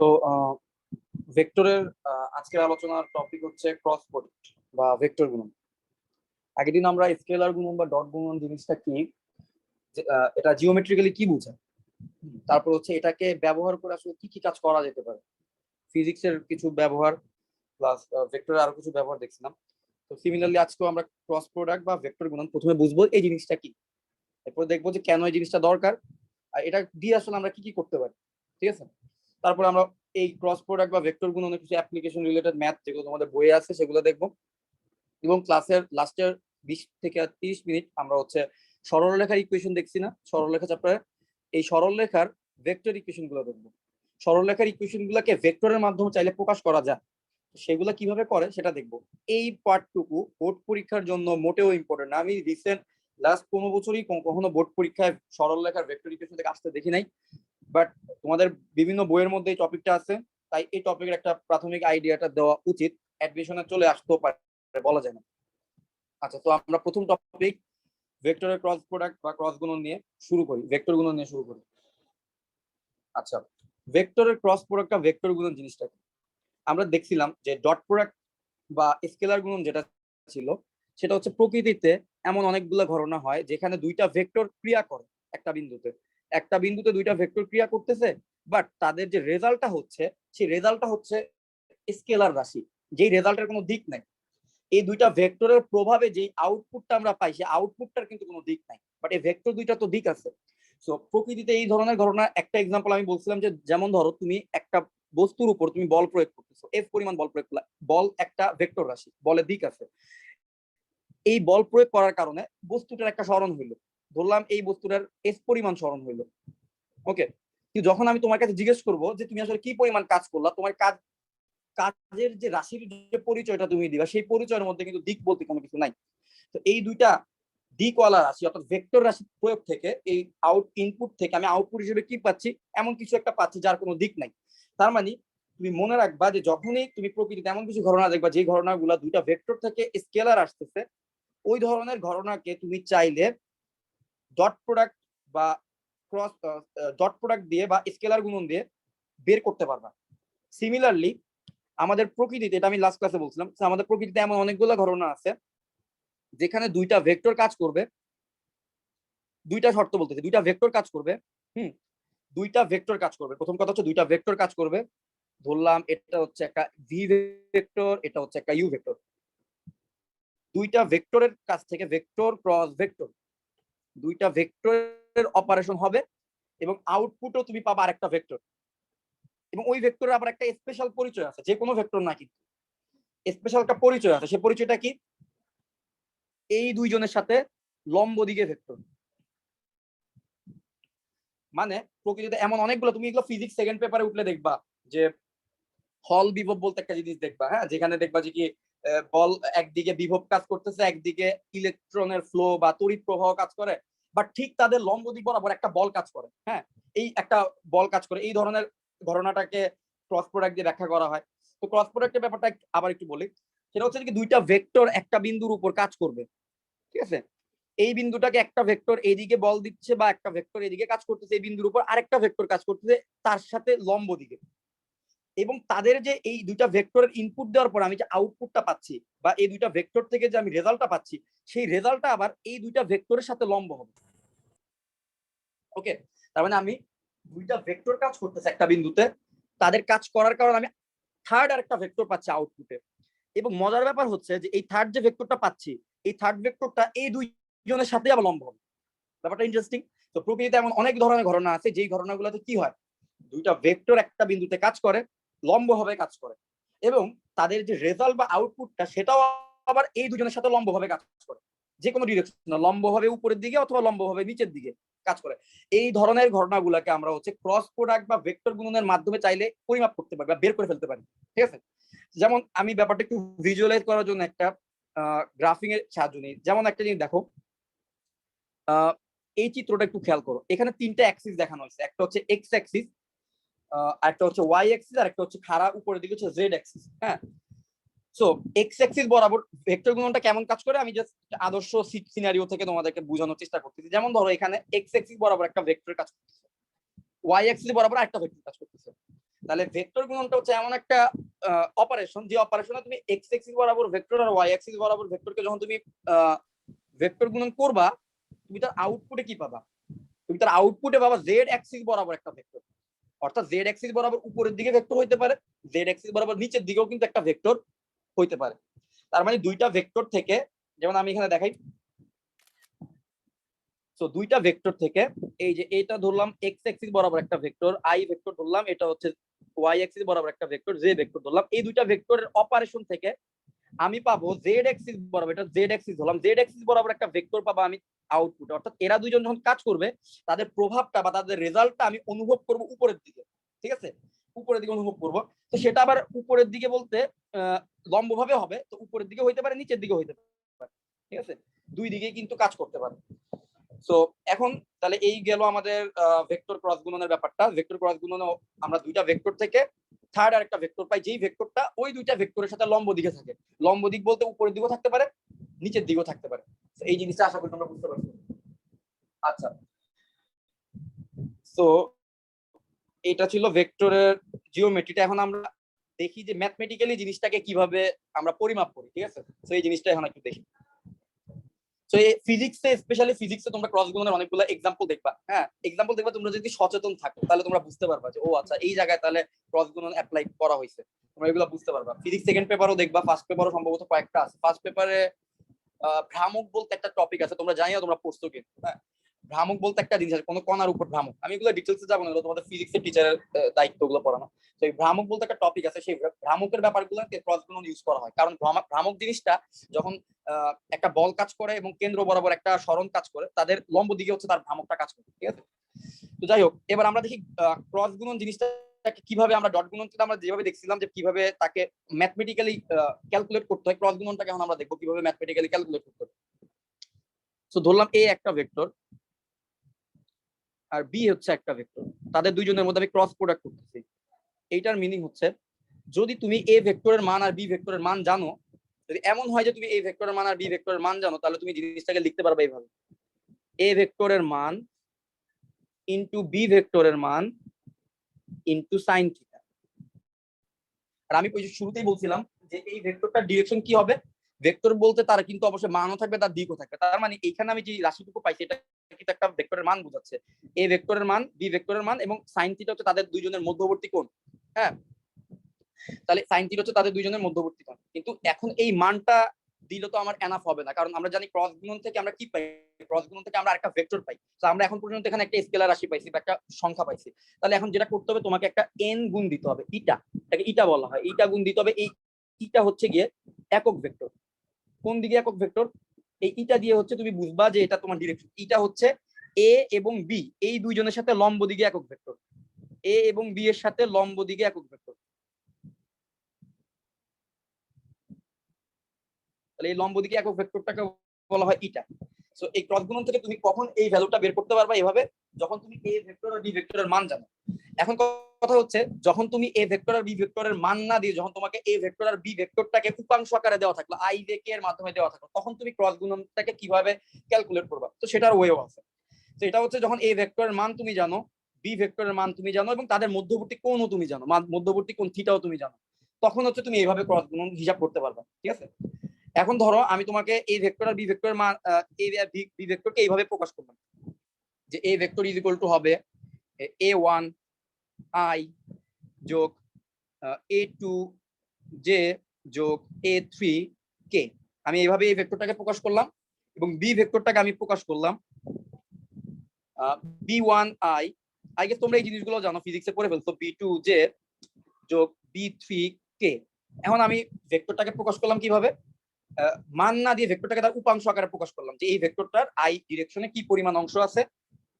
তো ভেক্টরের আজকের আলোচনার টপিক হচ্ছে ক্রস প্রোডাক্ট বা ভেক্টর গুণন। আগের দিন আমরা স্কেলার গুণন বা ডট গুণন জিনিসটা কি, এটা জিওমেট্রিক্যালি কি বোঝায়, তারপর হচ্ছে এটাকে ব্যবহার করে আসলে কি কি কাজ করা যেতে পারে, ফিজিক্সের কিছু ব্যবহার প্লাস ভেক্টরের আরো কিছু ব্যবহার দেখছিলাম। তো সিমিলারলি আজকেও আমরা ক্রস প্রোডাক্ট বা ভেক্টর গুণন প্রথমে বুঝবো এই জিনিসটা কি, এরপর দেখবো যে কেন এই জিনিসটা দরকার আর এটা দিয়ে আসলে আমরা কি কি করতে পারি। ঠিক আছে, তারপর আমরা এই ক্রস প্রোডাক্ট বা ভেক্টর গুণনের কিছু অ্যাপ্লিকেশন রিলেটেড ম্যাথ যেগুলো তোমাদের বইয়ে আছে সেগুলো দেখবো, এবং ক্লাসের লাস্টের 20 থেকে 30 মিনিট আমরা হচ্ছে সরলরেখার ইকুয়েশন দেখছি না, সরলরেখা চ্যাপ্টারে এই সরলরেখার ভেক্টর ইকুয়েশন গুলো দেখবো। সরলরেখার ইকুয়েশন গুলোকে ভেক্টরের মাধ্যমে চাইলে প্রকাশ করা যায়, সেগুলো কিভাবে করে সেটা দেখবো। এই পার্টটুকু বোর্ড পরীক্ষার জন্য মোটেও ইম্পর্টেন্ট না। আমি রিসেন্ট লাস্ট 15 বছরই কখনো বোর্ড পরীক্ষায় সরলরেখার ভেক্টর ইকুয়েশন থেকে আসতে দেখি নাই, বাট তোমাদের বিভিন্ন বইয়ের মধ্যে এই টপিকটা আছে, তাই এই টপিকের একটা প্রাথমিক আইডিয়াটা দেওয়া উচিত, অ্যাডমিশনে চলে আসতেও পারে, বলা যায় না। আচ্ছা, তো আমরা প্রথম টপিক ভেক্টরের ক্রস প্রোডাক্ট বা ক্রস গুণন নিয়ে শুরু করি, ভেক্টর গুণন নিয়ে শুরু করি। আচ্ছা, ভেক্টরের ক্রস প্রোডাক্ট বা ভেক্টর গুণন জিনিসটা আমরা দেখছিলাম যে ডট প্রোডাক্ট বা স্কেলার গুণন যেটা ছিল সেটা হচ্ছে প্রকৃতিতে এমন অনেকগুলো ঘটনা হয় যেখানে দুইটা ভেক্টর ক্রিয়া করে একটা বিন্দুতে দুইটা ভেক্টর ক্রিয়া করতেছে, বাট তাদের যে রেজাল্টটা হচ্ছে সেই রেজাল্টটা হচ্ছে স্কেলার রাশি, যেই রেজাল্টের কোনো দিক নাই। এই দুইটা ভেক্টরের প্রভাবে যেই আউটপুটটা আমরা পাই সেই আউটপুটটার কিন্তু কোনো দিক নাই, বাট এই ভেক্টর দুইটা তো দিক আছে। সো প্রকৃতিতে এই ধরনের ঘটনা একটা এক্সাম্পল আমি বলছিলাম যে যেমন ধরো তুমি একটা বস্তুর উপর তুমি বল প্রয়োগ করতেছো, এফ পরিমাণ বল প্রয়োগ করলা, বল একটা ভেক্টর রাশি, বলের দিক আছে। এই বল প্রয়োগ করার কারণে বস্তুটার একটা সরণ হইলো, ধরলাম এই বস্তুটার এস পরিমাণ সরণ হইলো। ওকে, কিন্তু যখন আমি তোমার কাছে জিজ্ঞেস করবো যে তুমি আসলে কি পরিমাণ কাজ করলা, তোমার কাজের যে রাশির যে পরিচয়টা তুমি দিবা সেই পরিচয়ের মধ্যে কিন্তু দিক বলতে কোনো কিছু নাই। তো এই দুইটা দিকওয়ালা রাশি অর্থাৎ ভেক্টর রাশি প্রয়োগ থেকে এই ইনপুট থেকে আমি আউটপুট হিসেবে কি পাচ্ছি, এমন কিছু একটা পাচ্ছি যার কোনো দিক নাই। তার মানে তুমি মনে রাখবা যে যখনই তুমি প্রকৃতিতে এমন কিছু ঘটনা দেখবা যে ঘটনাগুলো দুইটা ভেক্টর থেকে স্কেলার আসতেছে, ওই ধরনের ঘটনাকে তুমি চাইলে ডট প্রোডাক্ট বা ক্রস ডট প্রোডাক্ট দিয়ে বা স্কেলার গুণন দিয়ে বের করতে পারবা। সিমিলারলি আমাদের প্রকৃতিতে, এটা আমি লাস্ট ক্লাসে বলছিলাম, আমাদের প্রকৃতিতে এমন অনেকগুলো ঘটনা আছে যেখানে দুইটা ভেক্টর কাজ করবে, দুইটা শর্ত বলতেছে দুইটা ভেক্টর কাজ করবে। দুইটা ভেক্টর কাজ করবে, প্রথম কথা হচ্ছে দুইটা ভেক্টর কাজ করবে। ধরলাম এটা হচ্ছে একটা ভি ভেক্টর, এটা হচ্ছে একটা ইউ ভেক্টর। দুইটা ভেক্টরের কাছ থেকে ভেক্টর ক্রস ভেক্টর, দুইটা ভেক্টরের অপারেশন হবে এবং আউটপুটও তুমি পাবা আরেকটা ভেক্টর, এবং ওই ভেক্টরের আবার একটা স্পেশাল পরিচয় আছে, যে কোনো ভেক্টর না কিন্তু স্পেশাল একটা পরিচয় আছে। সে পরিচয়টা কি? এই দুইজনের সাথে লম্ব দিকে ভেক্টর। মানে প্রকৃতিতে এমন অনেকগুলো, তুমি এগুলো ফিজিক্স সেকেন্ড পেপারে উঠলে দেখবা যে হল বিভব বলতে একটা জিনিস দেখবা, হ্যাঁ, যেখানে দেখবা যে কি বল একদিকে বিভব কাজ করতেছে, একদিকে ইলেকট্রনের ফ্লো বা তড়িৎ প্রবাহ কাজ করে, বাট ঠিক তাদের লম্ব দিক বরাবর একটা বল কাজ করে। হ্যাঁ, এই একটা বল কাজ করে, এই ধরনের ঘটনাটাকে ক্রস প্রোডাক্ট দিয়ে ব্যাখ্যা করা হয়। তো ক্রস প্রোডাক্টের ব্যাপারটা আবার একটু বলি, সেটা হচ্ছে কি দুইটা ভেক্টর একটা বিন্দুর উপর কাজ করবে, ঠিক আছে। এই বিন্দুটাকে একটা ভেক্টর এইদিকে বল দিচ্ছে বা একটা ভেক্টর এইদিকে কাজ করতেছে, এই বিন্দুর উপর আরেকটা ভেক্টর কাজ করতেছে তার সাথে লম্ব দিকে, এবং তাদের যে এই দুইটা ভেক্টরের ইনপুট দেওয়ার পর আমি যে আউটপুটটা পাচ্ছি বা এই দুইটা ভেক্টর থেকে যে আমি রেজাল্টটা পাচ্ছি সেই রেজাল্টটা আবার এই দুইটা ভেক্টরের সাথে লম্ব হবে। ওকে, তার মানে আমি দুইটা ভেক্টর কাজ করতেছে একটা বিন্দুতে, তাদের কাজ করার কারণে আমি থার্ড আরেকটা ভেক্টর পাচ্ছি আউটপুটে, এবং মজার ব্যাপার হচ্ছে যে এই থার্ড যে ভেক্টরটা পাচ্ছি এই থার্ড ভেক্টরটা এই দুইজনের সাথে আবার লম্ব হবে। ব্যাপারটা ইন্টারেস্টিং। তো প্রকৃতিতে এমন অনেক ধরনের ঘটনা আছে যেই ঘটনাগুলোতে কি হয়, দুইটা ভেক্টর একটা বিন্দুতে কাজ করে, লম্বভাবে কাজ করে, এবং তাদের যে রেজাল্ট বা আউটপুটটা সেটাও আবার এই দুজনের সাথে লম্বভাবে কাজ করে, যে কোনো ডিরেকশন, লম্বভাবে উপরের দিকে অথবা লম্বভাবে নিচের দিকে কাজ করে। এই ধরনের ঘটনাগুলোকে আমরা হচ্ছে ক্রস প্রোডাক্ট বা ভেক্টর গুণনের মাধ্যমে চাইলে পরিমাপ করতে পারি বা বের করে ফেলতে পারি, ঠিক আছে। যেমন আমি ব্যাপারটা একটু ভিজুয়ালাইজ করার জন্য একটা গ্রাফিং এর সাহায্য নিই। যেমন একটা জিনিস দেখো, এই চিত্রটা একটু খেয়াল করো, এখানে তিনটা অ্যাক্সিস দেখানো হয়েছে, একটা হচ্ছে এক্স অ্যাক্সিস, একটা হচ্ছে ওয়াই অ্যাক্সিস, আর একটা হচ্ছে খাড়া উপরের দিকে হচ্ছে জেড অ্যাক্সিস। হ্যাঁ, সো এক্স অ্যাক্সিস বরাবর ভেক্টর গুণনটা কেমন কাজ করে আমি জাস্ট আদর্শ সিনারিও থেকে তোমাদেরকে বোঝানোর চেষ্টা করতেছি। যেমন ধরো এখানে এক্স অ্যাক্সিস বরাবর একটা ভেক্টর কাজ করতেছে, ওয়াই অ্যাক্সিস বরাবর একটা ভেক্টর কাজ করতেছে। তাহলে ভেক্টর গুণনটা হচ্ছে এমন একটা অপারেশন, যে অপারেশনে তুমি এক্স অ্যাক্সিস বরাবর ভেক্টর আর ওয়াই অ্যাক্সিস বরাবর ভেক্টরকে যখন তুমি ভেক্টর গুণন করবা, তুমি তার আউটপুটে কি পাবা? তুমি তার আউটপুটে পাবা জেড অ্যাক্সিস বরাবর একটা ভেক্টর। অর্থাৎ জেড অ্যাক্সিস বরাবর উপরের দিকে ভেক্টর হইতে পারে, জেড অ্যাক্সিস বরাবর নিচের দিকেও কিন্তু একটা ভেক্টর হইতে পারে। তার মানে দুইটা ভেক্টর থেকে, যেমন আমি এখানে দেখাই, তো দুইটা ভেক্টর থেকে এই যে এটা ধরলাম এক্স অ্যাক্সিস বরাবর একটা ভেক্টর, আই ভেক্টর ধরলাম, এটা হচ্ছে ওয়াই অ্যাক্সিস বরাবর একটা ভেক্টর, জে ভেক্টর ধরলাম। এই দুইটা ভেক্টরের অপারেশন থেকে আমি পাবো জেড অ্যাক্সিস বরাবর, এটা জেড অ্যাক্সিস ধরলাম, জেড অ্যাক্সিস বরাবর একটা ভেক্টর পাবো আমি আউটপুট। অর্থাৎ এরা দুইজন যখন কাজ করবে তাদের প্রভাবটা বা তাদের রেজাল্টটা আমি অনুভব করব উপরের দিকে, ঠিক আছে, উপরের দিকে অনুভব করব। তো সেটা আবার উপরের দিকে বলতে লম্বভাবে হবে, তো উপরের দিকে হইতে পারে, নিচের দিকে হইতে পারে, ঠিক আছে, দুই দিকে কিন্তু কাজ করতে পারে। সো এখন তাহলে এই গেল আমাদের ভেক্টর ক্রস গুণনের ব্যাপারটা। ভেক্টর ক্রস গুণনে আমরা দুইটা ভেক্টর থেকে থার্ড আর একটা ভেক্টর পাই, যেই ভেক্টরটা ওই দুইটা ভেক্টরের সাথে লম্ব দিকে থাকে। লম্ব দিক বলতে উপরের দিকেও থাকতে পারে, নিচের দিকেও থাকতে পারে। এই জিনিসটা আশা করি তোমরা বুঝতে পারছো। আচ্ছা, সো এটা ছিল ভেক্টরের জিওমেট্রিটা। এখন আমরা দেখি যে ম্যাথমেটিক্যালি জিনিসটাকে কিভাবে আমরা পরিমাপ করি, ঠিক আছে। তো এই জিনিসটা এখন একটু দেখি। তো এই ফিজিক্সে, স্পেশালি ফিজিক্সে তোমরা ক্রস গুণনের অনেকগুলো এক্সাম্পল দেখবা। হ্যাঁ, এক্সাম্পল দেখবা, তোমরা যদি সচেতন থাকো তাহলে তোমরা বুঝতে পারবা যে ও আচ্ছা এই জায়গায় তাহলে ক্রস গুণন অ্যাপ্লাই করা হয়েছে, তোমরা এগুলো বুঝতে পারবা। ফিজিক্স সেকেন্ড পেপারও দেখবা, ফার্স্ট পেপারও সম্ভবত কয়েকটা আছে। ফার্স্ট পেপারে ভ্রামক বলতে একটা টপিক আছে, তোমরা জানিও, তোমরা পড়ছো কি? হ্যাঁ, ভ্রামক বলতে একটা জিনিস আছে, কোনো কণার উপর ভ্রামক। আমি এগুলো ডিটেলসে যাবো না, তোমাদের ফিজিক্সের টিচারের দায়িত্ব ওগুলো পড়ানো। তো এই ভ্রামক বলতে একটা টপিক আছে, সেই ভ্রামকের ব্যাপারগুলো ক্রস গুণন ইউজ করা হয়। কারণ ভ্রামক জিনিসটা যখন একটা বল কাজ করে এবং কেন্দ্র বরাবর একটা সরণ কাজ করে, তাদের লম্ব দিকে হচ্ছে তার ভ্রামকটা কাজ করে, ঠিক আছে। তো যাই হোক, এবার আমরা দেখি ক্রস গুণন জিনিসটা কিভাবে আমরা ডট গুণনটা আমরা যেভাবে দেখছিলাম যে কিভাবে তাকে ম্যাথমেটিক্যালি ক্যালকুলেট করতে হয়, ক্রস গুণনটাকে এখন আমরা দেখবো কিভাবে ম্যাথমেটিক্যালি ক্যালকুলেট করতে হয়। তো ধরলাম এ একটা ভেক্টর আর বি হচ্ছে একটা ভেক্টর, তাদের দুইজনের মধ্যে আমি ক্রস প্রোডাক্ট করতেছি। এইটার মিনিং হচ্ছে, যদি তুমি এ ভেক্টরের মান আর বি ভেক্টরের মান জানো, যদি এমন হয় যে তুমি এ ভেক্টরের মান আর বি ভেক্টরের মান জানো, তাহলে তুমি জিনিসটাকে লিখতে পারবে এইভাবে, এ ভেক্টরের মান ইনটু বি ভেক্টরের মান ইনটু সাইন থিটা। আর আমি ওই শুরুতেই বলছিলাম যে এই ভেক্টরটার ডিরেকশন কি হবে, ভেক্টর বলতে তার কিন্তু অবশ্যই মানও থাকবে, তার দিকও থাকবে। তার মানে এখানে আমি যে রাশিটুকু পাইছি এটা কিন্তু একটা ভেক্টরের মান বোঝাচ্ছে, এ ভেক্টরের মান, বি ভেক্টরের মান এবং সাইন থিটা হচ্ছে তাদের দুইজনের মধ্যবর্তী কোণ। হ্যাঁ, তাহলে সাইন থিটা হচ্ছে তাদের দুইজনের মধ্যবর্তী কোণ। কিন্তু এখন এই মানটা দিলে তো আমার এনাফ হবে না, কারণ আমরা জানি ক্রস গুণন থেকে আমরা কি পাই, ক্রস গুণন থেকে আমরা একটা ভেক্টর পাই। তো আমরা এখন পর্যন্ত এখানে একটা স্কেলার রাশি পাইছি বা একটা সংখ্যা পাইছি। তাহলে এখন যেটা করতে হবে, তোমাকে একটা এন গুণ দিতে হবে, ইটা, এটাকে ইটা বলা হয়, ইটা গুণ দিতে হবে। এই ইটা হচ্ছে গিয়ে একক ভেক্টর। কোন দিকে একক ভেক্টর? এই ইটা দিয়ে হচ্ছে তুমি বুঝবা যে এটা তোমার ডিরেকশন। ইটা হচ্ছে এ এবং বি এই দুইজনের সাথে লম্ব দিকে একক ভেক্টর, এ এবং বি এর সাথে লম্ব দিকে একক ভেক্টর। তাহলে এই লম্ব দিকে একক ভেক্টরটাকে বলা হয় ইটা। সো এই ক্রস গুণন থেকে তুমি কখন এই ভ্যালুটা বের করতে পারবা এভাবে, যখন তুমি এ ভেক্টর আর বি ভেক্টরের মান জানো। এখন কথা হচ্ছে, যখন তুমি এ ভেক্টর আর বি ভেক্টরের মান না দিয়ে, যখন তোমাকে এ ভেক্টর আর বি ভেক্টরটাকে উপাংশ আকারে দেওয়া থাকলো, আই জে কে এর মাধ্যমে দেওয়া থাকলো, তখন তুমি ক্রস গুণনটাকে কিভাবে ক্যালকুলেট করবা। তো সেটার ওয়েও আছে। তো এটা হচ্ছে যখন এ ভেক্টরের মান তুমি জানো, বি ভেক্টরের মান তুমি জানো এবং তাদের মধ্যবর্তী কোণও তুমি জানো, মধ্যবর্তী কোণ থিটাও তুমি জানো, তখন হচ্ছে তুমি এইভাবে ক্রস গুণন হিসাব করতে পারবা, ঠিক আছে। এখন ধরো আমি তোমাকে এই ভেক্টর আর বি ভেক্টরের মান, এ বি ভেক্টরকে এইভাবে প্রকাশ করলাম যে A vector is equal two হবে a1 i যোগ a2 j যোগ a3 k। আমি এইভাবে এই ভেক্টরটাকে প্রকাশ করলাম এবং বি ভেক্টরটাকে আমি প্রকাশ করলাম b1 i। আই গেস তোমরা এই জিনিসগুলো জানো, ফিজিক্সে পড়ে ফেলছো, b2 j যোগ b3 k। এখন আমি ভেক্টরটাকে প্রকাশ করলাম কিভাবে, মান না দিয়ে ভেক্টরটাকে তার উপাংশ আকারে প্রকাশ করলাম, যে এই ভেক্টরটার আই ডিরেকশনে কি পরিমাণ অংশ আছে,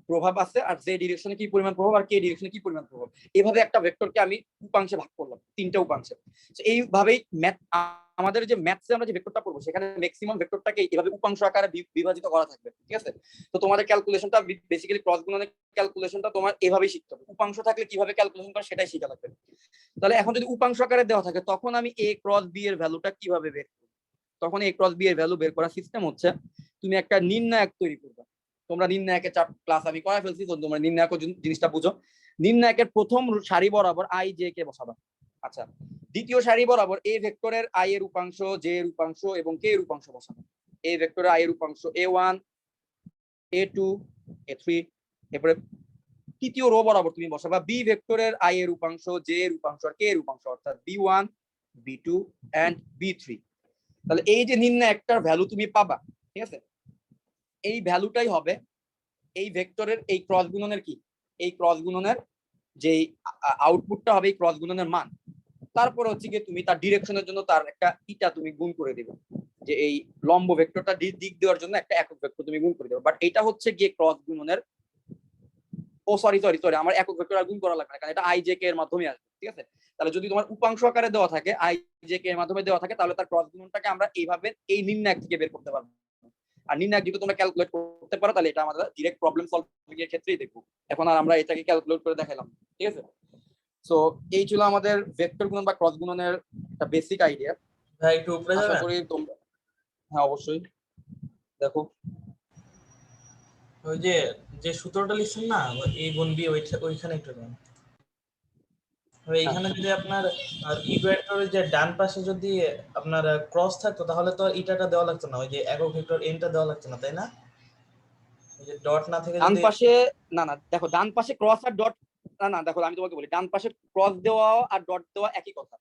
প্রভাব আছে, আর জে ডিরেকশনে কি পরিমাণ প্রভাব, আর কে ডিরেকশনে কি পরিমাণ প্রভাব। এইভাবে একটা ভেক্টরকে আমি উপাংশে ভাগ করলাম, তিনটা উপাংশে। এইভাবেই ম্যাথ, আমাদের যে ম্যাথসে আমরা যে ভেক্টরটা পড়বো সেখানে ম্যাক্সিমাম ভেক্টরটাকে এইভাবে উপাংশ আকারে বিভাজিত করা থাকবে, ঠিক আছে। তো তোমাদের ক্যালকুলেশনটা বেসিক্যালি ক্রস গুণনের ক্যালকুলেশনটা তোমার এভাবেই শিখতে হবে, উপাংশ থাকলে কিভাবে ক্যালকুলেশন করে সেটাই শিখা লাগবে। তাহলে এখন যদি উপাংশ আকারে দেওয়া থাকে, তখন আমি এ ক্রস বি এর ভ্যালুটা কিভাবে বের করব, তখন এ ক্রস বি এর ভ্যালু বের করার সিস্টেম হচ্ছে, তুমি একটা নির্ণায়ক তৈরি করবে। তোমরা নির্ণায়কের ক্লাস আমি করাই ফেলছি, তো তোমরা নির্ণায়ক জিনিসটা বুঝো। নির্ণায়কের প্রথম সারি বরাবর আই জে কে বসাবা। আচ্ছা, দ্বিতীয় সারি বরাবর এ ভেক্টরের আই এর উপাংশ, জে এর উপাংশ এবং কে এর উপাংশ বসাবা। এ ভেক্টরের আই এর উপাংশ a1 a2 a3। এরপরে তৃতীয় রো বরাবর তুমি বসাবা বি ভেক্টরের আই এর উপাংশ, জে এর উপাংশ আর কে এর উপাংশ, অর্থাৎ b1 b2 এন্ড b3। তাহলে এই যে নির্ণায়কটার ভ্যালু তুমি পাবা, ঠিক আছে, এই ভ্যালুটাই হবে এই ভেক্টরের এই ক্রস গুণনের কি, এই ক্রস গুণনের যে আউটপুটটা হবে এই ক্রস গুণনের মান। তারপরে হচ্ছে গিয়ে তুমি তার ডিরেকশনের জন্য তার একটা ইটা তুমি গুণ করে দিবে, যে এই লম্ব ভেক্টরটা দিক দেওয়ার জন্য একটা একক ভেক্টর তুমি গুণ করে দেবে। বাট এটা হচ্ছে গিয়ে ক্রস গুণনের, ও সরি সরি সরি আমার একক ভেক্টর আর গুণ করা লাগবে না, কারণ এটা আই জে কে এর মাধ্যমে আসবে, ঠিক আছে। তাহলে যদি তোমার উপাংশ আকারে দেওয়া থাকে, আই জে কে এর মাধ্যমে দেওয়া থাকে, তাহলে তার ক্রস গুণনটাকে আমরা এইভাবে এই নির্ণায়ক থেকে বের করতে পারবো। আর নির্ণায়ক যদি তোমরা ক্যালকুলেট করতে পারো তাহলে এটা আমাদের ডিরেক্ট প্রবলেম সলভিং এর ক্ষেত্রেই দেখবো। এখন আর আমরা এটাকে ক্যালকুলেট করে দেখাইলাম, ঠিক আছে। সো এই ছিল আমাদের ভেক্টর গুণন বা ক্রস গুণনের একটা বেসিক আইডিয়া। ভাই একটু উপরে আশা যাবেন? করি তোমরা, হ্যাঁ অবশ্যই দেখো। ওই যে যে সূত্রটা লিখছেন না, এ গুণ বি, ওইখানে একটু দেন। এইখানে যদি আপনার আর ইকুয়েটরের যে ডান পাশে যদি আপনার ক্রস থাকতো তাহলে তো ইটাটা দেওয়া লাগতো না, ওই যে একক ভেক্টর এনটা দেওয়া লাগতো না, তাই না? ওই যে ডট না থেকে ডান যদি পাশে, না না দেখো ডান পাশে ক্রস আর ডট, না না দেখো আমি তোমাকে বলি, ডান পাশে ক্রস দেওয়া আর ডট দেওয়া একই কথা।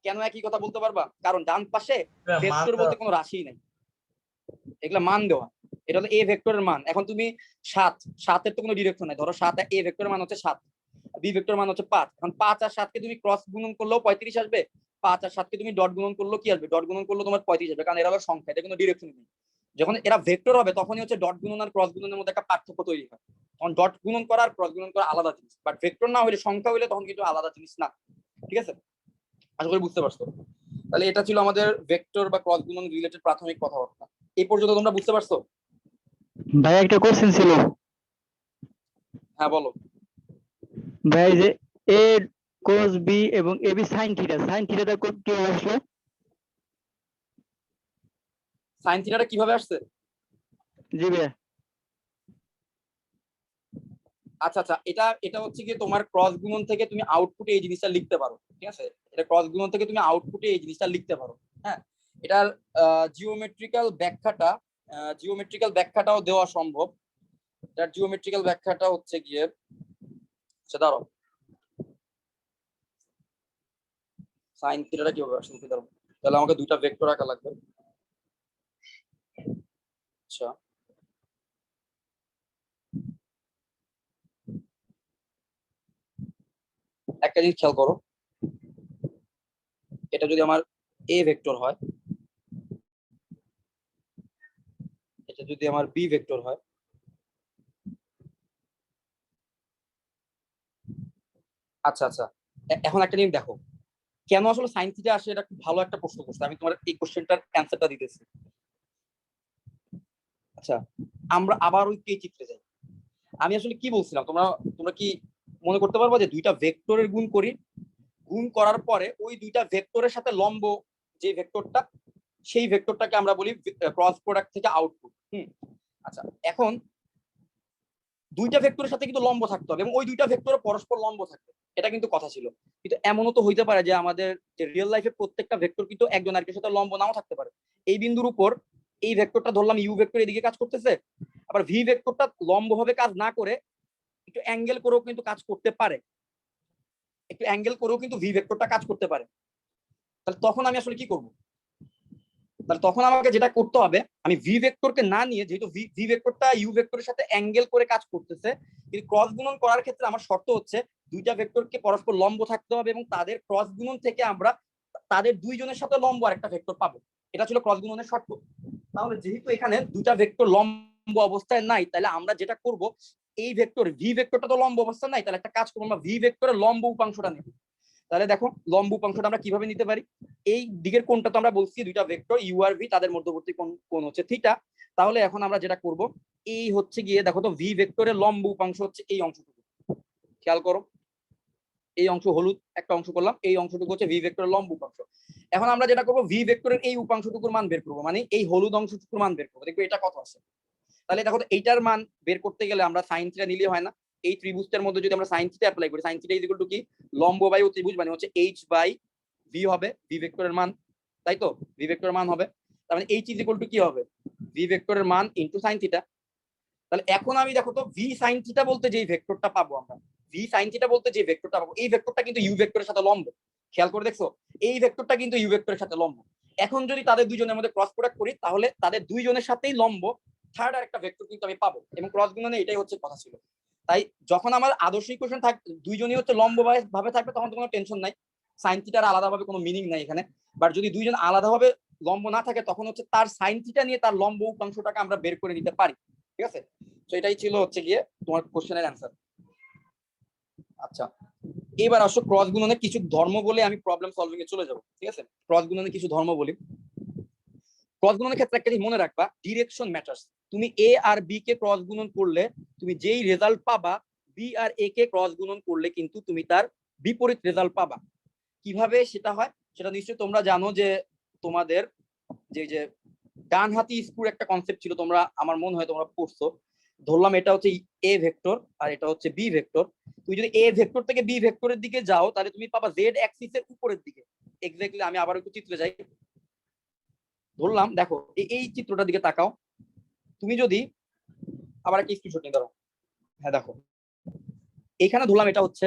কেন একই কথা বলতে পারবা? কারণ ডান পাশে মান ভেক্টর বলতে কোনো রাশি নাই, এগুলা মান দেওয়া। এটা হলো এ ভেক্টরের মান। এখন তুমি 7 তো কোনো ডিরেকশন নাই, ধরো 7, এ ভেক্টরের মান হচ্ছে 7, বি ভেক্টরের মান হচ্ছে 5। এখন 5 আর 7 কে তুমি ক্রস গুণন করলেও 35 আসবে, 5 আর 7 কে তুমি ডট গুণন করলেও কি আসবে, ডট গুণন করলেও তোমার 35 আসবে, কারণ এরা হলো সংখ্যা, এটা কোনো ডিরেকশন নেই। যখন এরা ভেক্টর হবে তখনই হচ্ছে ডট গুণন আর ক্রস গুণনের মধ্যে একটা পার্থক্য তৈরি হয়। তখন ডট গুণন করা আর ক্রস গুণন করা আলাদা জিনিস, বাট ভেক্টর না হলে, সংখ্যা হইলে তখন কিন্তু আলাদা জিনিস না, ঠিক আছে। আশা করি বুঝতে পারছো। তাহলে এটা ছিল আমাদের ভেক্টর বা ক্রস গুণন রিলেটেড প্রাথমিক কথাবার্তা। এই পর্যন্ত তোমরা বুঝতে পারছো? ভাই একটা কোশ্চেন ছিল। হ্যাঁ বলো। ভাই যে এ cos b এবং ab sin থিটাটা কিভাবে আসলো? সাইন থিটাটা কিভাবে আসছে? জি ভাই। আচ্ছা আচ্ছা, এটা এটা হচ্ছে কি তোমার ক্রস গুণন থেকে তুমি আউটপুটে এই জিনিসটা লিখতে পারো, ঠিক আছে। এটা ক্রস গুণন থেকে তুমি আউটপুটে এই জিনিসটা লিখতে পারো। হ্যাঁ, এটার জিওমেট্রিক্যাল ব্যাখ্যাটাও দেওয়া সম্ভব। এটার জিওমেট্রিক্যাল ব্যাখ্যাটা হচ্ছে গিয়ে, দাঁড়াও, সাইন থিটাটা কিভাবে আসছে দাঁড়াও, তাহলে আমাকে দুইটা ভেক্টর আঁকা লাগবে। আচ্ছা, একটা জিনিস খেয়াল করো, এটা যদি আমার এ ভেক্টর হয়, এটা যদি আমার বি ভেক্টর হয়, আচ্ছা আচ্ছা, এখন একটা জিনিস দেখো, কেন আসলে সাইন থিটা আসে, এটা খুব ভালো একটা প্রশ্ন করছে। আমি তোমার এই কোশ্চেনটার অ্যান্সারটা দিতেছি। আচ্ছা, আমরা আবার ওই কে চিত্রে যাই। আমি আসলে কি বলছিলাম, তোমরা তোমরা কি মনে করতে পারবো যে দুইটা ভেক্টরের গুণ করি, গুণ করার পরে ওই দুইটা ভেক্টরের সাথে লম্ব যে ভেক্টরটা, সেই ভেক্টরটাকে আমরা বলি ক্রস প্রোডাক্ট থেকে আউটপুট। আচ্ছা, এখন দুইটা ভেক্টরের সাথে কিন্তু লম্ব থাকতে হবে এবং ওই দুইটা ভেক্টর পরস্পর লম্ব থাকবে, এটা কিন্তু কথা ছিল। কিন্তু এমনও তো হইতে পারে যে আমাদের যে রিয়েল লাইফে প্রত্যেকটা ভেক্টর কিন্তু একজন আরেকজনের সাথে লম্ব নাও থাকতে পারে। এই বিন্দুর উপর এই ভেক্টরটা ধরলাম ইউ ভেক্টর এদিকে কাজ করতেছে, আবার ভি ভেক্টরটা লম্ব ভাবে কাজ না করে একটু অ্যাঙ্গেল করেও কিন্তু কাজ করতে পারে, একটু অ্যাঙ্গেল করেও কিন্তু ভি ভেক্টরটা কাজ করতে পারে। তাহলে তখন আমি আসলে কি করব? তাহলে তখন আমাকে যেটা করতে হবে, আমি ভি ভেক্টরকে না নিয়ে, যেহেতু ভি ভেক্টরটা ইউ ভেক্টরের সাথে অ্যাঙ্গেল করে কাজ করতেছে, কিন্তু ক্রস গুণন করার ক্ষেত্রে আমার শর্ত হচ্ছে দুইটা ভেক্টরকে পরস্পর লম্ব থাকতে হবে এবং তাদের ক্রস গুণন থেকে আমরা তাদের দুইজনের সাথে লম্ব আর একটা ভেক্টর পাবো। এটা ছিল ক্রস গুণনের শর্ত। তাহলে যেহেতু এখানে দুইটা ভেক্টর লম্ব অবস্থায় নাই, তাহলে আমরা যেটা করব, এই ভেক্টর ভি ভেক্টরটা তো লম্ব অবস্থায় নাই, তাহলে একটা কাজ করবো, আমরা ভি ভেক্টরের লম্ব উপাংশটা নেব। তাহলে দেখো লম্ব উপাংশটা আমরা কিভাবে নিতে পারি, এই দিকের কোণটা তো আমরা বলছি দুইটা ভেক্টর ইউ আর ভি, তাদের মধ্যবর্তী কোণ হচ্ছে থিটা। তাহলে এখন আমরা যেটা করব, এই হচ্ছে গিয়ে দেখো তো ভি ভেক্টরের লম্ব উপাংশ হচ্ছে এই অংশটুকু, খেয়াল করো, এই অংশ হলুদ একটা অংশ করলাম, এই অংশটুকু হচ্ছে ভি ভেক্টরের লম্ব উপাংশ। এখন আমরা যেটা করবো, ভি ভেক্টরের এই উপাংশটুকুর মান বের করবো, মানে এই হলুদ অংশটুকুর মান বের করবো, দেখবো এটা কত আছে। তাহলে দেখো তো এইটার মান বের করতে গেলে আমরা সাইন থিটা নিলে হয় না, এই ত্রিভুজটার মধ্যে যদি আমরা সাইন থিটা অ্যাপ্লাই করি, sine theta is equal two কি লম্ব বায়ু ত্রিভুজ মানে হচ্ছে h বাই ভি হবে ভি ভেক্টরের মান, তাই তো ভি ভেক্টরের মান হবে, তার মানে h ইজ ইকুয়াল টু কি হবে ভি ভেক্টরের মান ইনটু সাইন থিটা। তাহলে এখন আমি দেখো তো ভি সাইন থিটা বলতে যেই ভেক্টরটা পাবো আমরা, ভি সাইন থিটা বলতে যে ভেক্টরটা পাবো, এই ভেক্টরটা কিন্তু ইউ ভেক্টরের সাথে লম্ব। খেয়াল করে দেখছো, এই ভেক্টরটা কিন্তু ইউ ভেক্টরের সাথে লম্ব। এখন যদি তাদের দুইজনের মধ্যে ক্রস প্রোডাক্ট করি, তাহলে তাদের দুইজনের সাথেই লম্ব থার্ড আর একটা ভেক্টর কিন্তু আমি পাবো, এবং ক্রস গুণনে এটাই হচ্ছে কথা ছিল। তাই যখন আমার আদর্শ ইকুয়েশন থাকবে দুইজনই হচ্ছে লম্ব ভাবে থাকবে, তখন তো কোনো টেনশন নাই, সাইন থিটার আলাদাভাবে কোনো মিনিং নাই এখানে। বাট যদি দুইজন আলাদাভাবে লম্ব না থাকে, তখন হচ্ছে তার সাইন থিটা নিয়ে তার লম্ব উপাংশটাকে আমরা বের করে নিতে পারি, ঠিক আছে। তো এটাই ছিল হচ্ছে গিয়ে তোমার কোশ্চেনের অ্যান্সার। আচ্ছা, এবার আসো ক্রস গুণনের কিছু ধর্ম বলে আমি প্রবলেম সলভিং এ চলে যাব, ঠিক আছে। ক্রস গুণনের কিছু ধর্ম বলি। ক্রস গুণনের ক্ষেত্রে একটা জিনিস মনে রাখবা, ডিরেকশন ম্যাটার্স। তুমি এ আর বি কে ক্রস গুণন করলে তুমি যেই রেজাল্ট পাবা, বি আর এ কে ক্রস গুণন করলে কিন্তু তুমি তার বিপরীত রেজাল্ট পাবা। কিভাবে সেটা হয় সেটা নিশ্চয়ই তোমরা জানো, যে তোমাদের যে ডান হাতি স্ক্রুর একটা কনসেপ্ট ছিল, তোমরা আমার মনে হয় তোমরা পড়ছো। ধরলাম এটা হচ্ছে এ ভেক্টর আর এটা হচ্ছে বি ভেক্টর। তুমি যদি এ ভেক্টর থেকে বি ভেক্টরের দিকে যাও, তাহলে তুমি পাবা জেড অ্যাক্সিসের উপরের দিকে। এক্স্যাক্টলি আমি আবার একটু চিত্রে যাই। ধরলাম দেখো এই চিত্রটার দিকে তাকাও, তুমি যদি আবার একটা স্ক্রিনশট নিয়ে ধরো, হ্যাঁ দেখো এখানে ধরলাম এটা হচ্ছে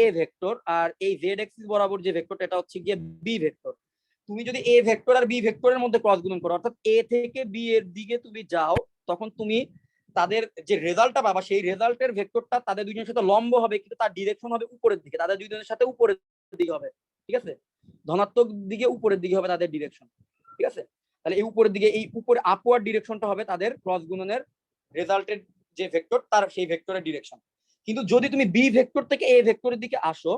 এ ভেক্টর, আর এই জেড অ্যাক্সিস বরাবর যে ভেক্টরটা এটা হচ্ছে গিয়ে বি ভেক্টর। তুমি যদি এ ভেক্টর আর বি ভেক্টরের মধ্যে ক্রস গুণন করো, অর্থাৎ এ থেকে বি এর দিকে তুমি যাও, তখন তুমি তাদের যে রেজাল্টটা পাবা, সেই রেজাল্টের ভেক্টরটা তাদের দুইজনের সাথে লম্ব হবে, কিন্তু তার ডিরেকশন হবে উপরের দিকে, তাদের দুইজনের সাথে উপরের দিকে হবে, ঠিক আছে। ধনাত্মক দিকে উপরের দিকে হবে তাদের ডিরেকশন, ঠিক আছে। তাহলে এই উপরের দিকে, এই উপরে আপওয়ার্ড ডিরেকশনটা হবে তাদের ক্রস গুণনের রেজাল্টের যে ভেক্টর, তার সেই ভেক্টরের ডিরেকশন। কিন্তু যদি তুমি বি ভেক্টর থেকে এ ভেক্টরের দিকে আসো,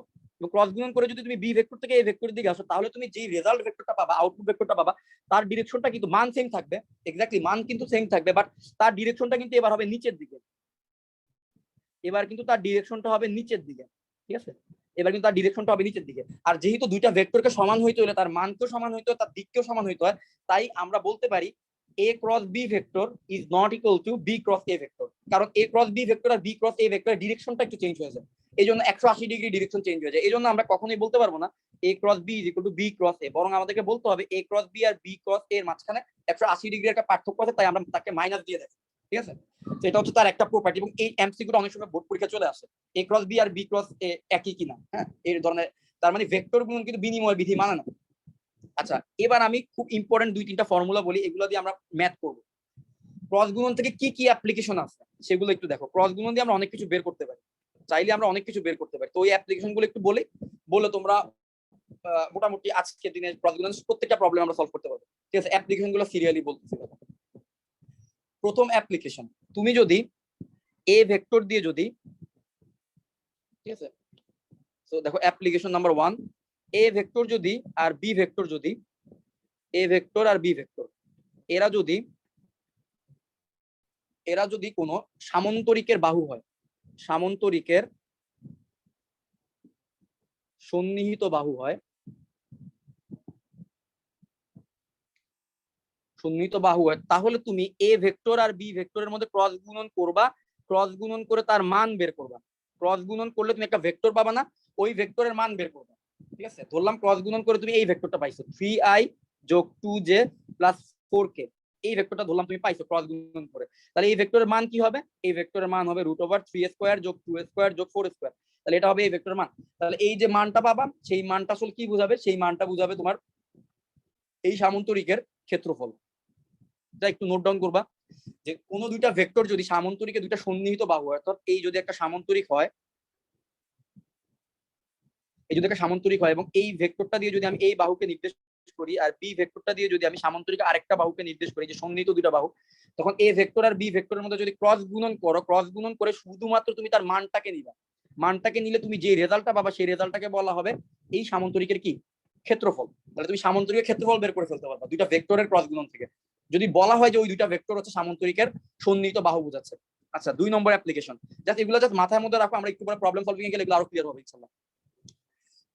ক্রস গুণন করে যদি তুমি বি ভেক্টর থেকে এ ভেক্টরের দিকে আসো, তাহলে তুমি যেই রেজাল্ট ভেক্টরটা পাবা, আউটপুট ভেক্টরটা পাবা, তার ডিরেকশনটা কিন্তু মান সেম থাকবে, এক্স্যাক্টলি মান কিন্তু সেম থাকবে, বাট তার ডিরেকশনটা কিন্তু এবার হবে নিচের দিকে। এবার কিন্তু তার ডিরেকশনটা হবে নিচের দিকে, ঠিক আছে। এবার কিন্তু তার ডিরেকশনটা হবে নিচের দিকে। আর যেহেতু দুইটা ভেক্টরকে সমান হইতে হলে তার মানকেও সমান হইতে হয়, তার দিককেও সমান হইতে হয়, তাই আমরা বলতে পারি a cross B vector is not equal to B cross A vector. কারণ a ক্রস বি ভেক্টর আর বি ক্রস এ ভেক্টরের ডিরেকশনটা একটু চেঞ্জ হয়ে যায়, এই জন্য 180 ডিগ্রি ডিরেকশন চেঞ্জ হয়ে যায়। এই জন্য আমরা কখনোই বলতে পারবো না a cross B is equal to B cross A, বরং আমাদেরকে বলতে হবে a ক্রস বি আর বি ক্রস এর মাঝখানে 180 ডিগ্রি একটা পার্থক্য আছে, তাই আমরা তাকে মাইনাস দিয়ে দেই, ঠিক আছে। তো এটা হচ্ছে তার একটা প্রপার্টি, এবং এই এমসিকিউটা অনেক সময় বোর্ড পরীক্ষা চলে আসে, a ক্রস বি আর বি ক্রস এ একই কিনা, হ্যাঁ এই ধরনের। তার মানে ভেক্টর গুণ কিন্তু বিনিময় বিধি মানে না। আচ্ছা, এবার আমি খুব ইম্পর্টেন্ট 2-3টা ফর্মুলা বলি, এগুলো দিয়ে আমরা ম্যাথ করব। ক্রস গুণন থেকে কি কি অ্যাপ্লিকেশন আছে সেগুলো একটু দেখো। ক্রস গুণন দিয়ে আমরা অনেক কিছু বের করতে পারি, চাইলে আমরা অনেক কিছু বের করতে পারি। তো ওই অ্যাপ্লিকেশন গুলো একটু বলে তোমরা মোটামুটি আজকের দিনে ক্রস গুণন প্রত্যেকটা প্রবলেম আমরা সলভ করতে পারবো, ঠিক আছে। অ্যাপ্লিকেশন গুলো সিরিয়ালি বলতেছি। প্রথম অ্যাপ্লিকেশন, তুমি যদি এ ভেক্টর দিয়ে যদি, ঠিক আছে, তো দেখো অ্যাপ্লিকেশন নাম্বার 1, এ ভেক্টর যদি আর বি ভেক্টর যদি, এ ভেক্টর আর বি ভেক্টর এরা যদি কোনো সামন্তরিকের বাহু হয়, সামন্তরিকের সন্নিহিত বাহু হয়, সন্নিহিত বাহু হয়, তাহলে তুমি এ ভেক্টর আর বি ভেক্টরের মধ্যে ক্রস গুণন করবা, ক্রস গুণন করে তার মান বের করবা। ক্রস গুণন করলে তুমি একটা ভেক্টর পাবা না, ওই ভেক্টরের মান বের করবা, ঠিক আছে। ধরলাম ক্রস গুণন করে তুমি এই ভেক্টরটা পাইছো 3i যোগ 2j প্লাস 4k, এই ভেক্টরটা ধরলাম তুমি পাইছো ক্রস গুণন করে। তাহলে এই ভেক্টরের মান কি হবে? এই ভেক্টরের মান হবে √3 স্কয়ার যোগ 2 স্কয়ার যোগ 4 স্কয়ার। তাহলে এটা হবে এই ভেক্টরের মান। তাহলে এই যে মানটা পাবা, সেই মানটা আসলে কি বুঝাবে? সেই মানটা বুঝাবে তোমার এই সামন্তরিকের ক্ষেত্রফল। এটা একটু নোট ডাউন করবা, যে কোনো দুইটা ভেক্টর যদি সামন্তরিকে দুইটা সন্নিহিত বাহু হয়, অর্থাৎ এই যদি একটা সামন্তরিক হয়, এই যদি একটা সামন্তরিক হয় এবং এই ভেক্টরটা দিয়ে যদি আমি এই বাহুকে নির্দেশ করি, আর বি ভেক্টরটা দিয়ে যদি আমি সামন্তরিক আরেকটা বাহুকে নির্দেশ করি, যে সন্নিহিত দুইটা বাহু, তখন এ ভেক্টর আর বি ভেক্টরের মধ্যে যদি ক্রস গুণন করো, ক্রস গুণন করে শুধুমাত্র তুমি তার মানটাকে নিবা। মানটাকে নিলে তুমি যে রেজাল্টটা পাবা, সেই রেজাল্টটাকে বলা হবে এই সামন্তরিকের কি ক্ষেত্রফল। তাহলে তুমি সামন্তরিকের ক্ষেত্রফল বের করে ফেলতে পারবা দুইটা ভেক্টরের ক্রস গুণন থেকে, যদি বলা হয় যে ওই দুইটা ভেক্টর হচ্ছে সামন্তরিকের সন্নিহিত বাহু বোঝাচ্ছে। আচ্ছা, 2 নম্বর অ্যাপ্লিকেশন, জাস্ট এগুলো জাস্ট মাথার মধ্যে রাখো, আমরা একটু পরে প্রবলেম সলভিং এ গেলে এগুলো আরো ক্লিয়ার হবে ইনশাআল্লাহ।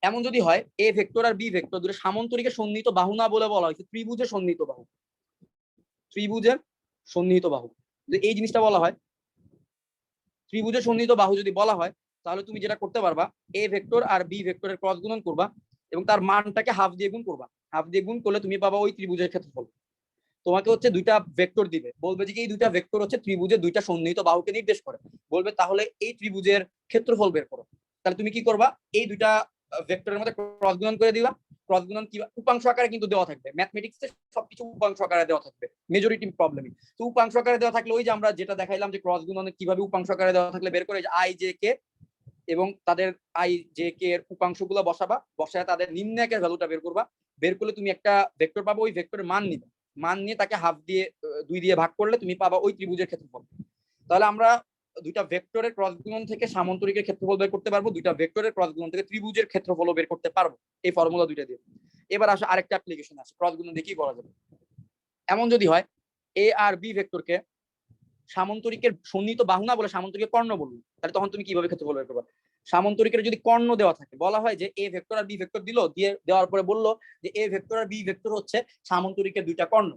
এমন যদি হয় এ ভেক্টর আর বি ভেক্টর দুটো সামন্তরিকের সন্নিহিত বাহু না বলে বলা হয়েছে ত্রিভুজের সন্নিহিত বাহু, ত্রিভুজের সন্নিহিত বাহু, যদি এই জিনিসটা বলা হয়, ত্রিভুজের সন্নিহিত বাহু যদি বলা হয় তাহলে তুমি যেটা করতে পারবা এ ভেক্টর আর বি ভেক্টরের ক্রস গুণন করবা এবং তার মানটাকে হাফ দিয়ে গুণ করবা। হাফ দিয়ে গুণ করলে তুমি পাবা ওই ত্রিভুজের ক্ষেত্রফল। তোমাকে হচ্ছে দুইটা ভেক্টর দিবে, বলবে যে এই দুইটা ভেক্টর হচ্ছে ত্রিভুজের দুইটা সন্নিহিত বাহুকে নির্দেশ করে, বলবে তাহলে এই ত্রিভুজের ক্ষেত্রফল বের করো। তাহলে তুমি কি করবা, এই দুইটা ভেক্টরের মধ্যে ক্রস গুণন করে দিবা। ক্রস গুণন কি উপাংশ আকারে কিন্তু দেওয়া থাকবে, ম্যাথমেটিক্সে সবকিছু উপাংশ আকারে দেওয়া থাকবে মেজরিটি প্রবলেমই। তো উপাংশ আকারে দেওয়া থাকলে ওই যে আমরা যেটা দেখাইলাম যে ক্রস গুণনে কিভাবে উপাংশ আকারে দেওয়া থাকলে বের করে, যে আই জে কে এবং তাদের আই জে কে এর উপাংশগুলো বসাবা, বসায় তাদের নির্ণায়কের ভ্যালুটা বের করবা। বের করলে তুমি একটা ভেক্টর পাবা, ওই ভেক্টরের মান নিবে, মান নিয়ে তাকে হাফ দিয়ে 2 দিয়ে ভাগ করলে তুমি পাবা ওই ত্রিভুজের ক্ষেত্রফল। তাহলে আমরা দুইটা ভেক্টরের ক্রস গুণন থেকে সামান্তরিকের ক্ষেত্রফল বের করতে পারবো, দুইটা ভেক্টরের ক্রস গুণন থেকে ত্রিভুজের ক্ষেত্রফলও বের করতে পারবো এই ফর্মুলা দুইটা দিয়ে। এবার আসে আরেকটা অ্যাপ্লিকেশন আছে, ক্রস গুণন দিয়ে কি করা যাবে। এমন যদি হয় এ আর বি ভেক্টরকে সামান্তরিকের সন্নিহিত বাহু না বলে সামান্তরিকের কর্ণ বলবো, তাহলে তখন তুমি কিভাবে ক্ষেত্রফল বের করবে। সামান্তরিকের যদি কর্ণ দেওয়া থাকে, বলা হয় যে এ ভেক্টর আর বি ভেক্টর দিল, দিয়ে দেওয়ার পরে বললো যে এ ভেক্টর আর বি ভেক্টর হচ্ছে সামান্তরিকের দুইটা কর্ণ,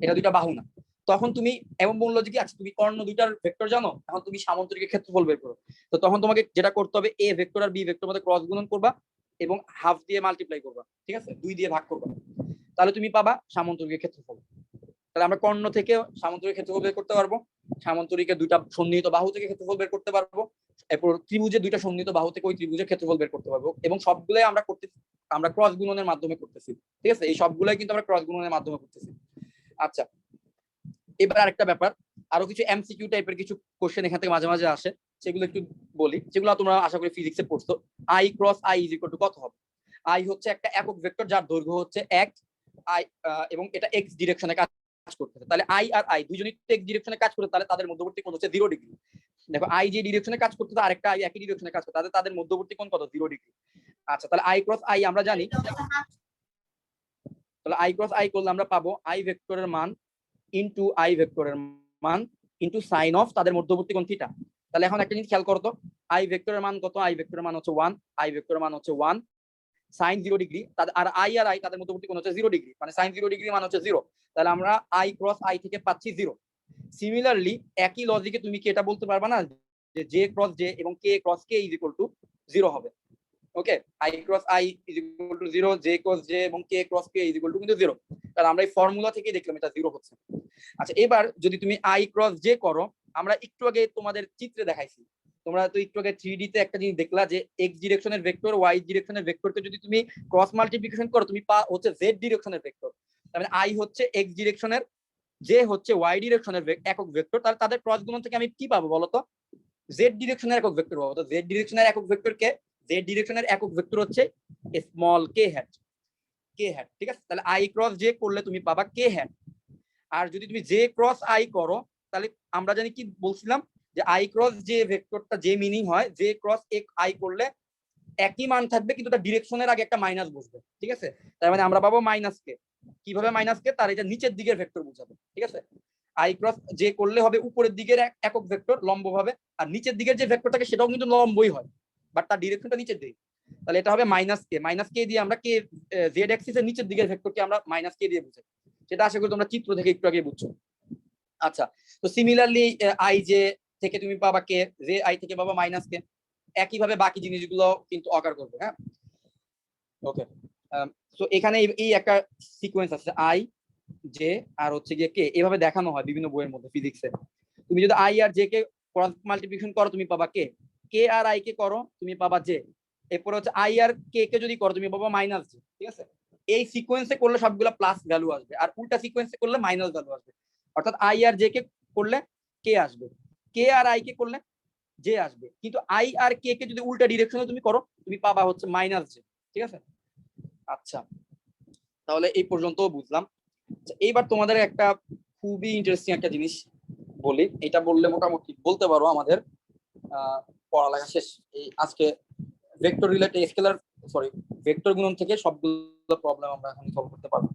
এটা দুইটা বাহু না। তখন তুমি এমন বললো যে কি আচ্ছা তুমি কর্ণ দুইটার ভেক্টর জানো, এখন তুমি সামান্তরিকের ক্ষেত্রফল বের করো। তো তখন তোমাকে যেটা করতে হবে, এ ভেক্টর আর বি ভেক্টর মধ্যে ক্রস গুণন করবা এবং হাফ দিয়ে মাল্টিপ্লাই করবা, ঠিক আছে, 2 দিয়ে ভাগ করবা, তাহলে তুমি পাবা সামান্তরিকের ক্ষেত্রফল। তাহলে আমরা কর্ণ থেকে সামান্তরিক ক্ষেত্রফল বের করতে পারবো, সামান্তরিকের দুইটা সন্নিহিত বাহু থেকে ক্ষেত্রফল বের করতে পারবো, এরপর ত্রিভুজের দুইটা সন্নিহিত বাহু থেকে ওই ত্রিভুজের ক্ষেত্রফল বের করতে পারবো। এবং সবগুলাই আমরা ক্রস গুণনের মাধ্যমে করতেছি, ঠিক আছে, এই সবগুলাই কিন্তু আমরা ক্রস গুণনের মাধ্যমে করতেছি। আচ্ছা, এবার আরেকটা ব্যাপার, আরো কিছু এমসিকিউ টাইপের কিছু কোশ্চেন এখান থেকে মাঝে মাঝে আসে, সেগুলো একটু বলি, যেগুলো তোমরা আশা করি ফিজিক্সে পড়ছো। I cross I is equal to কত হবে। আই হচ্ছে একটা একক ভেক্টর যার দৈর্ঘ্য হচ্ছে 1, আই এবং এটা এক্স ডিরেকশনে কাজ করতেছে। তাহলে আই আর আই দুইজনই এক্স ডিরেকশনে কাজ করে, তাহলে তাদের মধ্যবর্তী কোণ হচ্ছে 0 ডিগ্রি। দেখো আই যে ডিরেকশনে কাজ করতেছে আরেকটা আই একই ডিরেকশনে কাজ করতে, তাদের মধ্যবর্তী কোণ কত, 0 ডিগ্রি। আচ্ছা, তাহলে আই ক্রস আই আমরা জানি, তাহলে আই ক্রস আই করলে আমরা পাবো আই ভেক্টরের মান ইনটু আই ভেক্টরের মান ইনটু সাইন অফ তাদের মধ্যবর্তী কোণ থিটা। তাহলে এখন একটা জিনিস খেয়াল করো তো, আই ভেক্টরের মান কত, আই ভেক্টরের মান হচ্ছে 1, আই ভেক্টরের মান হচ্ছে 1 সাইন 0 ডিগ্রি, আর আই আর আই তাদের মধ্যবর্তী কোণ হচ্ছে 0 ডিগ্রি, মানে সাইন 0 ডিগ্রি মান হচ্ছে 0। তাহলে আমরা আই ক্রস আই থেকে পাচ্ছি 0। সিমিলারলি একই লজিকে তুমি কি এটা বলতে পারবা না যে জে ক্রস জে এবং K cross K is equal to 0 হবে। Okay, I cross I is equal to 0, J cross J এবং K cross K is equal to কিন্তু 0। তাহলে আমরা এই ফর্মুলা থেকে দেখলাম এটা 0 হচ্ছে। আচ্ছা, এবার যদি তুমি আই ক্রস জে করো, আমরা একটু আগে তোমাদের চিত্রে দেখাইছি, তোমরা তো একটু আগে 3D তে একটা জিনিস দেখলা যে এক্স ডিরেকশনের ভেক্টর ওয়াই ডিরেকশনের ভেক্টরকে যদি তুমি ক্রস মাল্টিপ্লিকেশন করো তুমি পা হচ্ছে জেড ডিরেকশনের ভেক্টর। তার মানে আই হচ্ছে এক্স ডিরেকশনের, জে হচ্ছে ওয়াই ডিরেকশনের একক ভেক্টর। তাহলে তাদের ক্রস গুণন থেকে আমি কি পাবো বলতো, জেড ডিরেকশনের একক ভেক্টর পাবো। তো জেড ডিরেকশনের একক ভেক্টর কে, জেড ডিরেকশনের একক ভেক্টর হচ্ছে স্মল কে হ্যাট, কে হ্যাট, ঠিক আছে। তাহলে আই ক্রস জে করলে তুমি পাবা কে হ্যাট। আর যদি তুমি জে ক্রস আই করো, তাহলে আমরা জানি কি বলছিলাম যে আই ক্রস জে ভেক্টরটা যে মিনিং হয়, জে ক্রস আই করলে একই মান থাকবে কিন্তু তার ডিরেকশনের আগে একটা মাইনাস বসবে, ঠিক আছে। তার মানে আমরা পাবো মাইনাস কে। কিভাবে মাইনাস কে, তার এটা নিচের দিকের ভেক্টর বোঝাবে, ঠিক আছে। আই ক্রস জে করলে হবে উপরের দিকের একক ভেক্টর লম্ব ভাবে, আর নিচের দিকের যে ভেক্টর থাকে সেটাও কিন্তু লম্বই হয়, বাট তার ডিরেকশনটা নিচের দিকে। তাহলে এটা হবে মাইনাস কে। মাইনাস কে দিয়ে আমরা কে জেড অ্যাক্সিসের নিচের দিকের ভেক্টরকে আমরা মাইনাস কে দিয়ে বুঝাই, সেটা আশা করি তোমরা চিত্র থেকে একটু আগে বুঝছো। আচ্ছা, তো সিমিলারলি আই জে থেকে তুমি পাবা কে, জে আই থেকে পাবা মাইনাস কে। একইভাবে বাকি জিনিসগুলো কিন্তু অকার করবে। হ্যাঁ, ওকে। তো এখানে এই একটা সিকোয়েন্স আছে, আই জে আর হচ্ছে গিয়ে কে, এভাবে দেখানো হয় বিভিন্ন বইয়ের মধ্যে ফিজিক্সে। তুমি যদি আই আর জে কে ক্রস মাল্টিপ্লিকেশন করো তুমি পাবা কে, কে আর আই কে করো তুমি পাবা জে, এরপর হচ্ছে আই আর কে কে যদি করো তুমি পাবা মাইনাস জে, ঠিক আছে। এই সিকোয়েন্সে করলে সবগুলো প্লাস ভ্যালু আসবে, আর উল্টা সিকোয়েন্সে করলে মাইনাস ভ্যালু আসবে। অর্থাৎ আই আর জে কে করলে কে আসবে, কে আর আই কে করলে জে আসবে, কিন্তু আই আর কে কে যদি উল্টা ডিরেকশনে তুমি করো তুমি পাবা হচ্ছে মাইনাস জে, ঠিক আছে। আচ্ছা, তাহলে এই পর্যন্ত বুঝলাম। এইবার তোমাদের একটা খুবই ইন্টারেস্টিং একটা জিনিস বলি, এটা বললে মোটামুটি বলতে পারো আমাদের পড়ালেখা শেষ। এই আজকে ভেক্টর রিলেটেড স্কেলার ভেক্টর গুণন থেকে সবগুলো প্রবলেম আমরা এখন সলভ করতে পারবো।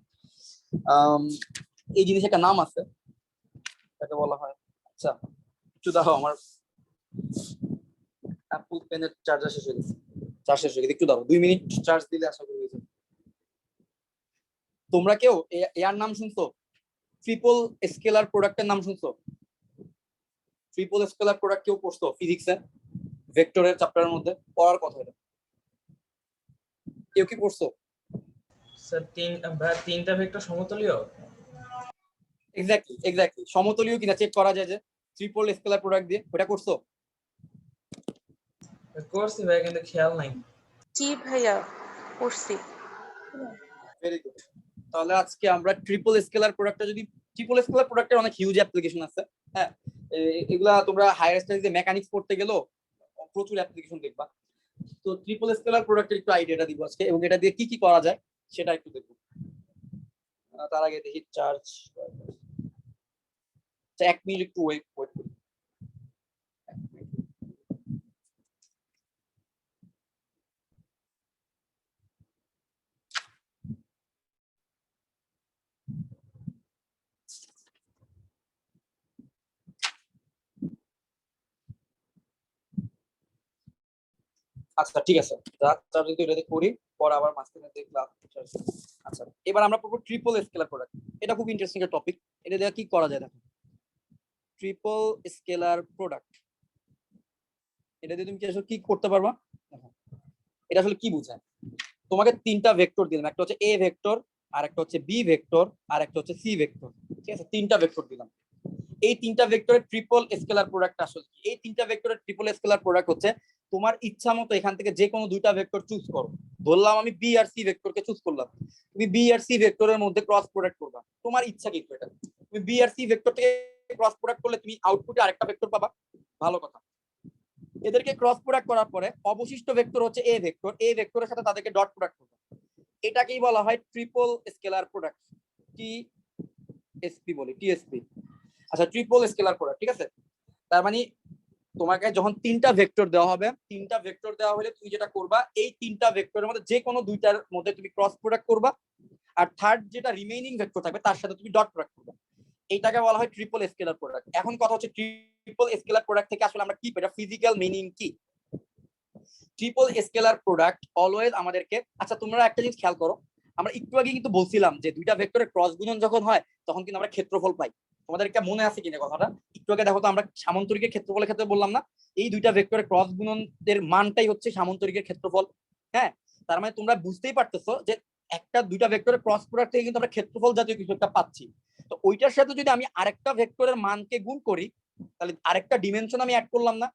এই জিনিস একটা নাম আছে, তাকে বলা হয়, আচ্ছা একটু দেখো আমার অ্যাপল পেনের চার্জার শেষ হয়ে গেছে, একটু দাও 2 মিনিট চার্জ দিলে আশা করি হয়ে যাবে। তোমরা কেউ এর নাম শুনছো, ট্রিপল স্কেলার প্রোডাক্টের নাম শুনছো? ট্রিপল স্কেলার প্রোডাক্ট কেউ পড়ছো ফিজিক্সে ভেক্টরের চ্যাপ্টারের মধ্যে পড়ার কথা এটা কেউ কি পড়ছো? স্যার তিনটা ভেক্টর সমতলীয়। এক্স্যাক্টলি সমতলীয় কিনা চেক করা যায় যে ট্রিপল স্কেলার প্রোডাক্ট দিয়ে, ওটা করছো? করছি ভাই, কিন্তু খেয়াল নাই। জি ভাইয়া পড়ছি। Very good. তাহলে আজকে আমরা ট্রিপল স্কেলার প্রোডাক্টটা যদি ট্রিপল স্কেলার প্রোডাক্টের অনেক হিউজ অ্যাপ্লিকেশন আছে। হ্যাঁ, এগুলা তোমরা হায়ার স্টাডিজে মেকানিক্স পড়তে গেলেও প্রচুর অ্যাপ্লিকেশন দেখবা। তো ট্রিপল স্কেলার প্রোডাক্টের একটু আইডিয়াটা দিব আজকে, এবং এটা দিয়ে কি কি করা যায় সেটা একটু দেখব। তার আগে দেখি চার্জ। 1 মিনিট একটু ওয়েট করি। আচ্ছা ঠিক আছে, চার্জ যদি এটাতে করি পর আবার মাঝখানে দেখলাম। আচ্ছা এবার আমরা পড়বো ট্রিপল স্কেলার প্রোডাক্ট। এটা খুব ইন্টারেস্টিং একটা টপিক। এটা দিয়ে কি করা যায় দেখো, ট্রিপল স্কেলার প্রোডাক্ট এটা দিয়ে তুমি কি আসলে কি করতে পারবা। এটা আসলে কি বোঝায়, তোমাকে তিনটা ভেক্টর দিলাম, একটা হচ্ছে এ ভেক্টর, আর একটা হচ্ছে বি ভেক্টর, আর একটা হচ্ছে সি ভেক্টর। ঠিক আছে, তিনটা ভেক্টর দিলাম। এই তিনটা ভেক্টরের ট্রিপল স্কেলার প্রোডাক্ট আসলে কি? এই তিনটা ভেক্টরের ট্রিপল স্কেলার প্রোডাক্ট হচ্ছে তোমার ইচ্ছা মতো এখান থেকে যে কোনো দুইটা ভেক্টর চুজ করো। ধরলাম আমি বি আর সি ভেক্টরকে চুজ করলাম, তুমি বি আর সি ভেক্টরের মধ্যে ক্রস প্রোডাক্ট করবা। তোমার ইচ্ছা কি এটা, তুমি বি আর সি ভেক্টর থেকে ক্রস প্রোডাক্ট করলে তুমি আউটপুটে আরেকটা ভেক্টর পাবা। ভালো কথা। এদেরকে ক্রস প্রোডাক্ট করার পরে অবশিষ্ট ভেক্টর হচ্ছে এ ভেক্টর, এ ভেক্টরের সাথে তাদেরকে ডট প্রোডাক্ট করবে। এটাকেই বলা হয় ট্রিপল স্কেলার প্রোডাক্ট, টিএসপি বলি, টিএসপি। আচ্ছা ট্রিপল স্কেলার প্রোডাক্ট, ঠিক আছে। তার মানে তোমাকে যখন তিনটা ভেক্টর দেওয়া হবে, তিনটা ভেক্টর দেওয়া হলে তুমি যেটা করবা, এই তিনটা ভেক্টরের মধ্যে যে কোনো দুইটার মধ্যে তুমি ক্রস প্রোডাক্ট করবা, আর থার্ড যেটা রিমেইনিং ভেক্টর থাকবে তার সাথে তুমি ডট প্রোডাক্ট করবা। এইটাকে বলা হয় ট্রিপল স্কেলার প্রোডাক্ট। এখন কথা হচ্ছে ট্রিপল স্কেলার প্রোডাক্ট থেকে আসলে আমরা কি পাই, এটা ফিজিক্যাল মিনিং কি? ট্রিপল স্কেলার প্রোডাক্ট অলওয়েজ আমাদেরকে, আচ্ছা তোমরা একটা জিনিস খেয়াল করো, আমরা একটু আগে কিন্তু বলছিলাম যে দুইটা ভেক্টরের ক্রস গুণন যখন হয় তখন কিন্তু আমরা ক্ষেত্রফল পাই। তোমাদের এটা মনে আছে কিনা কথাটা? একটু আগে দেখো তো আমরা সামান্তরিকের ক্ষেত্রফলের ক্ষেত্রে বললাম না, এই দুইটা ভেক্টরের ক্রস গুণনের মানটাই হচ্ছে সামান্তরিকের ক্ষেত্রফল। হ্যাঁ, তার মানে তোমরা বুঝতেই পারতেছো যে একটা দুইটা ভেক্টরের ক্রস প্রোডাক্ট থেকে কিন্তু আমরা ক্ষেত্রফল জাতীয় কিছু একটা পাচ্ছি। তো ওইটার সাথে যদি আমি আরেকটা ভেক্টরের মানকে গুণ করি তাহলে আরেকটা ডিমেনশন আমি অ্যাড করলাম না।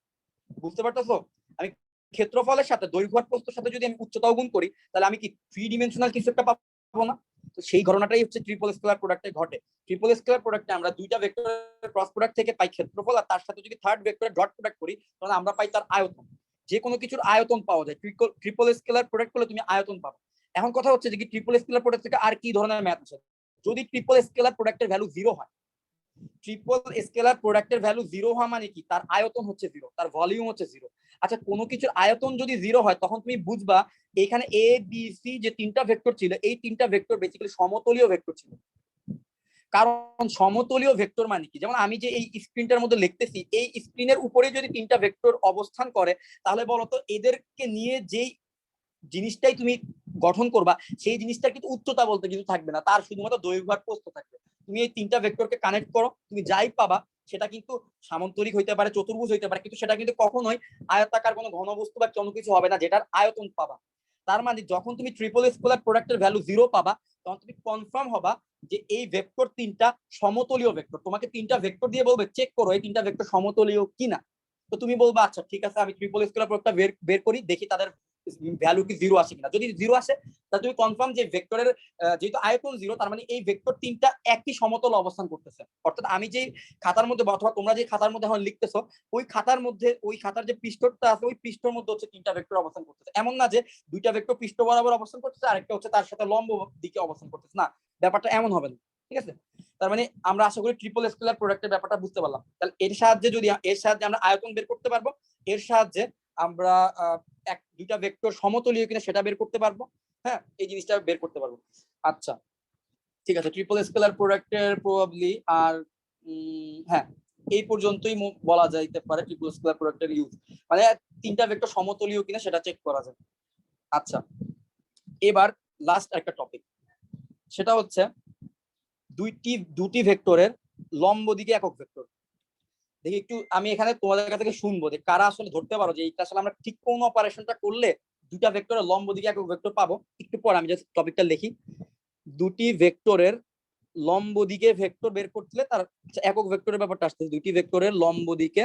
বুঝতে পারতেছো? আমি ক্ষেত্রফলের সাথে দৈর্ঘ্য আর প্রস্থের সাথে যদি আমি উচ্চতাও গুণ করি তাহলে আমি কি থ্রি ডিমেনশনাল কিছু একটা পাবো না? তো সেই ঘটনাটাই হচ্ছে ট্রিপল স্কেলার প্রোডাক্টে ঘটে। ট্রিপল স্কেলার প্রোডাক্টে আমরা দুইটা ভেক্টরের ক্রস প্রোডাক্ট থেকে পাই ক্ষেত্রফল, আর তার সাথে যদি থার্ড ভেক্টরের ডট প্রোডাক্ট করি তাহলে আমরা পাই তার আয়তন। যে কোনো কিছুর আয়তন পাওয়া যায়, ট্রিপল স্কেলার প্রোডাক্ট করলে তুমি আয়তন পাবে। এখন কথা হচ্ছে যে কি ট্রিপল স্কেলার প্রোডাক্ট থেকে আর কি ধরনের ম্যাথ আছে? যদি ট্রিপল স্কেলার প্রোডাক্টের ভ্যালু 0 হয়, ট্রিপল স্কেলার প্রোডাক্টের ভ্যালু 0 হওয়া মানে কি, তার আয়তন হচ্ছে 0, তার ভলিউম হচ্ছে 0। আচ্ছা কোনো কিছুর আয়তন যদি 0 হয় তখন তুমি বুঝবা এখানে এ বি সি যে তিনটা ভেক্টর ছিল, এই তিনটা ভেক্টর বেসিক্যালি সমতলীয় ভেক্টর ছিল। কারণ সমতলীয় ভেক্টর মানে কি, যেমন আমি যে এই স্ক্রিনটার মধ্যে লিখতেছি, এই স্ক্রিনের উপরে যদি তিনটা ভেক্টর অবস্থান করে তাহলে বলতো এদেরকে নিয়ে যেই জিনিসটাই তুমি গঠন করবা সেই জিনিসটার কিন্তু উচ্চতা বলতে কিছু থাকবে না, তার শুধুমাত্র দৈর্ঘ্য আর প্রস্থ থাকবে। তুমি এই তিনটা ভেক্টরকে কানেক্ট করো, তুমি যাই পাবা সেটা কিন্তু সামান্তরিক হইতে পারে, চতুর্ভুজ হইতে পারে, কিন্তু সেটা কিন্তু কখনোই আয়তাকার কোনো ঘনবস্তু বা কোনো কিছু হবে না যেটার আয়তন পাবা। তার মানে যখন তুমি ট্রিপল স্কেলার প্রোডাক্টের ভ্যালু 0 পাবা তখন তুমি কনফার্ম হবা যে এই ভেক্টর তিনটা সমতলীয় ভেক্টর। তোমাকে তিনটা ভেক্টর দিয়ে বলবে চেক করো এই তিনটা ভেক্টর সমতলীয় কিনা। তো তুমি বলবা আচ্ছা ঠিক আছে আমি ট্রিপল স্কেলার প্রোডাক্টটা বের করি, দেখি তাদের ভ্যালু কি 0 আসে কিনা। যদি 0 আসে তাহলে তুমি কনফার্ম যে ভেক্টরের যেহেতু আয়তন 0 তার মানে এই ভেক্টর তিনটা একই সমতল অবস্থান করতেছে। অর্থাৎ আমি যে খাতার মধ্যে অথবা তোমরা যে খাতার মধ্যে এখন লিখতেছো ওই খাতার মধ্যে ওই খাতার যে পৃষ্ঠটা আছে ওই পৃষ্ঠের মধ্যে হচ্ছে তিনটা ভেক্টর অবস্থান করতেছে। এমন না যে দুইটা ভেক্টর পৃষ্ঠ বরাবর অবস্থান করতেছে আরেকটা হচ্ছে তার সাথে লম্ব দিকে অবস্থান করতেছে, না ব্যাপারটা এমন হবে না। ঠিক আছে, তার মানে আমরা আশা করি ট্রিপল স্কেলার প্রোডাক্টের ব্যাপারটা বুঝতে পারলাম। তাহলে এর সাহায্যে আমরা আয়তন বের করতে পারবো, এর সাহায্যে আমরা দুইটা ভেক্টর সমতলীয় কিনা সেটা বের করতে পারবো। হ্যাঁ, এই জিনিসটা বের করতে পারবো। আচ্ছা ঠিক আছে, ট্রিপল স্কেলার প্রোডাক্টের প্রবাবলি আর হ্যাঁ এই পর্যন্তই বলা যাইতে পারে ট্রিপল স্কেলার প্রোডাক্টের ইউজ, মানে তিনটা ভেক্টর সমতলীয় কিনা সেটা চেক করা যায়। আচ্ছা এবার লাস্ট একটা টপিক, সেটা হচ্ছে দুটি ভেক্টরের লম্ব দিকে একক ভেক্টর। দেখি একটু আমি এখানে তোমাদের কাছ থেকে শুনবো যে কারা আসলে ধরতে পারো যে এইটা আসলে আমরা ঠিক কোন অপারেশনটা করলে দুটা ভেক্টরের লম্ব দিকে একক ভেক্টর পাবো। একটু পর আমি জাস্ট টপিকটা লিখি। দুটি ভেক্টরের লম্ব দিকে ভেক্টর বের করতে তার একক ভেক্টরের ব্যাপারটা আসছে। দুটি ভেক্টরের লম্ব দিকে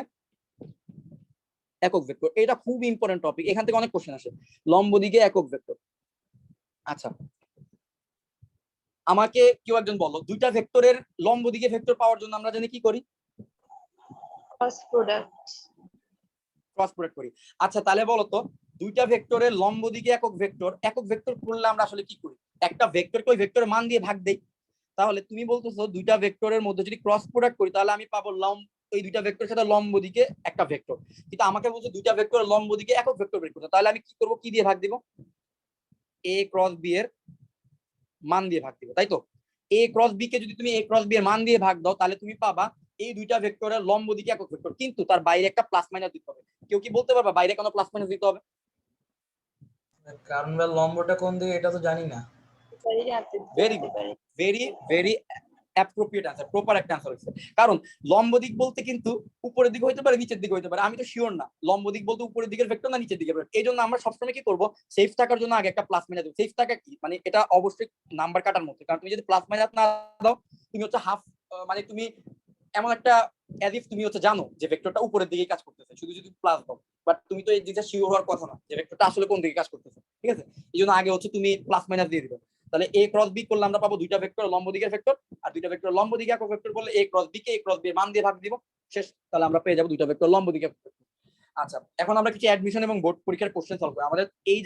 একক ভেক্টর, এটা খুব ইম্পর্টেন্ট টপিক, এখান থেকে অনেক কোশ্চেন আসে। লম্ব দিকে একক ভেক্টর। আচ্ছা আমাকে কেউ একজন বলো, দুইটা ভেক্টরের লম্ব দিকে ভেক্টর পাওয়ার জন্য আমরা জানি কি করি? Cross product. ক্রস প্রোডাক্ট করি। আচ্ছা তাহলে বলো তো, দুইটা ভেক্টরের লম্ব দিকে একক ভেক্টর করলে আমরা আসলে কি করি? একটা ভেক্টরকে ওই ভেক্টরের মান দিয়ে ভাগ দেই। তাহলে তুমি বলতেছো দুইটা ভেক্টরের মধ্যে যদি ক্রস প্রোডাক্ট করি তাহলে আমি পাবো এই দুইটা ভেক্টরের সাথে লম্ব দিকে একটা ভেক্টর। কিন্তু আমাকে বলছো দুইটা ভেক্টরের লম্ব দিকে একক ভেক্টর বের করতে, তাহলে আমি কি করব? কি দিয়ে ভাগ দিব? এ ক্রস বি এর মান দিয়ে ভাগ দিব, তাই তো? এ ক্রস বি কে যদি তুমি এ ক্রস বি এর মান দিয়ে ভাগ দাও তাহলে তুমি পাবা এই দুইটা ভেক্টরের লম্ব দিকে একক ভেক্টর, কিন্তু তার বাইরে একটা প্লাস মাইনাস দিতে হবে। কেউ কি বলতে পারবা বাইরে কেন প্লাস মাইনাস দিতে হবে? কারণ ভাই লম্বটা কোন দিকে এটা তো জানি না। Very good, very very appropriate answer, proper একটা আনসার হচ্ছে। কারণ লম্ব দিক বলতে কিন্তু উপরের দিকে হইতে পারে, নিচের দিকে হইতে পারে, আমি তো শিওর না লম্ব দিক বলতে উপরের দিকের ভেক্টর না নিচের দিকের ভেক্টর। এই জন্য আমরা সবসময় কি করব? সেফ থাকার জন্য আগে একটা প্লাস মাইনাস দেব। সেফ থাকা কি মানে এটা অবশ্যই নাম্বার কাটার মধ্যে, কারণ তুমি যদি প্লাস মাইনাস না দাও তুমি হচ্ছে হাফ, মানে তুমি এমন একটা অ্যাজ ইফ তুমি হচ্ছে জানো যে ভেক্টরটা উপরের দিকে কাজ করতেছে, শুধু যদি প্লাস দাও, বাট তুমি তো এই জিনিসটা শিওর হওয়ার কথা না যে ভেক্টরটা আসলে কোন দিকে কাজ করতেছে, ঠিক আছে? এই জন্য আগে হচ্ছে তুমি প্লাস মাইনাস দিয়ে দিবে। তাহলে এ ক্রস বি করলে আমরা পাবো দুইটা ভেক্টর লম্ব দিকের ভেক্টর, আর দুইটা ভেক্টর লম্ব দিকে একক ভেক্টর করলে এ ক্রস বি কে এ ক্রস বি এর মান দিয়ে ভাগ দিব, শেষ। তাহলে আমরা পেয়ে যাবো দুইটা ভেক্টর লম্ব দিকে একক ভেক্টর। আচ্ছা এখন আমরা কিছু অ্যাডমিশন এবং বোর্ড পরীক্ষার কোশ্চেন সলভ করি। আমাদের এই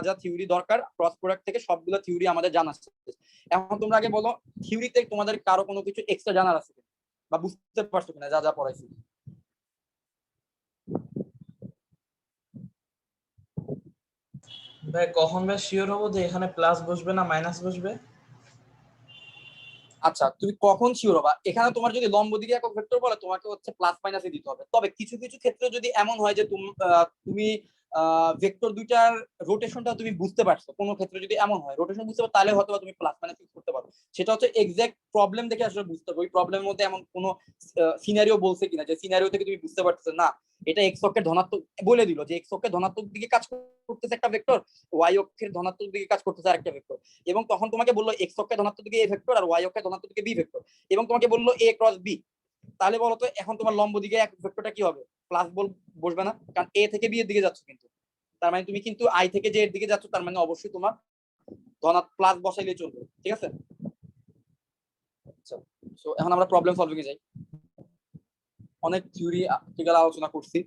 যা থিওরি দরকার ক্রস প্রোডাক্ট থেকে সবগুলো থিওরি আমাদের জানা আছে। এখন তোমরা আগে বলো থিওরিতে তোমাদের কারো কোনো কিছু এক্সট্রা জানার আছে বা বুঝতে পারছো কিনা যা যা পড়াইছি? ভাই কখন ভাই শিওর হবো যে এখানে প্লাস বসবে না মাইনাস বসবে? আচ্ছা তুমি কখন শিওর হবা? এখানে তোমার যদি লম্ব দিকে একক ভেক্টর বলে তোমাকে হচ্ছে প্লাস মাইনাসে দিতে হবে। তবে কিছু কিছু ক্ষেত্রে যদি এমন হয় যে তুমি ভেক্টর দুইটার রোটেশনটা তুমি বুঝতে পারছো, কোনো ক্ষেত্রে যদি এমন হয় রোটেশন বুঝতে পারো তাহলে হয়তো তুমি প্লাস মাইনাস ইউজ করতে পারো। সেটা হচ্ছে এক্সাক্ট প্রবলেম দেখে আসলে বুঝতে হবে ওই প্রবলেমের মধ্যে এমন কোনো সিনারিও বলছে কিনা যে সিনারিও থেকে তুমি বুঝতে পারছো না এটা এক্স অক্ষের ধনাত্মক বলে দিল যে এক্স অক্ষের ধনাত্মক দিকে কাজ করতেছে একটা ভেক্টর, ওয়াই অক্ষের ধনাত্মক দিকে কাজ করতেছে আরেকটা ভেক্টর, এবং তখন তোমাকে বললো এক্স অক্ষের ধনাত্মক দিকে এ ভেক্টর আর ওয়াই অক্ষের ধনাত্মক দিকে বি ভেক্টর, এবং তোমাকে বললো এ ক্রস বি। তাহলে বলতো এখন তোমার লম্ব দিকে এক ভেক্টরটা কি হবে? প্লাস বসবে না, কারণ এ থেকে বি এর দিকে যাচ্ছ, কিন্তু তার মানে তুমি কিন্তু আই থেকে জে এর দিকে যাচ্ছ, তার মানে অবশ্যই তোমার প্লাস বসাইলে চলবে, ঠিক আছে? আচ্ছা সো এখন আমরা প্রবলেম সলভিং এ যাই। অনেক থিওরি আলোচনা করছি,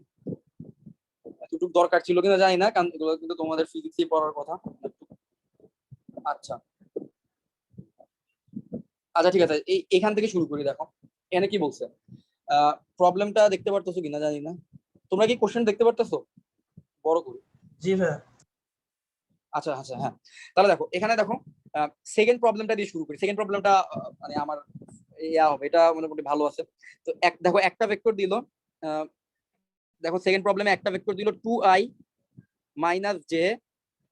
এতটুকু দরকার ছিল কিনা জানি না, কারণ এগুলো কিন্তু তোমাদের ফিজিক্সে পড়ার কথা। আচ্ছা আচ্ছা ঠিক আছে, এখান থেকে শুরু করি। দেখো এখানে কি বলছে, প্রবলেমটা দেখতে পারতেছো কিনা জানি না, তোমরা কি কোশ্চেন দেখতে পারতেছো বড় করে? জি ভাই। আচ্ছা আচ্ছা হ্যাঁ, তাহলে দেখো এখানে দেখো সেকেন্ড প্রবলেমটা দিয়ে শুরু করি। সেকেন্ড প্রবলেমটা মানে আমার হবে, এটা মোটামুটি ভালো আছে। তো দেখো একটা ভেক্টর দিল, দেখো সেকেন্ড প্রবলেমে একটা ভেক্টর দিল 2i মাইনাস জে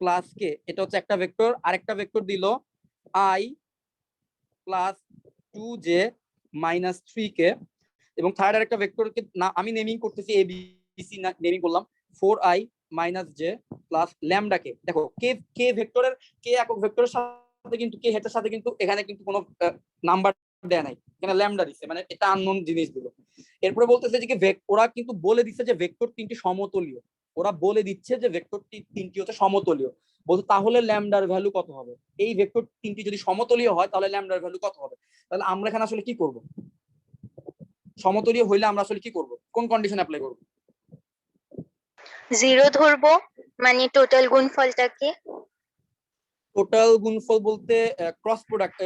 প্লাস কে, এটা হচ্ছে একটা ভেক্টর। আরেকটা ভেক্টর দিল i plus 2j minus 3k, এবং থার্ড আরেকটা ভেক্টরকে আমি নেমিং করতেছি এ বি সি নেমিং করলাম 4i minus J plus lambda K. দেখো কে কে ভেক্টরের কে একক ভেক্টরের সাথে কিন্তু কে হেটের সাথে কিন্তু এখানে কিন্তু কোনো নাম্বার দেয় নাই, এখানে ল্যামডা দিচ্ছে, মানে এটা আননোন জিনিস দিল। এরপরে বলতেছে যে ওরা কিন্তু বলে দিচ্ছে যে ভেক্টর তিনটি সমতলীয়, ওরা বলে দিচ্ছে যে ভেক্টর তিনটি হচ্ছে সমতলীয়। বলতো তাহলে ল্যামডার ভ্যালু কত হবে? এই ভেক্টর তিনটি যদি সমতলীয় হয় তাহলে ল্যামডার ভ্যালু কত হবে? তাহলে আমরা এখানে আসলে কি করব? সমতলীয় হইলে আমরা আসলে কি করব, কোন কন্ডিশন অ্যাপ্লাই করব? জিরো ধরবো, মানে টোটাল গুণফলটাকে। টোটাল গুণফল বলতে cross product,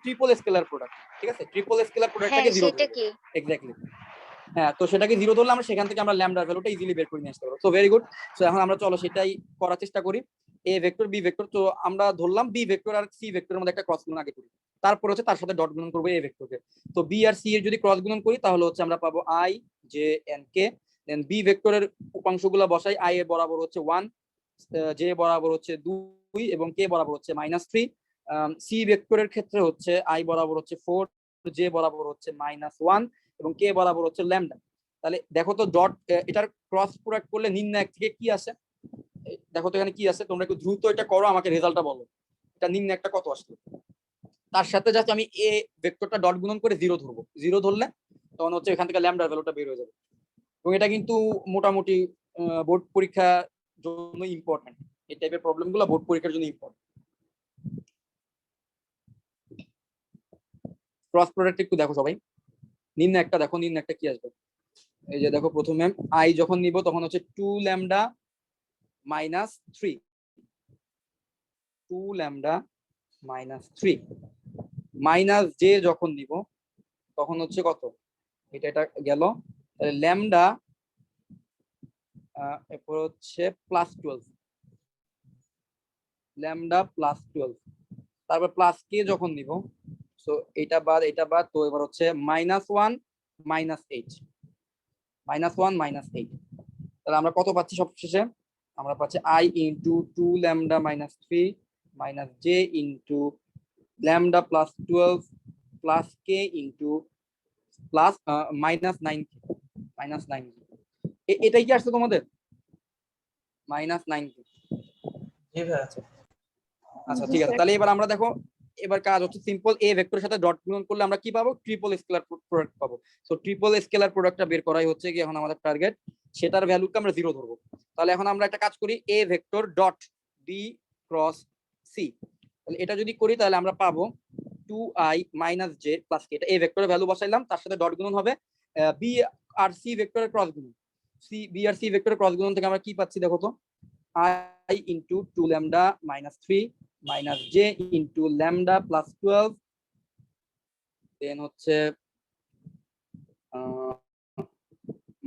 triple scalar product, ঠিক আছে? ট্রিপল স্কেলার প্রোডাক্টটাকে জিরো সেটা ধরবো। কি? এক্স্যাক্টলি হ্যাঁ, তো সেটাকে জিরো ধরলে আমরা সেখান থেকে আমরা ল্যামডার ভ্যালুটা ইজিলি বের করে নিয়ে আসতে পারবো। So very good. সো এখন আমরা চলো সেটাই করার চেষ্টা করি। এ ভেক্টর বি ভেক্টর, তো আমরা ধরলাম বি ভেক্টর আর সি ভেক্টরের মধ্যে একটা ক্রস গুণন আগে করি, তারপর হচ্ছে তার সাথে ডট গুণন করবো এ ভেক্টরকে। তো বি আর সি এর যদি ক্রস গুণন করি তাহলে হচ্ছে আমরা পাবো i j and k. Then B ভেক্টরের উপাংশগুলো বসাই, আই এর বরাবর হচ্ছে 1, জে বরাবর হচ্ছে 2 এবং কে বরাবর হচ্ছে -3। সি ভেক্টরের ক্ষেত্রে হচ্ছে আই বরাবর হচ্ছে 4, জে বরাবর হচ্ছে -1 এবং কে বরাবর হচ্ছে ল্যামডা। তাহলে দেখো তো ডট এটার ক্রস প্রোডাক্ট করলে নির্ণায়ক থেকে কি আসে, দেখো তো এখানে কি আছে, তোমরা একটু দ্রুত এটা করো, আমাকে রেজাল্টটা বলো, এটা নির্ণায়কটা কত আসলো। তার সাথে যাচ্ছে আমি এ ভেক্টরটা ডট গুণন করে 0 ধরবো, 0 ধরলে তখন হচ্ছে এখান থেকে ল্যামডার ভ্যালুটা বের হয়ে যাবে। এবং এটা কিন্তু মোটামুটি বোর্ড পরীক্ষার জন্য ইম্পর্টেন্ট, এই টাইপের প্রবলেম গুলো বোর্ড পরীক্ষার জন্য ইম্পর্টেন্ট। ক্রস প্রোডাক্ট একটু দেখো সবাই, নির্ণায়কটা দেখো, নির্ণায়কটা কি আসবে। এই যে দেখো প্রথমে আই যখন নিব তখন হচ্ছে 2 lambda minus 3, 2 lambda minus 3 minus J যখন নিব তখন হচ্ছে কত, এটা গেল, তাহলে ল্যামডা এরপর হচ্ছে প্লাস 12, ল্যামডা প্লাস 12, তারপর প্লাস কে যখন নিব, সো এটা বাদ, তো এবার হচ্ছে -1 -8, -1 -8। তাহলে আমরা কত পাচ্ছি সবশেষে, আমরা পাচ্ছি i into 2 lambda minus 3 minus J into lambda plus 12 plus K into plus -9, এটাই কি আসছে তোমাদের -9? জি ভাই। আচ্ছা ঠিক আছে, তাহলে এবার আমরা দেখো, এবার কাজ হচ্ছে সিম্পল, এ ভেক্টরের সাথে ডট গুণন করলে আমরা কি পাবো, ট্রিপল স্কেলার প্রোডাক্ট পাবো। সো ট্রিপল স্কেলার প্রোডাক্টটা বের করাই হচ্ছে কি এখন আমাদের টার্গেট, সেটার ভ্যালুকে আমরা 0 ধরবো। তাহলে এখন আমরা একটা কাজ করি, A vector dot B cross C, তাহলে এটা যদি করি তাহলে আমরা পাবো 2i মাইনাস জে প্লাস কে, এটা এ ভেক্টরের ভ্যালু বসাইলাম, তার সাথে ডট গুণন হবে বি আর সি ভেক্টরের ক্রস গুণন, বি আর সি ভেক্টরের ক্রস গুণন থেকে আমরা কি পাচ্ছি দেখো তো, i into 2 lambda minus 3 minus J into lambda plus 12, দেন হচ্ছে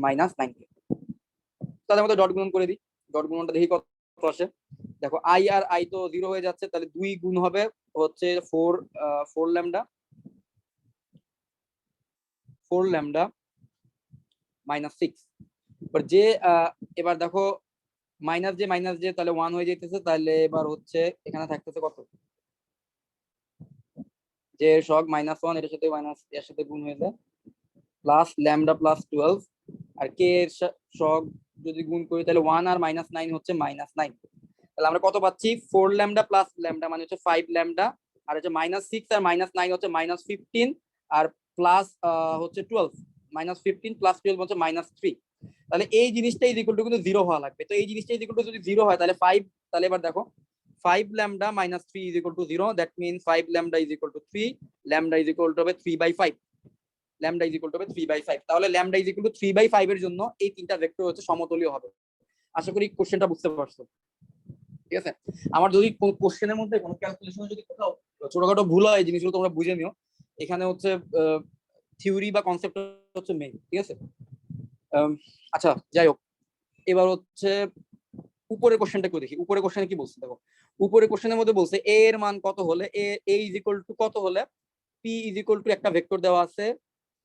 -9। তাহলে আমাদের ডট গুণন করে দিই, ডট গুণনটা দেখি কত আসে। দেখো i আর i তো 0 হয়ে যাচ্ছে, তাহলে 2 গুণ হবে হচ্ছে 4 ল্যামডা মাইনাস 6, এবার যে এবার দেখো মাইনাস জে তাহলে 1 হয়ে যাইতেছে, তাহলে এবার হচ্ছে এখানে থাকতেছে কত, যে এর সহগ -1, এর সাথে মাইনাস এর সাথে গুণ হয়ে যায়, প্লাস ল্যামডা প্লাস 12, আর কে এর সহগ যদি গুণ করি তাহলে 1 আর -9 হচ্ছে -9। তাহলে আমরা কত পাচ্ছি, 4 ল্যামডা প্লাস ল্যামডা মানে হচ্ছে 5 ল্যামডা, আর হচ্ছে -6 আর -9 হচ্ছে -15, আর প্লাস হচ্ছে 12, -15 প্লাস 12 হচ্ছে -3। তাহলে এই জিনিসটা ইজ ইকুয়াল টু কিন্তু 0 হওয়া লাগবে। তো এই জিনিসটা ইজ ইকুয়াল টু যদি 0 হয় তাহলে 5, তাহলে এবার দেখো 5 lambda minus 3 is equal to 0, that means 5 lambda is equal to 3, lambda is equal two হবে 3/5, ল্যামডা ইজ ইকুয়াল টু হবে 3/5। তাহলে ল্যামডা ইজ ইকুয়াল টু 3/5 এর জন্য এই তিনটা ভেক্টর হচ্ছে সমতলীয় হবে। আশা করি কোশ্চেনটা বুঝতে পারছো, ঠিক আছে। আমার যদি কোন কোশ্চেনের মধ্যে কোনো ক্যালকুলেশনে যদি কোথাও ছোটখাটো ভুল হয়, এই জিনিসগুলো তোমরা বুঝে নিও, এখানে হচ্ছে থিওরি বা কনসেপ্ট হচ্ছে মেইন, ঠিক আছে। আচ্ছা যাই হোক, এবার হচ্ছে উপরের কোশ্চেনটা একটু দেখি, উপরের কোশ্চেনে কি বলছে দেখো, উপরের কোশ্চেনের মধ্যে বলছে এ এর মান কত হলে, এ ইজ ইকুয়াল টু কত হলে পি ইজ ইকুয়াল টু একটা ভেক্টর দেওয়া আছে,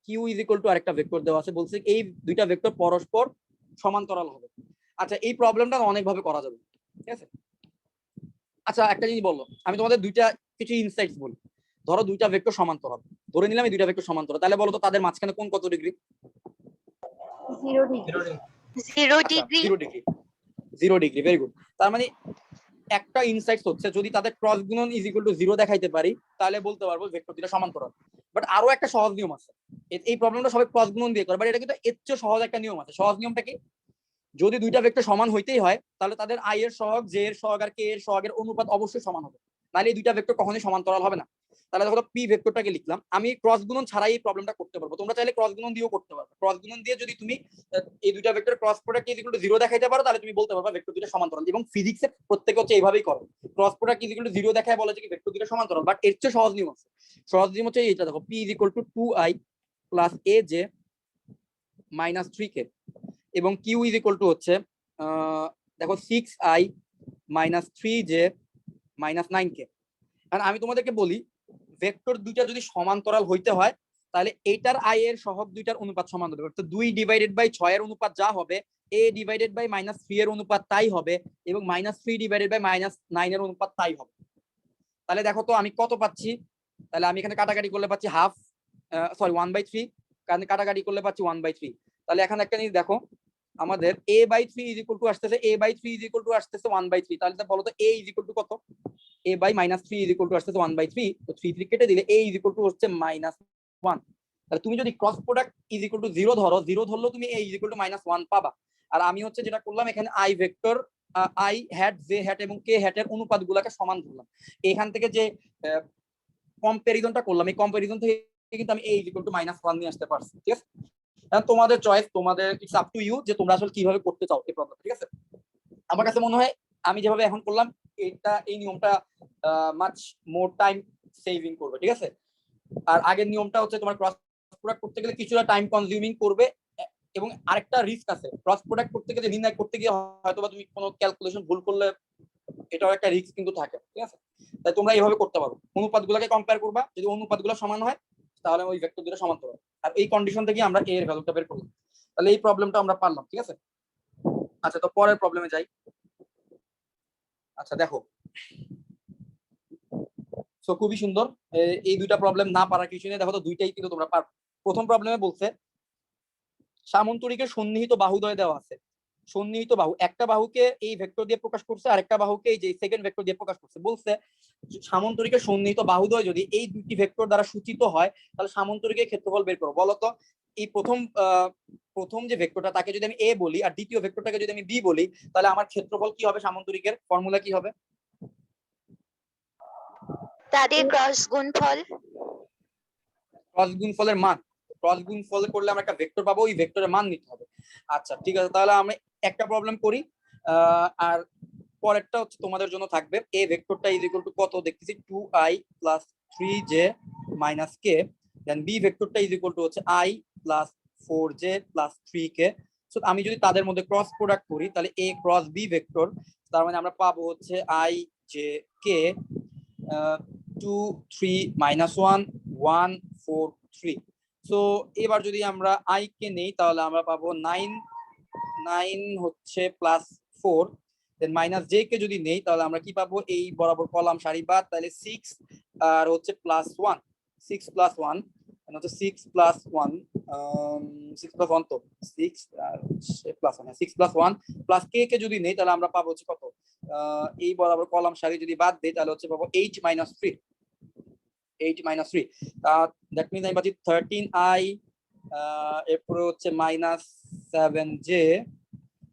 কিউ ইজ ইকুয়াল টু আরেকটা ভেক্টর দেওয়া আছে, বলছে এই দুইটা ভেক্টর পরস্পর সমান্তরাল হবে। আচ্ছা এই প্রবলেমটা অনেকভাবে করা যাবে, ঠিক আছে। আচ্ছা একটা জিনিস বললো, আমি তোমাদের দুইটা কিছু ইনসাইটস বলি। ধরো দুইটা ভেক্টর সমান্তরাল, ধরে নিলাম এই দুইটা ভেক্টর সমান্তরাল, তাহলে বলো তো তাদের মাঝখানে কোণ কত degree? 0 degree. 0 degree. 0 degree, 0 degree, very good. তার মানে একটা ইনসাইটস হচ্ছে যদি তাদের ক্রস গুণন ইজ ইকুয়াল টু 0 দেখাইতে পারি তাহলে বলতে পারবো ভেক্টর দুটো সমান্তরাল। বাট আরো একটা সহজ নিয়ম আছে, এই প্রবলেমটা সবাই ক্রস গুণন দিয়ে করে, বাট এটা কিন্তু এর চেয়ে সহজ একটা নিয়ম আছে। সহজ নিয়মটা কি, যদি দুইটা ভেক্টর সমান হইতেই হয় তাহলে তাদের আই এর সহগ, জে এর সহগ আর কে এর সহগের অনুপাত অবশ্যই সমান হবে, নাহলে এই দুইটা ভেক্টর কখনোই সমান্তরাল হবে না। তাহলে দেখো পি ভেক্টরটাকে লিখলাম, আমি ক্রস গুণন ছাড়াই এই প্রবলেমটা করতে পারবো, তোমরা চাইলে ক্রস গুণন দিয়েও করতে পারবে। ক্রস গুণন দিয়ে যদি তুমি এই দুইটা vector cross product is equal to 0 দেখাইতে পারো তাহলে তুমি বলতে পারবে ভেক্টর দুটো সমান্তরাল। এবং ফিজিক্সে প্রত্যেকে হচ্ছে এইভাবেই করে, cross product is equal to 0 দেখায় বলে যে কি ভেক্টর দুটো সমান্তরাল। বাট এর চেয়ে সহজ নিয়ম আছে, সহজ নিয়ম হচ্ছে এইটা দেখো, P is equal two 2i plus A J minus 3k, এবং কিউ ইজ ইকুয়াল টু হচ্ছে দেখো 6i minus 3j minus 9k। কারণ আমি তোমাদেরকে বলি ভেক্টর দুইটা যদি সমান্তরাল হইতে হয় তাহলে এইটার আই এর সহগ দুইটার অনুপাত সমান হবে, অর্থাৎ 2 ডিভাইডেড বাই 6 এর অনুপাত যা হবে a ডিভাইডেড বাই -3 এর অনুপাত তাই হবে, এবং -3 ডিভাইডেড বাই -9 এর অনুপাত তাই হবে। তাহলে দেখো তো আমি কত পাচ্ছি, তাহলে আমি এখানে কাটাকাটি করলে পাচ্ছি হাফ, সরি 1/3, কারণ কাটাকাটি করলে পাচ্ছি 1/3। তাহলে এখানে একটা জিনিস দেখো, আমাদের a/3 ইজ ইকুয়াল টু আসতেছে a/3 ইজ ইকুয়াল টু আসতেছে 1/3। তাহলে বলো তো a ইজ ইকুয়াল টু কত? a/-3 ইজ ইকুয়াল টু আসতেছে 1/3। তো 3 কেটে দিলে a ইজ ইকুয়াল টু হচ্ছে -1। তাহলে তুমি যদি cross product is equal to 0 ধরো, 0 ধরলেও তুমি a ইজ ইকুয়াল টু -1 পাবা। আর আমি হচ্ছে যেটা করলাম, এখানে i vector, i hat, j hat এবং k হ্যাটের অনুপাতগুলোকে সমান ধরলাম। এখান থেকে যে কম্পারিজনটা করলাম, এই কম্পারিজন থেকে কিন্তু আমি a ইজ ইকুয়াল টু -1 নিয়ে আসতে পারছি। ঠিক আছে, এখন তোমাদের চয়েস, তোমাদের ইটস আপ টু ইউ যে তোমরা আসলে কিভাবে করতে চাও এই প্রবলেম। ঠিক আছে, আমার কাছে মনে হয় আমি যেভাবে এখন করলাম এই নিয়মটা মাচ মোর টাইম সেভিং করবে। ঠিক আছে, আর আগের নিয়মটা হচ্ছে তোমার ক্রস প্রোডাক্ট করতে গেলে কিছুটা টাইম কনজিউমিং করবে, এবং আরেকটা রিস্ক আছে ক্রস প্রোডাক্ট করতে গেলে, নির্ণয় করতে গিয়ে হয়তো বা তুমি কোনো ক্যালকুলেশন ভুল করলে এটাও একটা রিস্ক কিন্তু থাকে। ঠিক আছে, তাই তোমরা এইভাবে করতে পারো, অনুপাতগুলোকে কম্পেয়ার করবা, যদি অনুপাতগুলো সমান হয় তাহলে ওই ভেক্টর দুটো সমান্তরাল। আর এই কন্ডিশন থেকে আমরা a এর ভ্যালুটা বের করলাম, তাহলে এই প্রবলেমটা আমরা পারলাম। ঠিক আছে, আচ্ছা তো পরের প্রবলেমে যাই। আচ্ছা দেখো, সো খুবই সুন্দর, এই দুইটা প্রবলেম না পারার কিছু নেই, দেখো তো দুইটাই কিন্তু তোমরা পারবে। প্রথম প্রবলেমে বলছে সামন্তরিকের সন্নিহিত বাহুদ্বয় দেওয়া আছে। সন্নিহিত বাহু, একটা বাহুকে এই ভেক্টর দিয়ে প্রকাশ করছে, আরেকটা বাহুকে এই যে সেকেন্ড ভেক্টর দিয়ে প্রকাশ করছে। বলছে সামন্তরিকের সন্নিহিত বাহুদ্বয় যদি এই দুটি ভেক্টর দ্বারা সূচিত হয়, তাহলে সামন্তরিকের ক্ষেত্রফল বের করো। বলতো এই প্রথম যে ভেক্টরটা, তাকে যদি আমি a বলি, আর দ্বিতীয় ভেক্টরটাকে যদি আমি b বলি, তাহলে আমার ক্ষেত্রফল কি হবে? সামন্তরিকের ফর্মুলা কি হবে? তাদের ক্রস গুণফল। ক্রস গুণফলের মান, ক্রস গুণফল করলে আমরা একটা ভেক্টর পাবো, ওই ভেক্টরের মান নিতে হবে। আচ্ছা ঠিক আছে, তাহলে আমি একটা প্রবলেম করি, আর পরেরটা হচ্ছে তোমাদের জন্য থাকবে। a ভেক্টরটা ইজ ইকুয়াল টু কত দেখতেছি 2i + 3j - k, then b ভেক্টরটা ইজ ইকুয়াল টু হচ্ছে i + 4j + 3k। সো আমি যদি তাদের মধ্যে ক্রস প্রোডাক্ট করি, তাহলে a ক্রস b ভেক্টর, তার মানে আমরা পাবো হচ্ছে i j k 2 3 -1 1 4 3। সো এবার যদি আমরা i কে নেই, তাহলে আমরা পাবো 9 হচ্ছে +4, দেন -j কে যদি নেই, তাহলে আমরা কি পাবো? এই বরাবর কলাম সারি বাদ, তাহলে 6 আর হচ্ছে +1, 6 + 1 মানে হচ্ছে 6 + 1 6 + 1 তো 6 আর +1, 6 + 1 + k কে যদি নেই, তাহলে আমরা পাবো হচ্ছে কত? এই বরাবর কলাম সারি যদি বাদ দেই, তাহলে হচ্ছে পাবো 8 - 3, 8 - 3। দ্যাট মিন্স আমি পাচ্ছি 13i, এরপরে হচ্ছে -7j,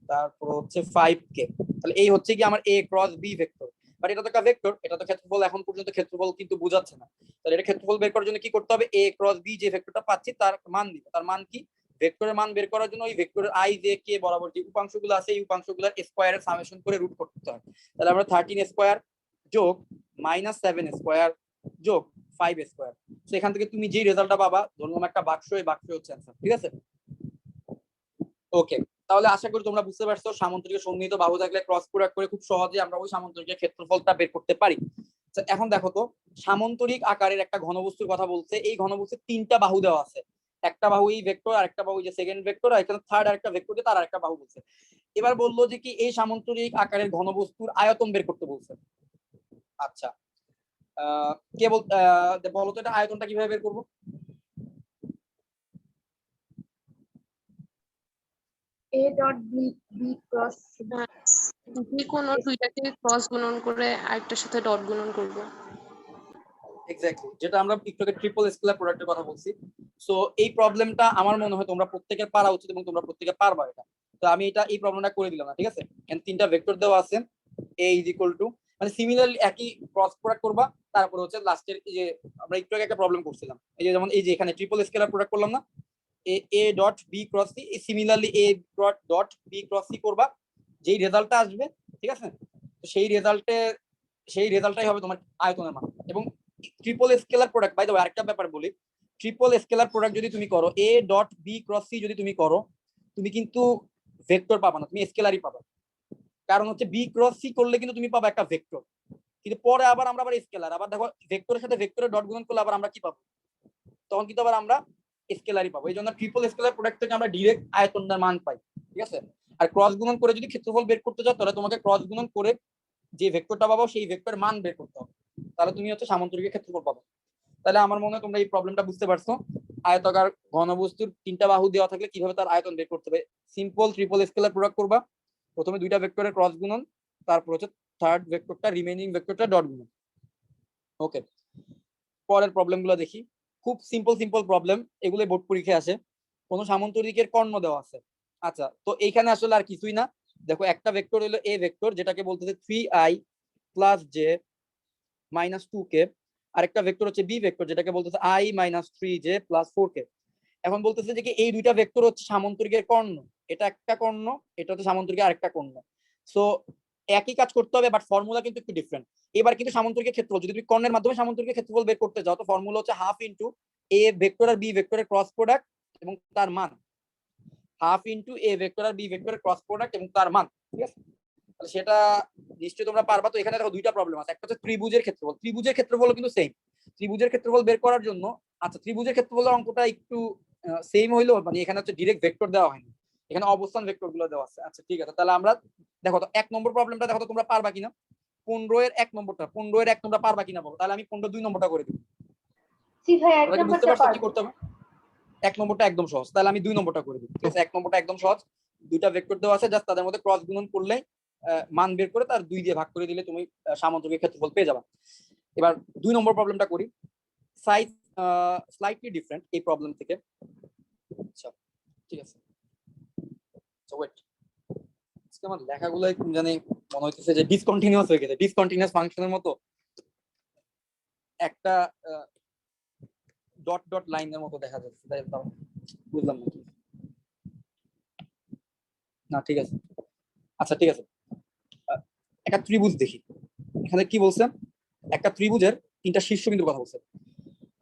তারপর হচ্ছে 5k। তাহলে এই হচ্ছে কি আমার a cross b vector. But এটা তো একটা ভেক্টর, এটা তো ক্ষেত্রফল এখন পর্যন্ত ক্ষেত্রফল কিন্তু বোঝাচ্ছে না। তাহলে এটা ক্ষেত্রফল বের করার জন্য কি করতে হবে? a ক্রস b যে ভেক্টরটা পাচ্ছি তার মান দিব। তার মান কি? ভেক্টরের মান বের করার জন্য ওই ভেক্টরের i j k বরাবর যে উপাংশগুলো আছে, এই উপাংশগুলোর স্কয়ারের সামেশন করে রুট করতে হয়। তাহলে আমরা 13 স্কয়ার যোগ -7 স্কয়ার যোগ 5 স্কয়ার, তো এখান থেকে তুমি যে রেজাল্টটা পাবা, ধরলাম একটা বাক্স, এই বাক্স হচ্ছে অ্যানসার। ঠিক আছে, ওকে। তাহলে আশা করি তোমরা বুঝতে পারছো, সামন্তরিকের সন্নিহিত বাহু থাকলে ক্রস প্রোডাক্ট করে খুব সহজে আমরা ওই সামন্তরিকের ক্ষেত্রফলটা বের করতে পারি। এখন দেখো তো, সামন্তরিক আকারের একটা ঘনবস্তুর কথা বলছে। এই ঘনবস্তুর 3টা বাহু দেওয়া আছে, একটা বাহু এই ভেক্টর, আরেকটা বাহু যে সেকেন্ড ভেক্টর, আর এখানে থার্ড আরেকটা ভেক্টর দিয়ে তার আরেকটা বাহু বলছে। এবার বললো যে কি এই সামন্তরিক আকারের ঘনবস্তুর আয়তন বের করতে বলছে। আচ্ছা কে বলতো এটা আয়তনটা কিভাবে বের করবো? a dot b cross যে কোনো দুইটাকে ক্রস গুণন করে আরেকটার সাথে ডট গুণন করব। এক্স্যাক্টলি, যেটা আমরা একটু আগে ট্রিপল স্কেলার প্রোডাক্টের কথা বলছি। সো এই প্রবলেমটা আমার মনে হয় তোমরা প্রত্যেকের পারা উচিত, এবং তোমরা প্রত্যেকে পারবা এটা। তো আমি এই প্রবলেমটা করে দিলাম না। ঠিক আছে, এখানে 3টা ভেক্টর দেওয়া আছে, a ইজ ইকুয়াল টু, মানে সিমিলারলি একই ক্রস প্রোডাক্ট করবা। তারপর হচ্ছে লাস্টের এই যে আমরা একটু আগে একটা প্রবলেম করছিলাম, এই যে যেমন এই যে এখানে ট্রিপল স্কেলার প্রোডাক্ট করলাম না, a dot b cross c, similarly a dot b cross c করবা, যেই রেজাল্টটা আসবে। ঠিক আছে, তো সেই রেজাল্টটাই হবে তোমার আয়তনের মান। এবং triple scalar product, by the way আরেকটা ব্যাপার বলি, ট্রিপল স্কেলার প্রোডাক্ট যদি তুমি করো, a dot b cross c যদি তুমি করো, তুমি কিন্তু ভেক্টর পাবা না, তুমি স্কেলারই পাবা। কারণ হচ্ছে b ক্রস c করলে কিন্তু তুমি পাবা একটা ভেক্টর, কিন্তু পরে আবার স্কেলার, আবার দেখো ভেক্টরের সাথে ভেক্টরের ডট গুণন করলে আবার আমরা কি পাবো? তখন কিন্তু আবার আমরা স্কেলারই পাবো। এই জন্য ট্রিপল স্কেলার প্রোডাক্ট থেকে আমরা ডাইরেক্ট আয়তনের মান পাই। ঠিক আছে, আর ক্রস গুণন করে যদি ক্ষেত্রফল বের করতে চাও, তাহলে তোমাকে ক্রস গুণন করে যে ভেক্টরটা পাবো সেই ভেক্টরের মান বের করতে হবে, তাহলে তুমি হচ্ছে সামন্তরিকের ক্ষেত্রফল পাবো। তাহলে আমার মনে হয় তোমরা এই প্রবলেমটা বুঝতে পারছো। আয়তাকার ঘনবস্তুর 3টা বাহু দেওয়া থাকলে কিভাবে তার আয়তন বের করতে হবে? সিম্পল ট্রিপল স্কেলার প্রোডাক্ট করবা। প্রথমে দুইটা ভেক্টরের ক্রস গুণন, তারপর হচ্ছে থার্ড ভেক্টরটা রিমেইনিং ভেক্টরটা ডট গুণন। ওকে, পরের প্রবলেমগুলো দেখি। খুব সিম্পল প্রবলেম, এগুলো বোর্ড পরীক্ষায় আসে। কোনো সামান্তরিকের কর্ণ দেওয়া আছে। আচ্ছা, তো এইখানে আসলে আর কিছুই না। দেখো, একটা ভেক্টর হলো এ ভেক্টর, যেটাকে বলতেছে 3i + j - 2k, আর একটা ভেক্টর হচ্ছে বি ভেক্টর, যেটাকে বলতেছে i - 3j + 4k। এখন বলতেছে যে কি এই দুইটা ভেক্টর হচ্ছে সামান্তরিকের কর্ণ, এটা একটা কর্ণ, এটা হচ্ছে সামান্তরিকের আরেকটা কর্ণ। সো একই কাজ করতে হবে, বাট ফর্মুলা কিন্তু একটু ডিফারেন্ট। এবার কিন্তু সামান্তরিকের ক্ষেত্রফল, যদি তুমি কর্ণের মাধ্যমে সামান্তরিকের ক্ষেত্রফল বের করতে যাও, তো ফর্মুলা হচ্ছে হাফ ইনটু এ ভেক্টর আর বি ভেক্টরের ক্রস প্রোডাক্ট এবং তার মান, হাফ ইনটু এ ভেক্টর আর বি ভেক্টরের ক্রস প্রোডাক্ট এবং তার মান। ঠিক আছে, তাহলে সেটা নিশ্চয়ই তোমরা পারবা। তো এখানে দেখো দুইটা প্রবলেম আছে। একটা হচ্ছে ত্রিভুজের ক্ষেত্রফল, ত্রিভুজের ক্ষেত্রফল কিন্তু সেম। ত্রিভুজের ক্ষেত্রফল বের করার জন্য, আচ্ছা ত্রিভুজের ক্ষেত্রফলের অঙ্কটা একটু সেম হইলো, মানে এখানে হচ্ছে ডিরেক্ট ভেক্টর দেওয়া হয়নি, এখানে অবস্থান ভেক্টর গুলো দেওয়া আছে। আচ্ছা ঠিক আছে, তাহলে আমরা দেখো তো 1 নম্বর প্রবলেমটা দেখো তো তোমরা পারবা কিনা। 15 এর 1 নম্বরটা, 15 এর 1 তোমরা পারবা কিনা বলো। তাহলে আমি 15 2 নম্বরটা করে দিব। জি ভাই, এক তোমরা কি বুঝতে নম্বরটা পারছো কি পারবো। করতে হবে? 1 নম্বরটা একদম সহজ, তাহলে আমি 2 নম্বরটা করে দিব। ঠিক আছে, 1 নম্বরটা একদম সহজ। দুইটা ভেক্টর দেওয়া আছে, জাস্ট তাদের মধ্যে ক্রস গুণন করলে মান বের করে তার 2 দিয়ে ভাগ করে দিলে তুমি সামান্তরিকের ক্ষেত্রফল পেয়ে যাবে। এবার 2 নম্বর প্রবলেমটা করি। সাইজ স্লাইটলি ডিফারেন্ট এই প্রবলেম থেকে। আচ্ছা ঠিক আছে, সো ওয়েট, আজকে আমার লেখাগুলো একটু জানি মনে হইতেছে যে ডিসকন্টিনিউয়াস হয়ে গেছে, ডিসকন্টিনিউয়াস ফাংশনের মতো একটা ডট ডট লাইনের মতো দেখা যাচ্ছে। তাই বুঝলাম না কি। না ঠিক আছে, আচ্ছা ঠিক আছে, একটা ত্রিভুজ দেখি। এখানে কি বলছে? একটা ত্রিভুজের 3টা শীর্ষবিন্দুর কথা বলছে।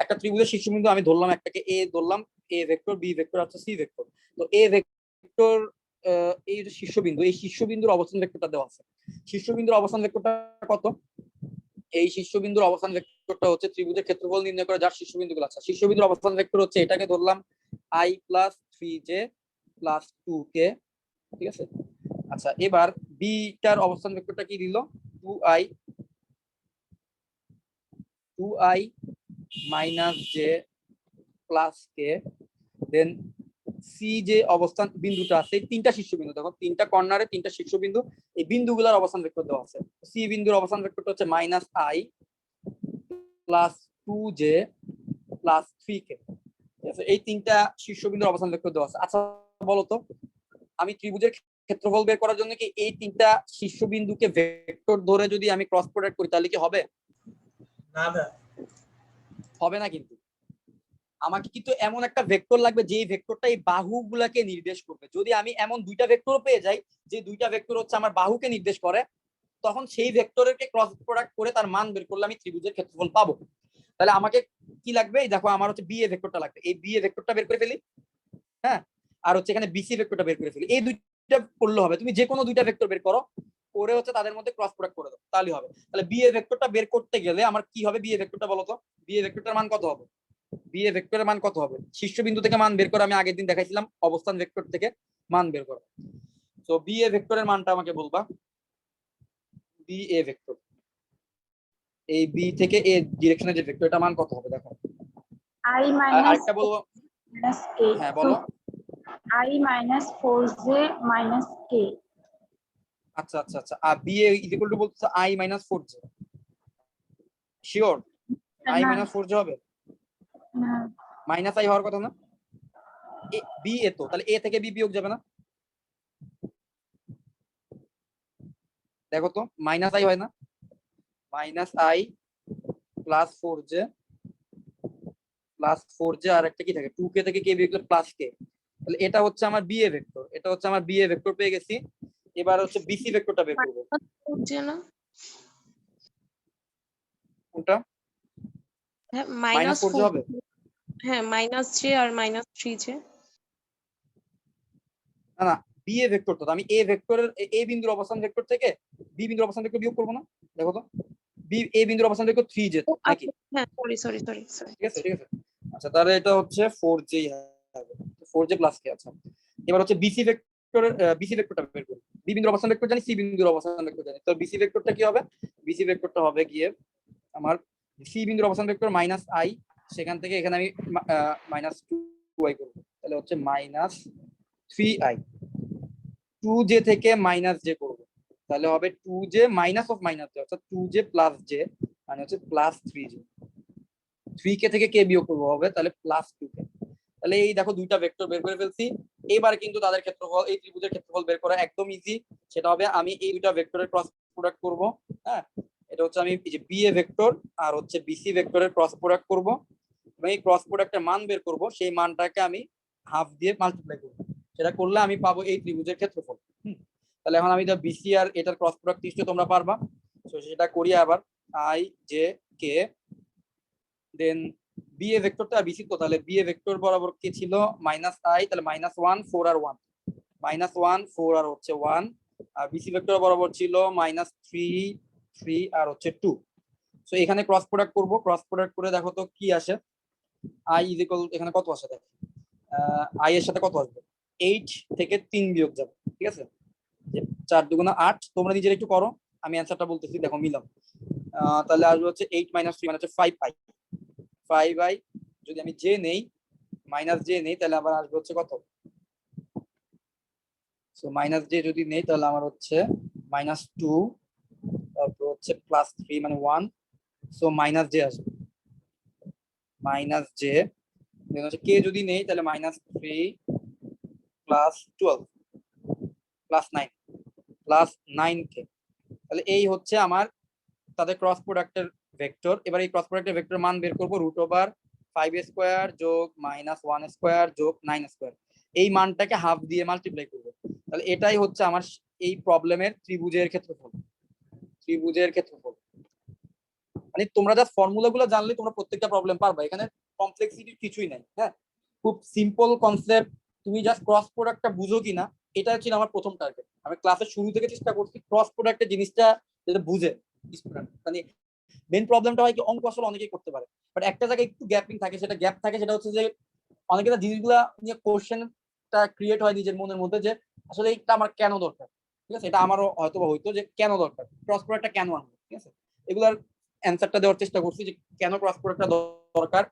একটা ত্রিভুজের শীর্ষবিন্দু আমি ধরলাম, একটাকে এ ধরলাম, এ ভেক্টর, বি ভেক্টর আছে, সি ভেক্টর। তো এ ভেক্টর এই যে শীর্ষবিন্দু, এই শীর্ষবিন্দুর অবস্থান ভেক্টরটা দেওয়া আছে। শীর্ষবিন্দুর অবস্থান ভেক্টরটা কত? এই শীর্ষবিন্দুর অবস্থান ভেক্টরটা হচ্ছে ত্রিভুজের ক্ষেত্রফল নির্ণয় করে যার শীর্ষবিন্দুগুলো আছে। শীর্ষবিন্দুর অবস্থান ভেক্টর হচ্ছে, এটাকে ধরলাম i + 3j + 2k। ঠিক আছে, আচ্ছা এবার বি টার অবস্থান ভেক্টরটা কি দিল? 2i - j + k। দেন সি যে অবস্থান বিন্দুটা আছে, 3টা শীর্ষবিন্দু, দেখো 3টা কর্নারে 3টা শীর্ষবিন্দু, এই বিন্দুগুলোর অবস্থান ভেক্টর দেওয়া আছে। সি বিন্দুর অবস্থান ভেক্টরটা হচ্ছে -i + 2j + 3k। ঠিক আছে, এই 3টা শীর্ষবিন্দুর অবস্থান ভেক্টর দেওয়া আছে। আচ্ছা বলো তো, আমি ত্রিভুজের ক্ষেত্রফল বের করার জন্য কি এই 3টা শীর্ষবিন্দুকে ভেক্টর ধরে যদি আমি ক্রস প্রোডাক্ট করি তাহলে কি হবে? না ভাই, হবে না। কিন্তু আমাকে কিন্তু এমন একটা ভেক্টর লাগবে যে ভেক্টরটা এই বাহুগুলাকে নির্দেশ করবে। যদি আমি এমন দুইটা ভেক্টর পেয়ে যাই যে দুইটা ভেক্টর হচ্ছে আমার বাহুকে নির্দেশ করে, তখন সেই ভেক্টরকে ক্রস প্রোডাক্ট করে তার মান বের করলে আমি ত্রিভুজের ক্ষেত্রফল পাবো। তাহলে আমাকে কি লাগবে? দেখো আমার হচ্ছে বি এ ভেক্টরটা লাগবে, এই বি এ ভেক্টরটা বের করে ফেলি। হ্যাঁ, আর হচ্ছে এখানে বিসি ভেক্টরটা বের করে ফেলি। এই দুইটা করলে হবে, তুমি যে কোনো দুইটা ভেক্টর বের করো, করে হচ্ছে তাদের মধ্যে ক্রস প্রোডাক্ট করে দাও, তাহলে হবে। তাহলে বি এ ভেক্টরটা বের করতে গেলে আমার কি হবে? বি এ ভেক্টরটা বলো তো, বি এ ভেক্টরটার মান কত হবে? বি এ ভেক্টরের মান কত হবে? শীর্ষবিন্দু থেকে মান বের করে আমি আগের দিন দেখাইছিলাম, অবস্থান ভেক্টর থেকে মান বের করো। তো বি এ ভেক্টরের মানটা আমাকে বলবা। বি এ ভেক্টর, এই বি থেকে এ ডিরেকশনে যে ভেক্টর, এটা মান কত হবে দেখো। I আর আরেকটা বলবো, minus k. হ্যাঁ বলো। I - 4j - k. আচ্ছা আচ্ছা আচ্ছা, আর বি এ ইকুয়াল টু বলতেছে i - 4j, শিওর i না, - 4j হবে? না, -i হওয়ার কথা না? বি এ তো, তাহলে এ থেকে বি বিয়োগ যাবে না? দেখো তো, -i হয় না? -i + 4j + 4j, আর একটা কি থাকে 2k থেকে কে বিয়োগ করলে +k। তাহলে এটা হচ্ছে আমার বি এ ভেক্টর, এটা হচ্ছে আমার বি এ ভেক্টর পেয়ে গেছি। এবার হচ্ছে বিসি ভেক্টরটা বের করব। হচ্ছে না? কোনটা? হ্যাঁ, -4j -4, হবে? হ্যাঁ -j আর -3j। না না, বি এ ভেক্টর তো, আমি এ ভেক্টরের এ বিন্দুর অবস্থান ভেক্টর থেকে বি বিন্দুর অবস্থান ভেক্টর বিয়োগ করব না? দেখো তো, বি এ বিন্দুর অবস্থান ভেক্টর 3j ও নাকি? আচ্ছা, হ্যাঁ সরি। ঠিক আছে ঠিক আছে, আচ্ছা তাহলে এটা হচ্ছে 4j হবে, 4j + k। আচ্ছা এবার হচ্ছে বিসি ভেক্টরের বিসি ভেক্টরটা বের করি। বি বিন্দুর অবস্থান ভেক্টর জানি, সি বিন্দুর অবস্থান ভেক্টর জানি, তো বিসি ভেক্টরটা কি হবে? বিসি ভেক্টরটা হবে গিয়ে আমার সি বিন্দুর অবস্থান ভেক্টর -i সেখান থেকে এখানে আমি -2i করব, তাহলে হচ্ছে -3i। 2j থেকে -j করব, তাহলে হবে 2j মাইনাস অফ -j, অর্থাৎ 2j + j মানে হচ্ছে +3j। 3k থেকে k বিয়োগ করবো হবে তাহলে +2k। তাহলে এই দেখো দুইটা ভেক্টর বের করে ফেলছি। এবার কিন্তু তাদের ক্ষেত্রফল, এই ত্রিভুজের ক্ষেত্রফল বের করা একদম ইজি। সেটা হবে আমি এই দুইটা ভেক্টরের ক্রস প্রোডাক্ট করব। হ্যাঁ, এটা হচ্ছে আমি এই যে বিএ ভেক্টর আর হচ্ছে বিসি ভেক্টরের ক্রস প্রোডাক্ট করব এবং এই ক্রস প্রোডাক্টের মান বের করব। সেই মানটাকে আমি হাফ দিয়ে মাল্টিপ্লাই করব। সেটা করলে আমি পাবো এই ত্রিভুজের ক্ষেত্রফল। তাহলে এখন আমি বিসি আর এটার ক্রস প্রোডাক্ট নিশ্চয়ই তোমরা পারবা। তো সেটা করি আবার। I J K then BA ভেক্টরটা আর বিসি তো, তাহলে বিএ ভেক্টর বরাবর কি ছিল -i, তাহলে -1 4 আর 1 -1 4 আর হচ্ছে 1, আর বিসি ভেক্টর বরাবর ছিল -3 3 আর হচ্ছে 2। সো এখানে ক্রস প্রোডাক্ট করব। ক্রস প্রোডাক্ট করে দেখো তো কি আসে। i ইজ ইকুয়াল, এখানে কত আসে দেখো, i এর সাথে কত আসবে, 8 থেকে 3 বিয়োগ যাবে। ঠিক আছে, যে 4 দুগুণা 8, তোমরা নিজেরা একটু করো, আমি অ্যানসারটা বলতেছি, দেখো মিলাম। তাহলে আসবে হচ্ছে 8 - 3 মানে হচ্ছে 5i। 5i যদি আমি j নেই, -j নেই, তাহলে আবার আসবে হচ্ছে কত, সো -j যদি নেই তাহলে আমার হচ্ছে -2, তারপর হচ্ছে +3 মানে 1, সো -j আসবে, -j। দেন হচ্ছে k যদি নেই তাহলে -3 +12 +9 +9k। তাহলে এই হচ্ছে আমার তাদের ক্রস প্রোডাক্টের ভেক্টর। এবার এই ক্রস প্রোডাক্টের ভেক্টর মান বের করব, √5² যোগ -1² যোগ 9²। এই মানটাকে হাফ দিয়ে মাল্টিপ্লাই করব। তাহলে এটাই হচ্ছে আমার এই প্রবলেমের ত্রিভুজের ক্ষেত্রফল। ত্রিভুজের ক্ষেত্রফল মানে তোমরা যা ফর্মুলাগুলো জানলে তোমরা প্রত্যেকটা প্রবলেম পারবা। এখানে কমপ্লেক্সিটি কিছুই নাই। হ্যাঁ, খুব সিম্পল কনসেপ্ট। তুমি জাস্ট ক্রস প্রোডাক্টটা বুঝো কিনা, এটা ছিল আমার প্রথম টার্গেট। আমি ক্লাসের শুরু থেকে চেষ্টা করছি ক্রস প্রোডাক্টের জিনিসটা যাতে বুঝে স্টুডেন্ট। মানে মেন প্রবলেমটা হয় কি, অঙ্ক আসলে অনেকেই করতে পারে, বাট একটা জায়গায় একটু গ্যাপিং থাকে। সেটা গ্যাপ থাকে, সেটা হচ্ছে যে অনেকে জিনিসগুলা নিয়ে কোশ্চেনটা ক্রিয়েট হয় নিজের মনের মধ্যে যে আসলে এটা আমার কেন দরকার। ঠিক আছে, এটা আমারও হয়তো হইতো যে কেন দরকার, ক্রস প্রোডাক্টটা কেন আনবো। ঠিক আছে, এগুলার অ্যান্সারটা দেওয়ার চেষ্টা করছি যে কেন ক্রস প্রোডাক্টটা দরকার,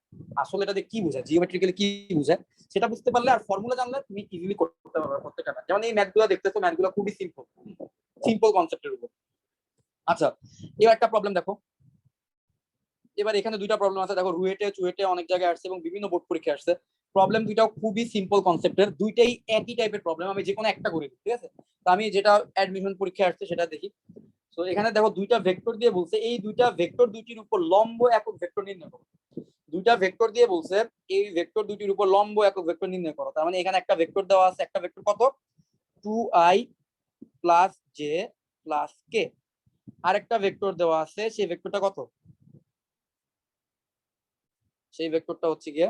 আসলে এটা কি বোঝায়, জিওমেট্রিক্যালি কি বোঝায় সেটা বুঝতে পারলে আর ফর্মুলা জানলে তুমি ইজিলি করতে পারবে প্রত্যেকটা ম্যাথ। যেমন এই ম্যাথগুলো দেখতেছো, ম্যাথগুলো খুবই সিম্পল, সিম্পল কনসেপ্টের উপর। আচ্ছা, এবার একটা প্রবলেম দেখো। এবার এখানে দুইটা প্রবলেম আছে, দেখো রুয়েটে চুয়েটে অনেক জায়গায় আসছে এবং বিভিন্ন বোর্ড পরীক্ষা আসছে। প্রবলেম দুইটাও খুবই সিম্পল কনসেপ্টের, দুইটাই একই টাইপের প্রবলেম। আমি যে কোনো একটা করে দিই। ঠিক আছে, তো আমি যেটা অ্যাডমিশন পরীক্ষা আসছে সেটা দেখি। তো এখানে দেখো দুইটা ভেক্টর দিয়ে বলছে এই দুইটা ভেক্টর দুইটির উপর লম্ব একক ভেক্টর নির্ণয় করো। দুইটা ভেক্টর দিয়ে বলছে এই ভেক্টর দুইটির উপর লম্ব একক ভেক্টর নির্ণয় করো। তার মানে এখানে একটা ভেক্টর দেওয়া আছে, একটা ভেক্টর কত 2i + j + k, আরেকটা ভেক্টর দেওয়া আছে, সেই ভেক্টরটা কত, সেই ভেক্টরটা হচ্ছে গিয়ে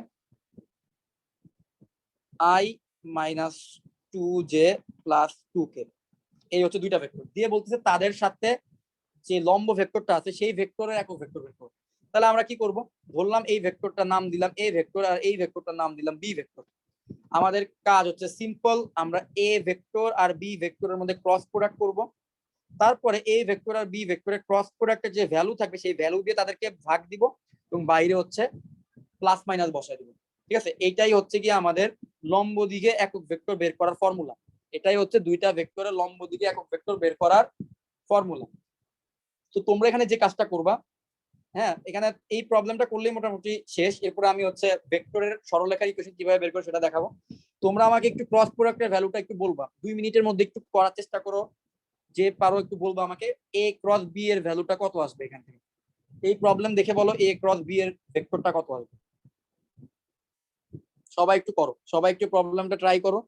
i - 2j + 2k। এই হচ্ছে দুইটা ভেক্টর দিয়ে বলতেছে তাদের সাথে যে লম্ব ভেক্টরটা আছে সেই ভেক্টরের একক ভেক্টর বের করো। তাহলে আমরা কি করব, ধরলাম এই ভেক্টরটার নাম দিলাম a ভেক্টর আর এই ভেক্টরটার নাম দিলাম b ভেক্টর। আমাদের কাজ হচ্ছে সিম্পল, আমরা a ভেক্টর আর b ভেক্টরের মধ্যে ক্রস প্রোডাক্ট করব। তারপরে a ভেক্টর আর b ভেক্টরের ক্রস প্রোডাক্টের যে ভ্যালু থাকবে সেই ভ্যালু দিয়ে তাদেরকে ভাগ দিব এবং বাইরে হচ্ছে প্লাস মাইনাস বসাই দিব। ঠিক আছে, এইটাই হচ্ছে কি আমাদের লম্ব দিকে একক ভেক্টর বের করার ফর্মুলা। এটাই হচ্ছে দুইটা ভেক্টরের লম্ব দিকে একক ভেক্টর বের করার ফর্মুলা। তো তোমরা এখানে যে কাজটা করবা, হ্যাঁ, এখানে এই প্রবলেমটা করলেই মোটামুটি শেষ। এরপরে আমি হচ্ছে ভেক্টরের সরলরেখার ইকুয়েশন কিভাবে বের করে সেটা দেখাবো। তোমরা আমাকে একটু ক্রস প্রোডাক্টের ভ্যালুটা একটু বলবা, 2 মিনিটের মধ্যে একটু করার চেষ্টা করো, যে পারো একটু বলবো আমাকে a × b এর ভ্যালুটা কত আসবে এখান থেকে। এই প্রবলেম দেখে বলো a × b এর ভেক্টরটা কত আসবে। সবাই একটু করো, সবাই একটু প্রবলেমটা ট্রাই করো।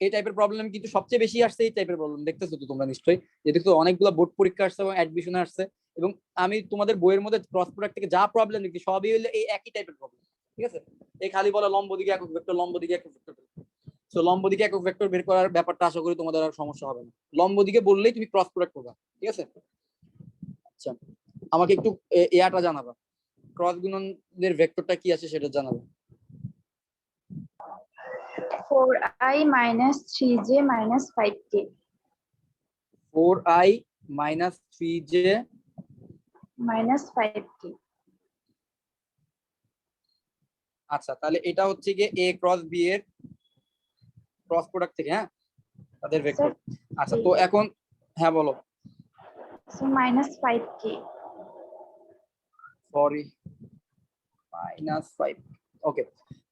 এই টাইপের প্রবলেম কিন্তু সবচেয়ে বেশি আসছে, এই টাইপের প্রবলেম দেখতেছো তো তোমরা নিশ্চয়ই, যে দেখছো অনেকগুলো বোর্ড পরীক্ষা আসছে এবং অ্যাডমিশনে আসছে, এবং আমি তোমাদের বইয়ের মধ্যে ক্রস প্রোডাক্ট থেকে যা প্রবলেম দেখি সবই হলো এই একই টাইপের প্রবলেম। ঠিক আছে, এই খালি বলো লম্ব দিকে একক ভেক্টর, লম্ব দিকে একক ভেক্টর। সো লম্ব দিকে একক ভেক্টর বের করার ব্যাপারটা আশা করি তোমাদের আর সমস্যা হবে না। লম্ব দিকে বললেই তুমি ক্রস প্রোডাক্ট করবা। ঠিক আছে, আচ্ছা আমাকে একটু ইয়াটা জানাবা, ক্রস গুণনের ভেক্টরটা কি আছে সেটা জানাবা। 4i - 3j - 5k 4i - 3j - 5k আচ্ছা, তাহলে এটা হচ্ছে গিয়ে এ ক্রস বি এর ক্রস প্রোডাক্ট থেকে, হ্যাঁ, তাদের ভেক্টর। আচ্ছা, তো এখন হ্যাঁ বলো। So minus 5k. সরি, -5। ওকে,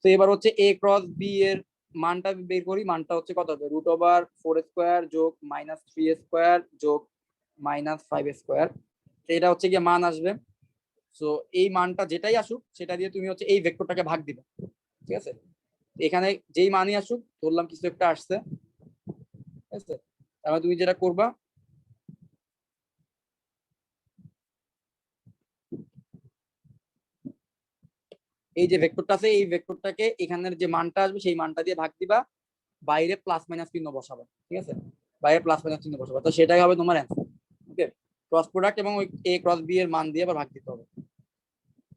তো এবার হচ্ছে এ ক্রস বি এর মানটা বের করি। মানটা হচ্ছে কত হবে? √4² যোগ -3² যোগ -5²। তো এটা হচ্ছে গিয়ে মান আসবে। সো এই মানটা যেটাই আসুক সেটা দিয়ে তুমি হচ্ছে এই ভেক্টরটাকে ভাগ দিবে, ঠিক আছে? এখানে যেই মানই আসুক, ধরলাম কিছু একটা আসছে, ঠিক আছে, তাহলে তুমি যেটা করবা, এই যে ভেক্টরটা আছে এই ভেক্টরটাকে এখানের যে মানটা আসবে সেই মানটা দিয়ে ভাগ দিবা, বাইরে প্লাস মাইনাস চিহ্ন বসাবে, ঠিক আছে? বাইরে প্লাস মাইনাস চিহ্ন বসাবে, তো সেটাই হবে তোমার অ্যান্সার। ওকে, ক্রস প্রোডাক্ট এবং ওই এ ক্রস বি এর মান দিয়ে আবার ভাগ দিতে হবে।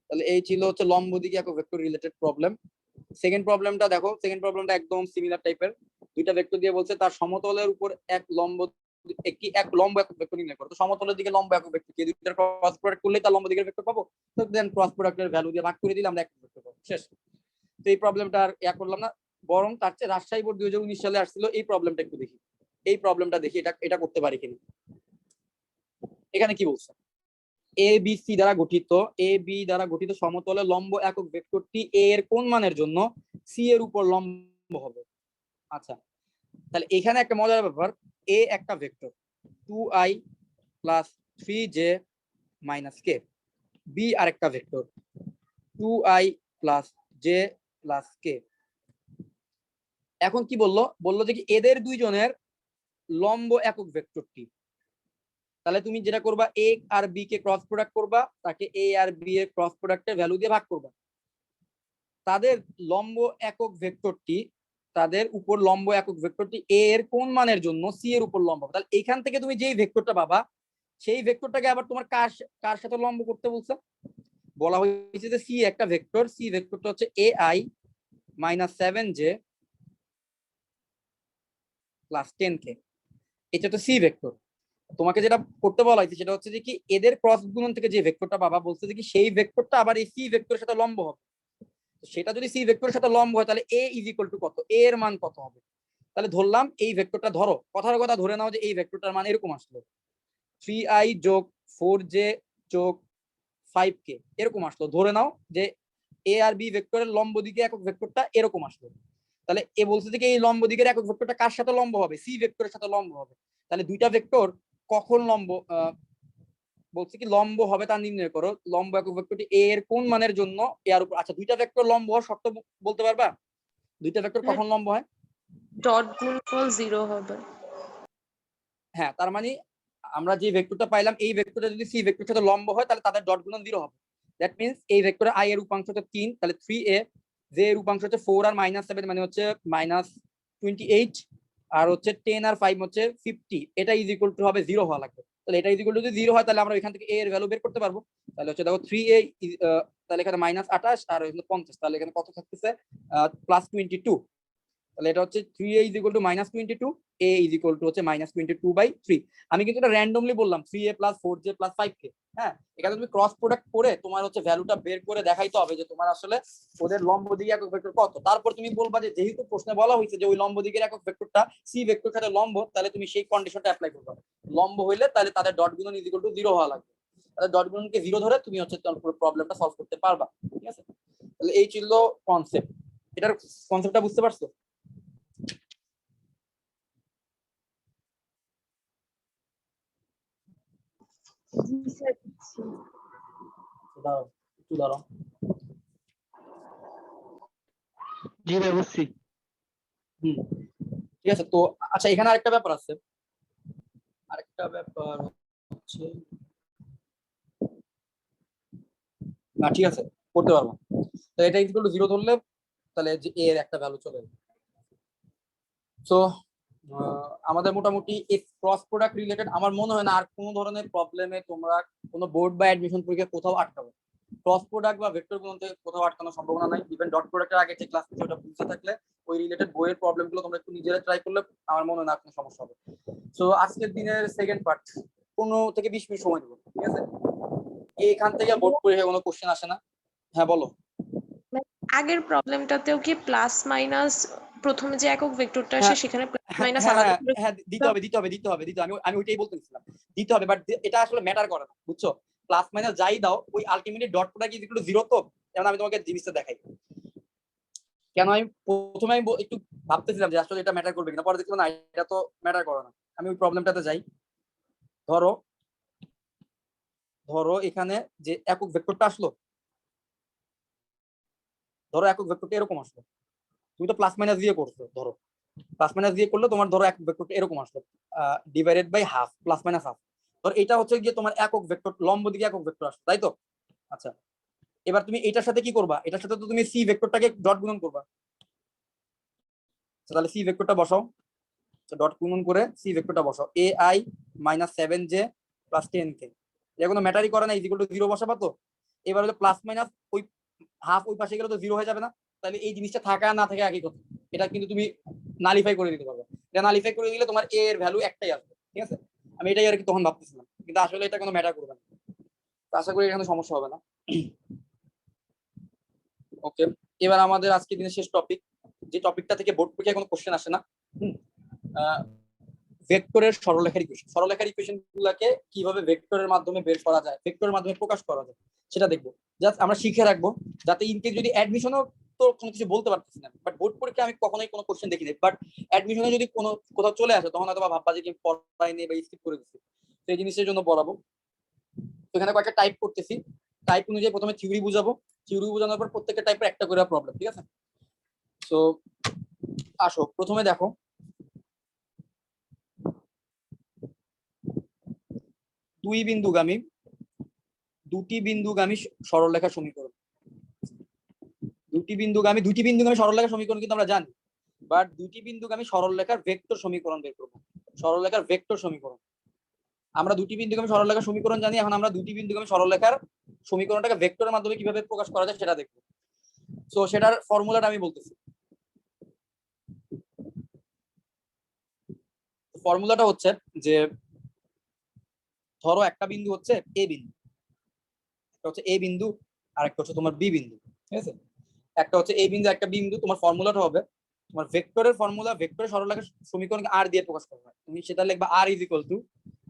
তাহলে এই ছিল হচ্ছে লম্ব দিকে একক ভেক্টর রিলেটেড প্রবলেম। সেকেন্ড প্রবলেমটা দেখো, সেকেন্ড প্রবলেমটা একদম সিমিলার টাইপের। দুইটা ভেক্টর দিয়ে বলছে তার সমতলের উপর এক লম্ব একক ভেক্টর নির্ণয় করো। তো সমতলের দিকে লম্ব একক ভেক্টর কি, দুইটার ক্রস প্রোডাক্ট করলেই তার লম্ব দিকের ভেক্টর পাবো। তো দেন ক্রস প্রোডাক্টের ভ্যালু দিয়ে ভাগ করে দিলে আমরা একক ভেক্টর পাবো, শেষ। তো এই প্রবলেমটা আর করলাম না, বরং তার চেয়ে রাজশাহী বোর্ড 2019 সালে আসছিল এই প্রবলেমটা একটু দেখি। এই প্রবলেমটা দেখি এটা করতে পারি কিনা। এখানে কি বলছে? এ বি সি দ্বারা গঠিত সমতলে লম্ব একক ভেক্টরটি এ এর কোন মানের জন্য সি এর উপর লম্ব হবে। আচ্ছা, তাহলে এখানে একটা মজার ব্যাপার, এ একটা vector 2i + 3j - k, B আরেকটা ভেক্টর 2i + j + k। এখন কি বললো যে কি এদের দুইজনের লম্ব একক ভেক্টরটি। তাহলে তুমি যেটা করবা, এ আর বি কে ক্রস প্রোডাক্ট করবা, তাকে এ আর বি এর ক্রস প্রোডাক্টের ভ্যালু দিয়ে ভাগ করবা। তাদের লম্ব একক ভেক্টরটি, তাদের উপর লম্ব একক ভেক্টরটি এ এর কোন মানের জন্য সি এর উপর লম্ব হবে। তাহলে এইখান থেকে তুমি যেই ভেক্টরটা পাবা সেই ভেক্টরটাকে আবার তোমার কার সাথে লম্ব করতে বলছে? বলা হয়েছে যে সি একটা ভেক্টর, সি ভেক্টরটা হচ্ছে ai - 7j + 10k। এটা তো সি ভেক্টর। তোমাকে যেটা করতে বলা হয়েছে সেটা হচ্ছে যে কি এদের ক্রস গুণন থেকে যে ভেক্টরটা পাবা বলছে যে কি সেই ভেক্টরটা আবার এই সি ভেক্টরের সাথে লম্ব হবে। সেটা যদি সি ভেক্টরের সাথে লম্ব হয় তাহলে a = কত, a এর মান কত হবে? তাহলে ধরলাম এই ভেক্টরটা, ধরো কথার কথা ধরে নাও যে এই ভেক্টরটার মান এরকম আসলো, 3i যোগ 4j যোগ 5k এরকম আসলো। ধরে নাও যে এ আর বি ভেক্টরের লম্ব দিকে একক ভেক্টরটা এরকম আসলো। তাহলে এ বলছে যে এই লম্ব দিকের একক ভেক্টরটা কার সাথে লম্ব হবে? সি ভেক্টরের সাথে লম্ব হবে। তাহলে দুইটা ভেক্টর কখন লম্ব বলছে কি লম্ব হবে তা নির্ণয় করো। লম্ব একক ভেক্টরটি এ এর কোন মানের জন্য এর উপর। আচ্ছা, দুইটা ভেক্টর লম্ব হওয়ার শর্ত বলতে পারবা? দুইটা ভেক্টর কখন লম্ব হয়? ডট গুণফল 0 হবে। হ্যাঁ, তার মানে আমরা যে ভেক্টরটা পাইলাম এই ভেক্টরটা যদি সি ভেক্টরের সাথে লম্ব হয় তাহলে তাদের ডট গুণন 0 হবে। দ্যাট মিন্স এই ভেক্টরে i এর উপাংশ হচ্ছে 3, তাহলে 3a, যে এর উপাংশ হচ্ছে 4 আর -7 মানে হচ্ছে -28, আর হচ্ছে 10 আর 5 হচ্ছে 50। এটা = হবে 0 হওয়া লাগবে। তাহলে এটা = যদি 0 হয় তাহলে আমরা এখান থেকে a এর ভ্যালু বের করতে পারবো। তাহলে হচ্ছে দেখো 3a, তাহলে এখানে -28 আর হলো 50, তাহলে এখানে কত থাকতেছে +22। তাহলে এটা হচ্ছে 3a = -22, a হচ্ছে -22/3। আমি কিন্তু এটা র্যান্ডমলি বললাম 3a + 4j + 5k। হ্যাঁ, এখানে তুমি ক্রস প্রোডাক্ট করে তোমার হচ্ছে ভ্যালুটা বের করে দেখাইতে হবে যে তোমার আসলে ওদের লম্ব দিকের একক ভেক্টর কত। তারপর তুমি বলবা যে যেহেতু প্রশ্নে বলা হয়েছে যে ওই লম্ব দিকের একক ভেক্টরটা সি ভেক্টর সাথে লম্ব, তাহলে তুমি সেই কন্ডিশনটা অ্যাপ্লাই করবে। লম্ব হইলে তাহলে তাদের ডট গুণন = 0 হওয়া লাগবে। তাহলে ডট গুণনকে 0 ধরে তুমি হচ্ছে পুরো প্রবলেমটা সলভ করতে পারবা, ঠিক আছে? তাহলে এই ছিল কনসেপ্ট। এটার কনসেপ্টটা বুঝতে পারছো? জি স্যার। দাঁড়াও একটু দাঁড়াও। জি ভাই বুঝছি। ঠিক আছে। তো আচ্ছা, এখানে আরেকটা ব্যাপার আছে। আরেকটা ব্যাপার হচ্ছে না, ঠিক আছে, করতে পারবো। তো এটা = 0 ধরলে তাহলে যে এর একটা ভ্যালু চলে যাবে। সো আমাদের মোটামুটি এই ক্রস প্রোডাক্ট রিলেটেড আমার মনে হয় না আর কোনো ধরনের প্রবলেমে তোমরা কোনো বোর্ড বা অ্যাডমিশন পরীক্ষা কোথাও আটকাবে। ক্রস প্রোডাক্ট বা ভেক্টর গুণনতে কোথাও আটকানোর সম্ভাবনা নাই। ইভেন ডট প্রোডাক্টের আগে যে ক্লাস থেকে ওটা বুঝতে থাকলে ওই রিলেটেড বইয়ের প্রবলেমগুলো তোমরা একটু নিজেরা ট্রাই করলে আমার মনে হয় না কোনো সমস্যা হবে। সো আজকের দিনের সেকেন্ড পার্ট 15 থেকে 20 মিনিট সময় দেবো, ঠিক আছে? এখান থেকে বোর্ড পরীক্ষায় কোনো কোশ্চেন আসে না। হ্যাঁ বলো। আগের প্রবলেমটাতেও কি প্লাস মাইনাস প্রথমে যে একক ভেক্টরটা আসে হ্যাঁ, সেখানে প্লাস হ্যাঁ মাইনাস হ্যাঁ আলাদা হ্যাঁ করে হ্যাঁ, দিতে হবে দিতে হবে দিতে হবে দিতে হবে। আমি ওইটাই বলতেছিলাম, দিতে হবে, বাট এটা আসলে ম্যাটার করে না, বুঝছো? প্লাস মাইনাস যাই দাও, ওই ultimately dot product is equal two zero. তো যেমন আমি তোমাকে জিনিসটা দেখাই, কেন আমি প্রথমে একটু ভাবতেছিলাম যে আসলে এটা ম্যাটার করবে কিনা, পরে দেখলাম না এটা তো ম্যাটার করে না। আমি ওই প্রবলেমটাতে যাই। ধরো ধরো এখানে যে একক ভেক্টরটা আসলো, ধরো একক ভেক্টরটা এরকম আসলো, তুমি তো প্লাস মাইনাস দিয়ে করছো, ধরো প্লাস মাইনাস দিয়ে করলে তোমার ধরো একক ভেক্টরটা এরকম আসলো, divided by half, plus minus half. ধর এটা হচ্ছে গিয়ে তোমার একক ভেক্টর, লম্ব দিকে একক ভেক্টর আসলো, তাই তো? আচ্ছা, এবার তুমি এটার সাথে কি করবা? এটার সাথে তো তুমি সি ভেক্টরটাকে ডট গুণন করবা। তাহলে সি ভেক্টরটা বসাও, ডট গুণন করে সি ভেক্টরটা বসাও, A I minus 7j plus 10k। এটা কোনো ম্যাটারই করে না, ইজিক্যাল টু 0 বসাবা। তো এবার হলো প্লাস মাইনাস ওই হাফ ওই পাশে গেলে তো 0 হয়ে যাবে না? তাহলে এই জিনিসটা থাকা না থাকা একই কথা। এটা কিন্তু তুমি নালিফাই করে দিতে পারবে। এটা নালিফাই করে দিলে তোমার এ এর ভ্যালু একটাই আসবে, ঠিক আছে? আমি এটাই আর কি তখন ভাবতেছিলাম, কিন্তু আসলে এটা কোনো ম্যাটার করবে না। তো আশা করি এখানে সমস্যা হবে না। ওকে, এবার আমাদের আজকে দিনের শেষ টপিক, যে টপিকটা থেকে বোর্ড পরীক্ষায় কোনো কোশ্চেন আসে না, ভেক্টরের সরলরেখার ইকুয়েশন। সরলরেখার ইকুয়েশন গুলাকে কিভাবে ভেক্টরের মাধ্যমে বের করা যায়, ভেক্টরের মাধ্যমে প্রকাশ করা যায়, সেটা দেখবো। জাস্ট আমরা শিখে রাখবো, যাতে ইনকেস যদি অ্যাডমিশনও, তো কোনো কিছু বলতে পারতেছি না, বাট বোর্ড পরীক্ষায় আমি কখনোই কোনো কোশ্চেন দেখিনি, বাট অ্যাডমিশনে যদি কোনো কোথাও চলে আসে তখন হয়তো ভাববা যে কি পড়াই নেই বা স্কিপ করে দিচ্ছি। তো এই জিনিসের জন্য পড়াবো। তো এখানে কয়েকটা টাইপ করতেছি, টাইপ অনুযায়ী প্রথমে থিওরি বুঝাবো, থিওরি বোঝানোর পর প্রত্যেকটা টাইপের একটা করে প্রবলেম, ঠিক আছে? তো আসো প্রথমে দেখো, দুটি বিন্দুগামী সরলরেখা সমীকরণ। দুটি বিন্দুগামী সরলরেখা সমীকরণ কিন্তু আমরা জানি, বাট দুটি বিন্দুগামী সরলরেখার ভেক্টর সমীকরণ বের করবো। সরলরেখার ভেক্টর সমীকরণ, আমরা দুটি বিন্দুগামী সরলরেখার সমীকরণ জানি, এখন আমরা দুটি বিন্দুগামী সরলরেখার সমীকরণটাকে ভেক্টরের মাধ্যমে কিভাবে প্রকাশ করা যায় সেটা দেখবো। তো সেটার ফর্মুলাটা আমি বলতেছি। ফর্মুলাটা হচ্ছে যে, ধরো একটা বিন্দু হচ্ছে এ বিন্দু, একটা হচ্ছে এ বিন্দু, আর একটা হচ্ছে তোমার বি বিন্দু, ঠিক আছে? একটা হচ্ছে এ বিন্দু, একটা বিন্দু। তোমার ফর্মুলাটা হবে, তোমার ভেক্টরের ফর্মুলা, ভেক্টরের সরলরেখার সমীকরণকে আর দিয়ে প্রকাশ করা হয়। তুমি সেটা লিখবা আর ইজ ইকুয়াল টু,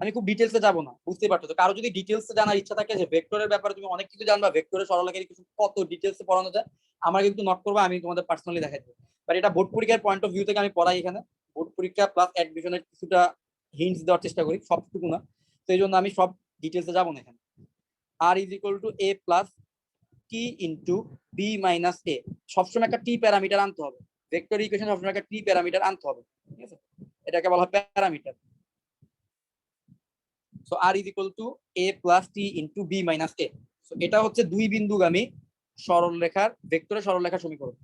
আমি খুব ডিটেলসে যাব না, বুঝতেই পারছো তো। কারো যদি ডিটেলসে জানার ইচ্ছা থাকে যে ভেক্টরের ব্যাপারে তুমি অনেক কিছু জানবা, ভেক্টরের সরলরেখার কিছু কত ডিটেলসে পড়ানো যায়, আমার কিন্তু নক করবা, আমি তোমাদের পার্সোনালি দেখাই দেবো। বাট এটা বোর্ড পরীক্ষার পয়েন্ট অফ ভিউ থেকে আমি পড়াই এখানে। বোর্ড পরীক্ষা প্লাস অ্যাডমিশনের কিছুটা হিন্টস দেওয়ার চেষ্টা করি, সবটুকু না। তো এই জন্য আমি সব ডিটেলসে যাবো না এখানে। আর is equal to A plus T into B minus A, সবসময় একটা টি প্যারামিটার আনতে হবে। ভেক্টর ইকুয়েশন সবসময় একটা টি প্যারামিটার আনতে হবে, ঠিক আছে? এটাকে বলা হয় parameter. So r is equal to A plus T into B minus a. So এটা হচ্ছে দুই বিন্দুগামী সরলরেখার ভেক্টরের সরলরেখার সমীকরণ,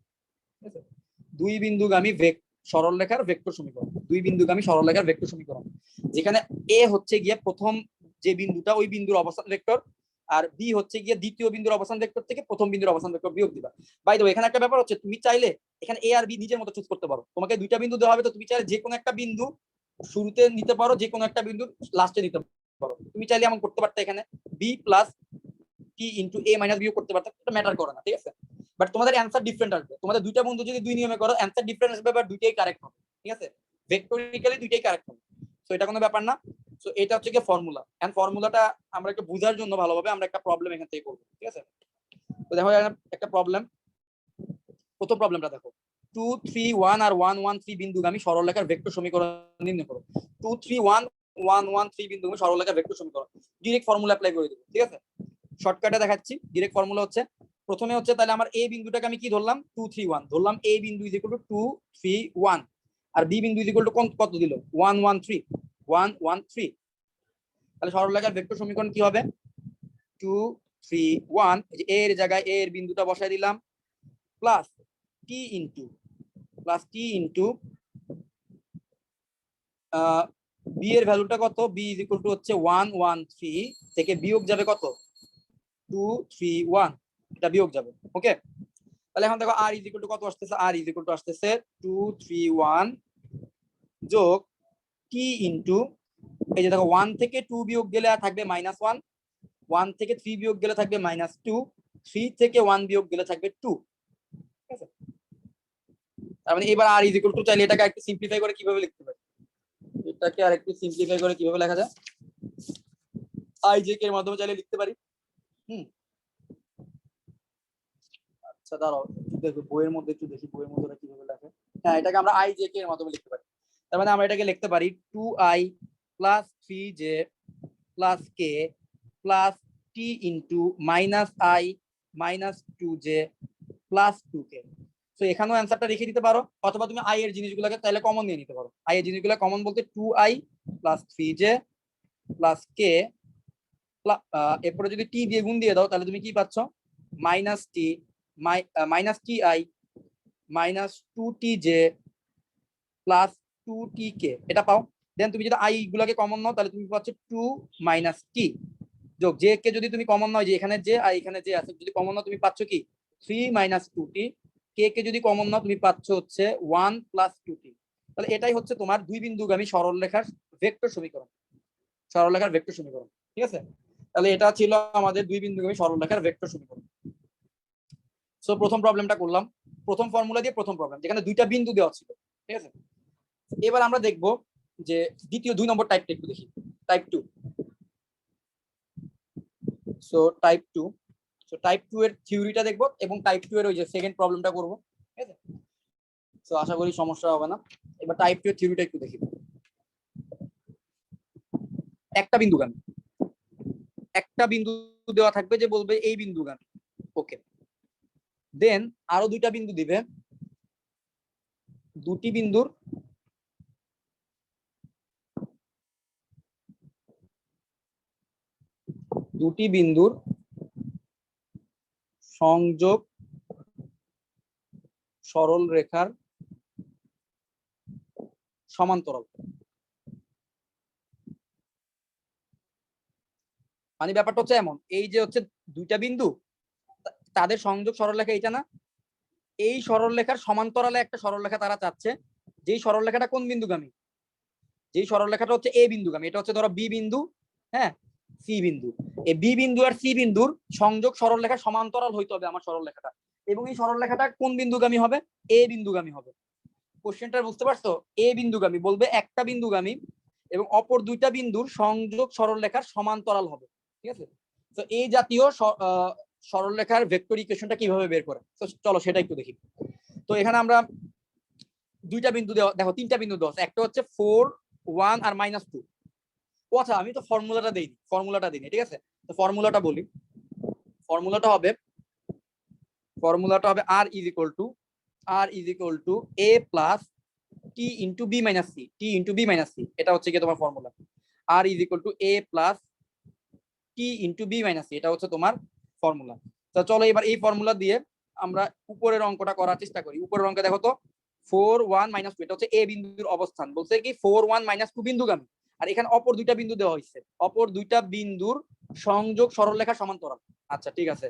ঠিক আছে? দুই বিন্দুগামী সরলরেখার ভেক্টর সমীকরণ, দুই বিন্দুগামী সরলরেখার ভেক্টর সমীকরণ, যেখানে এ হচ্ছে গিয়ে প্রথম যে বিন্দুটা, ওই বিন্দুর অবস্থান ভেক্টর, আর বি হচ্ছে গিয়ে দ্বিতীয় বিন্দুর অবস্থান ভেক্টর থেকে প্রথম বিন্দুর অবস্থান ভেক্টর বিয়োগ দিবা। বাই দ্য ওয়ে, এখানে একটা ব্যাপার হচ্ছে, তুমি চাইলে এখানে এ আর বি নিজের মতো চুজ করতে পারো। তোমাকে দুইটা বিন্দু দেওয়া হবে, তো তুমি চাইলে যে কোনো একটা বিন্দু শুরুতে নিতে পারো, যে কোনো একটা বিন্দু লাস্টে নিতে পারো। তুমি চাইলে এমন করতে পারতে, এখানে বি প্লাস টি ইন্টু এ মাইনাস বিয়োগ করতে পারতে, এটা ম্যাটার করে না, ঠিক আছে? বাট তোমাদের অ্যান্সার ডিফারেন্ট আসবে। তোমাদের দুইটা বন্ধু যদি দুই নিয়মে করো, অ্যান্সার ডিফারেন্ট আসবে, বাট দুইটাই কারেক্ট হবে, ঠিক আছে? ভেক্টরিক্যালি দুইটাই কারেক্ট হবে। সো এটা কোনো ব্যাপার না। সো এটা হচ্ছে কি ফর্মুলা, এন্ড ফর্মুলাটা আমরা একটু বোঝার জন্য ভালোভাবে আমরা একটা প্রবলেম এখান থেকে করব, ঠিক আছে? তো দেখো একটা প্রবলেম, প্রথম প্রবলেমটা দেখো, 2 3 1 আর 1 1 3 বিন্দুগামী সরলরেখার ভেক্টর সমীকরণ নির্ণয় করো। 2 3 1 1 1 3 বিন্দুগামী সরলরেখার ভেক্টর সমীকরণ, ডাইরেক্ট ফর্মুলা অ্যাপ্লাই করে দেব, ঠিক আছে? শর্টকাটে দেখাচ্ছি। ডাইরেক্ট ফর্মুলা হচ্ছে, প্রথমে হচ্ছে তাহলে আমার এ বিন্দুটাকে আমি কি ধরলাম, 2 3 1 ধরলাম। এ বিন্দু ইজ ইকুয়াল টু 2 3 1, আর বি বিন্দু ইজ ইকুয়াল টু কত দিল, 1 1 3 1 1 3। তাহলে সরলরেখার ভেক্টর সমীকরণ কি হবে, 2 3 1, এই যে এ এর জায়গায় এ এর বিন্দুটা বসাই দিলাম, প্লাস টি ইনটু বি এর ভ্যালুটা কত, বি ইজ ইকুয়াল টু হচ্ছে 1 1 3 থেকে বিয়োগ যাবে কত, 2 3 1, এটা বিয়োগ যাবে। ওকে, তাহলে এখন দেখো আর ইজ ইকুয়াল টু কত আসতেছে, আর ইজ ইকুয়াল টু আসতেছে 2 3 1 যোগ টি ইনটু, এই যে দেখো 1 থেকে 2 বিয়োগ গেলে আর থাকবে -1, 1 থেকে 3 বিয়োগ গেলে থাকবে -2, 3 থেকে 1 বিয়োগ গেলে থাকবে 2, তার মানে এবার আর ইজ ইকুয়াল টু চাইলে এটাকে একটু সিম্পলিফাই করে কিভাবে লিখতে পারি, এটাকে আর একটু সিম্পলিফাই করে কিভাবে লেখা যায়, আই জে কে এর মাধ্যমে চাইলে লিখতে পারি। আচ্ছা দাঁড়াও একটু দেখো বইয়ের মধ্যে, একটু দেখি বইয়ের মধ্যে ওরা কিভাবে লেখে। হ্যাঁ, এটাকে আমরা আই জে কে এর মাধ্যমে লিখতে পারি। তার মানে আমরা এটাকে লিখতে পারি 2i plus 3j plus k plus t into minus i minus 2j plus 2k। তো এখানেও অ্যান্সারটা রেখে দিতে পারো, অথবা তুমি i এর জিনিসগুলোকে তাহলে কমন নিয়ে নিতে পারো। i এর জিনিসগুলো কমন বলতে 2i plus 3j plus k, এরপরে যদি t দিয়ে গুণ দিয়ে দাও তাহলে তুমি কি পাচ্ছ, minus t minus ti minus 2tj plus 2tk, এটা পাও। দেন তুমি যদি i গুলাকে কমন নাও তাহলে তুমি পাচ্ছ 2 মাইনাস t যোগ j কে যদি তুমি কমন নাও, যে এখানে j আর এখানে j আছে, যদি কমন নাও তুমি পাচ্ছ কি 3 মাইনাস 2t, k কে যদি কমন নাও তুমি পাচ্ছ হচ্ছে 1 প্লাস 2t। তাহলে এটাই হচ্ছে তোমার দুই বিন্দুগামী সরলরেখার ভেক্টর সমীকরণ, সরলরেখার ভেক্টর সমীকরণ। ঠিক আছে, তাহলে এটা ছিল আমাদের দুই বিন্দুগামী সরলরেখার ভেক্টর সমীকরণ। সো প্রথম প্রবলেমটা করলাম, প্রথম ফর্মুলা দিয়ে প্রথম প্রবলেম, যেখানে দুইটা বিন্দু দেওয়া ছিল। ঠিক আছে, এবার আমরা দেখব যে দ্বিতীয় 2 নম্বর টাইপটা একটু দেখি, type 2। So type 2, so type 2 এর থিওরিটা দেখব এবং টাইপ 2 এর ওই যে সেকেন্ড প্রবলেমটা করব। ঠিক আছে, সো আশা করি সমস্যা হবে না। এবার টাইপ 2 এর থিওরিটা একটু দেখি। একটা বিন্দুগামী, একটা বিন্দু দেওয়া থাকবে যে বলবে এই বিন্দুগামী, ওকে। দেন আরো দুইটা বিন্দু দিবে, দুটি বিন্দুর সংযোগ সরল রেখার সমান্তরাল। মানে ব্যাপারটা হচ্ছে এমন, এই যে হচ্ছে দুইটা বিন্দু, তাদের সংযোগ সরলরেখা এইটা না, এই সরলরেখার সমান্তরালে একটা সরলরেখা তারা চাচ্ছে, যেই সরলরেখাটা কোন বিন্দুগামী, যেই সরলরেখাটা হচ্ছে এ বিন্দুগামী, এটা হচ্ছে ধরো বি বিন্দু, হ্যাঁ সি বিন্দু, এই বি বিন্দু আর সি বিন্দুর সংযোগ সরলরেখার সমান্তরাল হইতে হবে আমার সরলরেখাটা, এবং এই সরলরেখাটা কোন বিন্দুগামী হবে, এ বিন্দুগামী হবে। কোশ্চেনটা বুঝতে পারছো, এ বিন্দুগামী বলবে একটা বিন্দুগামী এবং অপর দুইটা বিন্দুর সংযোগ সরলরেখার সমান্তরাল হবে। ঠিক আছে, তো এই জাতীয় সরলরেখার ভেক্টর ইকুয়েশনটা কিভাবে বের করে, তো চলো সেটা একটু দেখি। তো এখানে আমরা দুইটা বিন্দু দেওয়া, দেখো তিনটা বিন্দু দেওয়া আছে, একটা হচ্ছে 4 1 আর -2। আচ্ছা আমি তো ফর্মুলাটা দিইনি, ঠিক আছে, তো ফর্মুলাটা বলি। ফর্মুলাটা হবে r is equal two a plus t into b minus c, এটা হচ্ছে কি তোমার formula. r is equal two a plus t into b minus c, এটা হচ্ছে তোমার ফর্মুলা। তো চলো এবার এই ফর্মুলা দিয়ে আমরা উপরের অঙ্কটা করার চেষ্টা করি। উপরের অঙ্কে দেখো তো 4 1 -2, এটা হচ্ছে a বিন্দুর অবস্থান, বলছে কি 4 1 -2 বিন্দুগামী, আর এখানে অপর দুইটা বিন্দু দেওয়া হয়েছে, অপর দুইটা বিন্দুর সংযোগ সরলরেখা সমান্তরাল। আচ্ছা ঠিক আছে,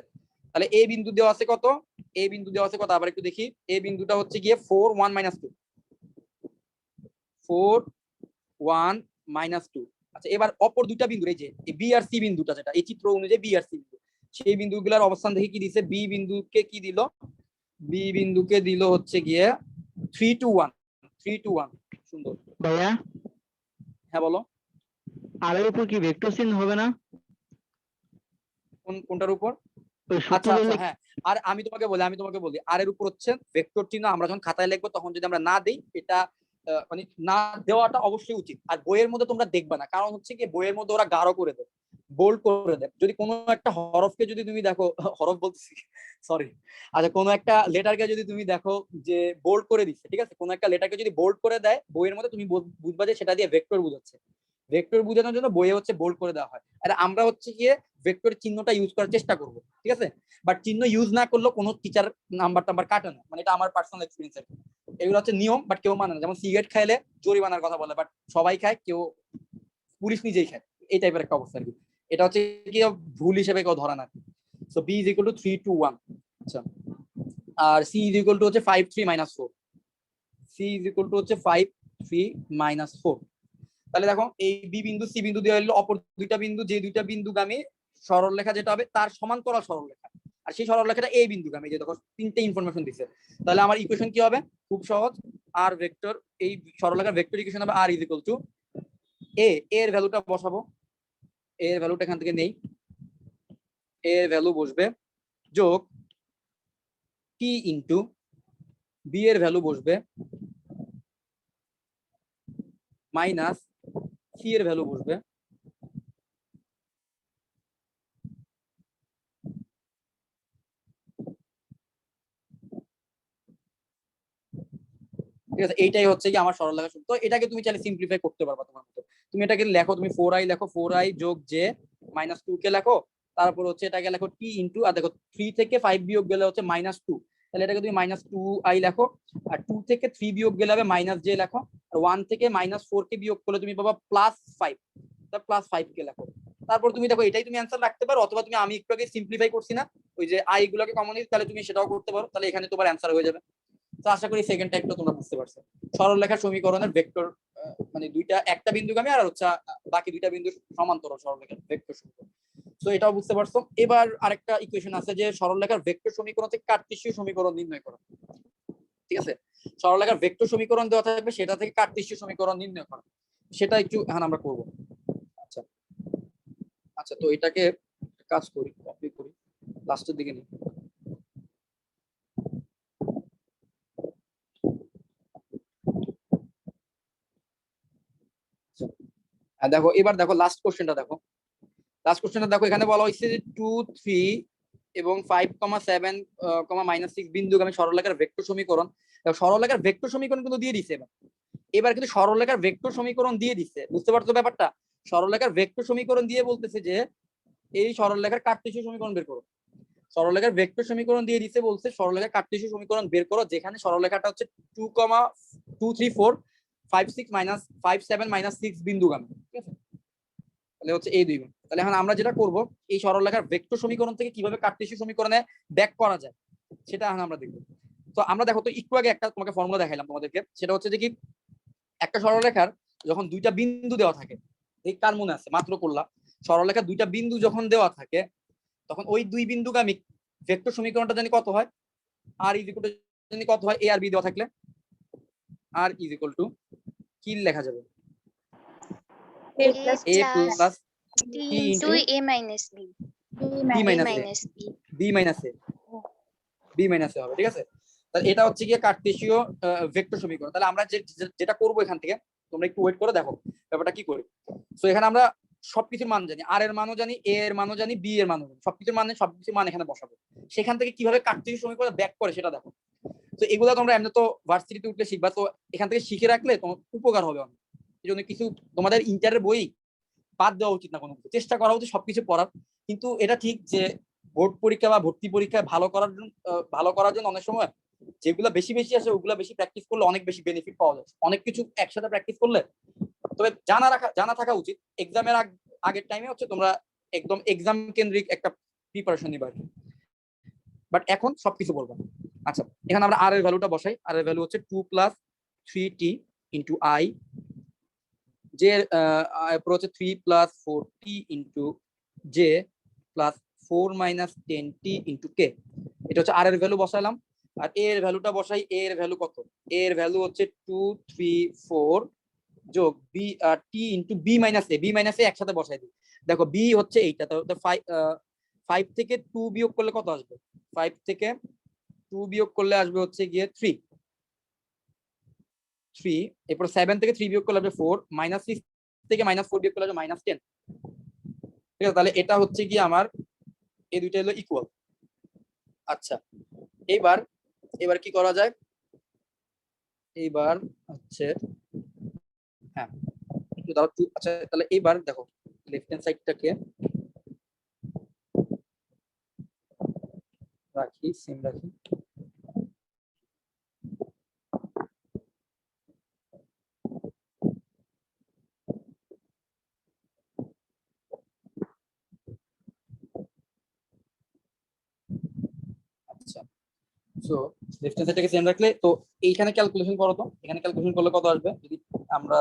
তাহলে এ বিন্দু দেওয়া আছে কত, আবার একটু দেখি। এ বিন্দুটা হচ্ছে গিয়ে 4 1 -2, 4 1 -2। আচ্ছা এবার অপর দুইটা বিন্দু, এই যে বি আর সি বিন্দুটা, যেটা এই চিত্র অনুযায়ী বি আর সি বিন্দু, সেই বিন্দুগুলোর অবস্থান দেখে কি দিছে, বি বিন্দুকে কি দিল, বি বিন্দুকে দিল হচ্ছে গিয়ে 3 2 1, 3 2 1। সুন্দর ভাইয়া, হ্যাঁ বলো। আর এর উপর কি ভেক্টর চিহ্ন হবে না? কোনটার উপর? ওই আচ্ছা সূত্র আচ্ছা হ্যাঁ, আর আমি তোমাকে বলি আর এর উপর হচ্ছে ভেক্টর চিহ্ন আমরা যখন খাতায় লিখবো তখন যদি আমরা না দেই, এটা মানে না দেওয়াটা অবশ্যই উচিত। আর বইয়ের মধ্যে তোমরা দেখবা না, কারণ হচ্ছে কি বইয়ের মধ্যে ওরা গাঢ় করে দেয়, বোল্ড করে দেয়। যদি কোনো একটা হরফকে যদি তুমি দেখো, হরফ বলতেছি সরি, আচ্ছা কোনো একটা লেটারকে যদি তুমি দেখো যে বোল্ড করে দিচ্ছে, ঠিক আছে, কোনো একটা লেটারকে যদি বোল্ড করে দেয় বইয়ের মধ্যে, তুমি বুঝবা যে সেটা দিয়ে ভেক্টর বুঝাচ্ছে। ভেক্টর বোঝানোর জন্য বইয়ে হচ্ছে বোল্ড করে দেওয়া হয়, আর আমরা হচ্ছে গিয়ে ভেক্টর চিহ্নটা ইউজ করার চেষ্টা করব, ঠিক আছে। বাট চিহ্ন ইউজ না করলেও কোনো টিচার নাম্বার কাটে না, মানে এটা আমার পার্সোনাল এক্সপিরিয়েন্স আর কি। এগুলো হচ্ছে নিয়ম, বাট কেউ মানে না। যেমন সিগারেট খাইলে জরিমানার কথা বলে, বাট সবাই খায়, কেউ পুলিশ নিজেই খায়, এই টাইপের একটা অবস্থা আর কি। এটা হচ্ছে কি ভুল হিসেবে কেউ ধরা না। So B is equal to 3 2 1। আচ্ছা, আর সি ইজ ইকুয়াল টু হচ্ছে 5 3 -4, সি ইজ ইকুয়াল টু হচ্ছে 5 3 -4। তাহলে দেখো এই বি বিন্দু সি বিন্দু দেওয়া হলো অপর দুইটা বিন্দু, যে দুইটা বিন্দুগামী সরলরেখা যেটা হবে তার সমান্তরাল সরলরেখা। আর সেই সরলরেখাটা এই বিন্দুগামী, যে দেখো তিনটে ইনফরমেশন দিছে। তাহলে আমার ইকুয়েশন কি হবে? খুব সহজ, আর ভেক্টর, এই সরলরেখার ভেক্টর ইকুয়েশন হবে আর ইজ ইকুয়াল টু এ এর ভ্যালুটা বসাবো, এর ভ্যালুটা এখান থেকে নেই, এর ভ্যালু বসবে যোগ টি ইন্টু বি এর ভ্যালু বসবে মাইনাস সি এর ভ্যালু বসবে ঠিক আছে। এইটাই হচ্ছে কি আমার সরলরেখা সূত্র। তো এটাকে তুমি চাইলে সিম্পলিফাই করতে পারবা তোমার মতো। তুমি এটাকে লেখো, তুমি 4i লেখো, 4i যোগ জে মাইনাস 2 কে লেখো, তারপর হচ্ছে এটাকে লেখো টি ইন্টু, আর দেখো 3 থেকে 5 বিয়োগ গেলে হচ্ছে -2, তাহলে এটাকে তুমি -2i লেখো, আর 2 থেকে 3 বিয়োগ গেলে হবে -j লেখো, আর 1 থেকে -4 কে বিয়োগ করলে তুমি পাবা +5, তাহলে +5 কে লেখো। তারপর তুমি দেখো এটাই তুমি অ্যান্সার রাখতে পারো, অথবা তুমি, আমি একটু আগে সিম্পলিফাই করছি না ওই যে আই গুলোকে কমন নিতে, তাহলে তুমি সেটাও করতে পারো, তাহলে এখানে তোমার অ্যান্সার হয়ে যাবে। তো আশা করি সেকেন্ড টাইপটা তোমরা বুঝতে পারছো। সরলরেখার সমীকরণের ভেক্টর মানে দুইটা, একটা বিন্দুগামী আর হচ্ছে বাকি দুইটা বিন্দু সমান্তরাল সরলরেখার ভেক্টর সমীকরণ। তো এটাও বুঝতে পারছো। এবার আরেকটা ইকুয়েশন আছে যে সরলরেখার ভেক্টর সমীকরণ থেকে কার্টেসীয় সমীকরণ নির্ণয় করা। ঠিক আছে, সরলরেখার ভেক্টর সমীকরণ দেওয়া থাকবে, সেটা থেকে কার্টেসীয় সমীকরণ নির্ণয় করা, সেটা একটু এখন আমরা করব। আচ্ছা আচ্ছা, তো এটাকে কাজ করি, কপি করি, লাস্টের দিকে নিই। দেখো এবার দেখো লাস্ট কোশ্চেনটা দেখো, লাস্ট কোশ্চেনটা দেখো, এখানে বলা হয়েছে যে 2, 3 এবং 5,7, -6 বিন্দুগামী সরলরেখার ভেক্টর সমীকরণ। সরলরেখার ভেক্টর সমীকরণ কিন্তু দিয়ে দিছে। এবার কিন্তু সরলরেখার ভেক্টর সমীকরণ দিয়ে দিচ্ছে, বুঝতে পারছো ব্যাপারটা? সরলরেখার ভেক্টর সমীকরণ দিয়ে বলতেছে যে এই সরলরেখার কার্টেসীয় সমীকরণ বের করো। সরলরেখার ভেক্টর সমীকরণ দিয়ে দিচ্ছে, বলছে সরলরেখার কার্টেসীয় সমীকরণ বের করো, যেখানে সরলরেখাটা হচ্ছে 2, 2, 3, 4, 5, 6, -5, 7, -6 বিন্দুগামী। ঠিক আছে, তাহলে হচ্ছে এই দুই গুণ। তাহলে এখন আমরা যেটা করব, এই সরলরেখার ভেক্টর সমীকরণ থেকে কিভাবে কার্টেসীয় সমীকরণে ব্যাক করা যায় সেটা এখন আমরা দেখব। তো আমরা দেখো, তো একটু আগে একটা তোমাকে ফর্মুলা দেখাইলাম তোমাদেরকে, সেটা হচ্ছে যে কি, একটা সরলরেখার যখন দুইটা বিন্দু দেওয়া থাকে, এই কার মনে আছে, মাত্র করলাম, সরলরেখার দুইটা বিন্দু যখন দেওয়া থাকে, তখন ওই দুই বিন্দুগামী ভেক্টর সমীকরণটা জানি কত হয়, আর ইজ ইকুয়াল টু জানি কত হয়, এ আর বি দেওয়া থাকলে আর ইজ ইকুয়াল টু কি লেখা যাবে, A a plus plus t t into into a minus b. b A minus minus b. b minus a, b minus a হবে। ঠিক আছে, তাহলে এটা হচ্ছে গিয়ে কার্টেসীয় ভেক্টর সমীকরণ। তাহলে আমরা যেটা করবো এখান থেকে, তোমরা একটু ওয়েট করে দেখো ব্যাপারটা কি করি। তো এখানে আমরা সবকিছুর মান জানি, আর এর মানও জানি, এ এর মানও জানি, বি এর মানও জানি, সবকিছুর মান এখানে বসাবো। সেখান থেকে কিভাবে কার্টেসীয় সমীকরণ ব্যাক করে সেটা দেখো। তো এগুলো তোমরা এমনি তো ভার্সিটিতে উঠলে শিখবা, তো এখান থেকে শিখে রাখলে তোমার উপকার হবে অনেক। এই জন্য কিছু তোমাদের ইন্টারের বই বাদ দেওয়া উচিত না, কোনো চেষ্টা করা উচিত সবকিছু পড়ার। কিন্তু এটা ঠিক যে বোর্ড পরীক্ষা বা ভর্তি পরীক্ষায় ভালো করার জন্য অনেক সময় যেগুলো বেশি বেশি আসে ওগুলো বেশি প্র্যাকটিস করলে অনেক বেশি বেনিফিট পাওয়া যায়, অনেক কিছু একসাথে প্র্যাকটিস করলে। তবে জানা থাকা উচিত, এক্সামের আগের টাইমে হচ্ছে তোমরা একদম এক্সাম কেন্দ্রিক একটা প্রিপারেশন নিবা। বাট এখন সবকিছু বলবো। আচ্ছা, এখানে আমরা আর এর ভ্যালুটা বসাই, আর এর ভ্যালু হচ্ছে 2 + 3t ইন্টু আই, যে এরপর হচ্ছে 3 + 4t into J plus 4 - 10t into K. এটা হচ্ছে আর এর ভ্যালু বসাইলাম। আর এ এর ভ্যালুটা বসাই, এ এর ভ্যালু কত, এ এর ভ্যালু হচ্ছে 2, 3, 4 যোগ B T into B minus A, B minus A একসাথে বসাই দিই। দেখো বি হচ্ছে এইটা, তো 5 থেকে 2 বিয়োগ করলে কত আসবে, 5 থেকে 2 বিয়োগ করলে আসবে হচ্ছে গিয়ে 3, এরপর 7 থেকে 3 বিয়োগ করলে আসবে 4, -6 থেকে -4 বিয়োগ করলে আসবে -10। ঠিক আছে, তাহলে এটা হচ্ছে কি আমার এই দুইটা হলো ইকুয়াল। আচ্ছা, এবার কি করা যায়, এইবার হচ্ছে হ্যাঁ একটু দাও। আচ্ছা, তাহলে এইবার দেখো লেফট হ্যান্ড সাইডটাকে রাখি, সেম রাখি। আচ্ছা, সো লেফট হ্যান্ড সাইডটাকে সেম রাখলে, তো এইখানে ক্যালকুলেশন করো, তো এখানে ক্যালকুলেশন করলে কত আসবে, যদি আমরা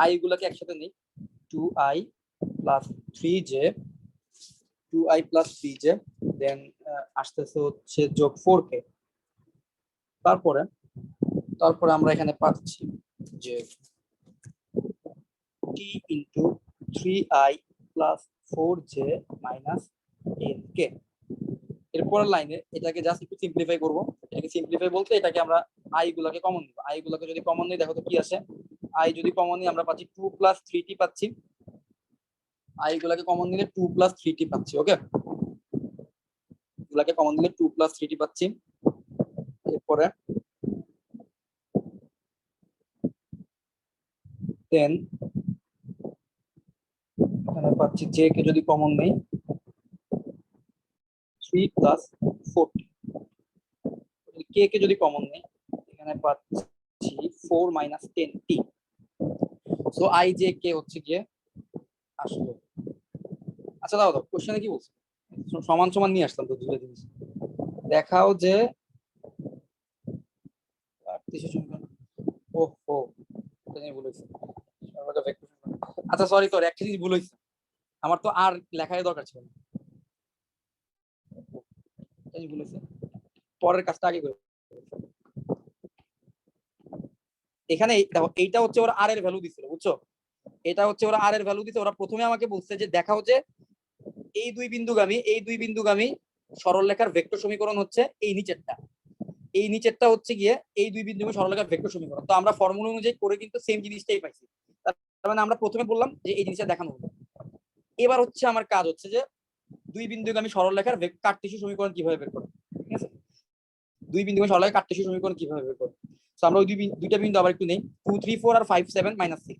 আই গুলাকে একসাথে নিই, 2i + 3j 2i plus 3j, দেন আসতেছে হচ্ছে যোগ 4k। তারপরে আমরা এখানে পাচ্ছি যে t into 3i plus 4j minus 10k। এরপরের লাইনে এটাকে জাস্ট একটু সিম্পলিফাই করব। এটাকে সিম্পলিফাই বলতে এটাকে আমরা i গুলাকে কমন নিব। i গুলাকে যদি কমন নিই দেখো তো কি আসে। i যদি কমন নিই আমরা পাচ্ছি 2 প্লাস 3t পাচ্ছি। i গুলাকে কমন নিলে 2 প্লাস 3t পাচ্ছি। ওকে, গুলাকে কমন নিলে 2 প্লাস 3t পাচ্ছি। এরপরে দেন এখানে পাচ্ছি j কে যদি কমন নেই 3 প্লাস 4t, k কে যদি কমন নেই এখানে পাচ্ছি 4 minus 10t। So i j k হচ্ছে গিয়ে আসলো। আচ্ছা দাও কোশ্চেনে কি বলছে, সমান সমান নিয়ে আসলাম তো দুটো জিনিস। দেখাও যে ওহো এটা নিয়ে ভুল হয়েছে। আচ্ছা সরি তোর একটা জিনিস ভুল হয়েছে, আমার তো আর লেখার দরকার ছিল না। ভুল হয়েছে, পরের কাজটা আগে করে। এখানে দেখো এইটা হচ্ছে ওরা আর এর ভ্যালু দিছিল, বুঝছো? এটা হচ্ছে ওরা আর এর ভ্যালু দিতে, ওরা প্রথমে আমাকে বলছে যে দেখাও যে এই দুই বিন্দুগামী সরলরেখার ভেক্টর সমীকরণ হচ্ছে এই নিচেরটা হচ্ছে গিয়ে এই দুই বিন্দুগামী সরলরেখার ভেক্টর সমীকরণ। তো আমরা ফর্মুলা অনুযায়ী করে কিন্তু সেম জিনিসটাই পাইছি। তার মানে আমরা প্রথমে বললাম যে এই জিনিসটা দেখানো হলো। এবার হচ্ছে আমার কাজ হচ্ছে যে দুই বিন্দুগামী সরলরেখার কার্টেসীয় সমীকরণ কিভাবে বের করব। ঠিক আছে, দুই বিন্দুগামী সরলরেখার কার্টেসীয় সমীকরণ কিভাবে বের করব। তো আমরা ওই দুইটা বিন্দু আবার একটু নেই, 2 3 4 আর 5 7 মাইনাস 6,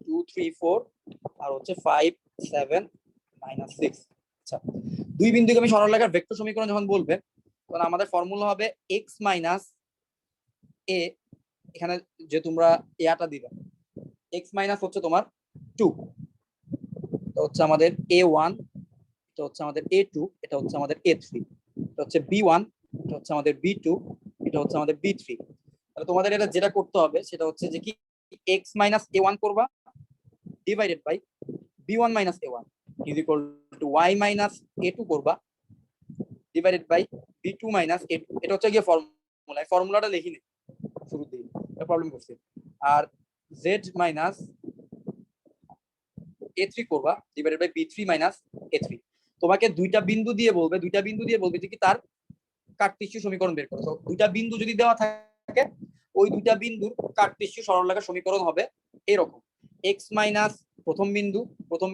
2 3 4 আর হচ্ছে 5 7 মাইনাস 6। আচ্ছা, দুই বিন্দুগামী সরলরেখার ভেক্টর সমীকরণ যখন বলবে তখন আমাদের ফর্মুলা হবে x মাইনাস a, এখানে যে তোমরা এটা দিবে x মাইনাস হচ্ছে তোমার 2, এটা হচ্ছে আমাদের a1, এটা হচ্ছে আমাদের a2, এটা হচ্ছে আমাদের a3, এটা হচ্ছে b1, এটা হচ্ছে আমাদের b2, এটা হচ্ছে আমাদের b3। তাহলে তোমাদের এটা যেটা করতে হবে সেটা হচ্ছে যে কি x মাইনাস a1 করবা divided by b1 minus a1 is equal to y minus a2 করবা divided by b2 minus a2। এটা হচ্ছে গিয়ে ফর্মুলা, ফর্মুলাটা লিখি নি শুরুতেই, এটা প্রবলেম করছে। আর z মাইনাস a3 করবা divided by b3 minus a3। তোমাকে দুইটা বিন্দু দিয়ে বলবে যে কি তার কার্টেসীয় সমীকরণ বের করো। তো দুইটা বিন্দু যদি দেওয়া থাকে ওই দুইটা বিন্দুর কার্টেসীয় সরলরেখার সমীকরণ হবে এরকম, x মাইনাস প্রথম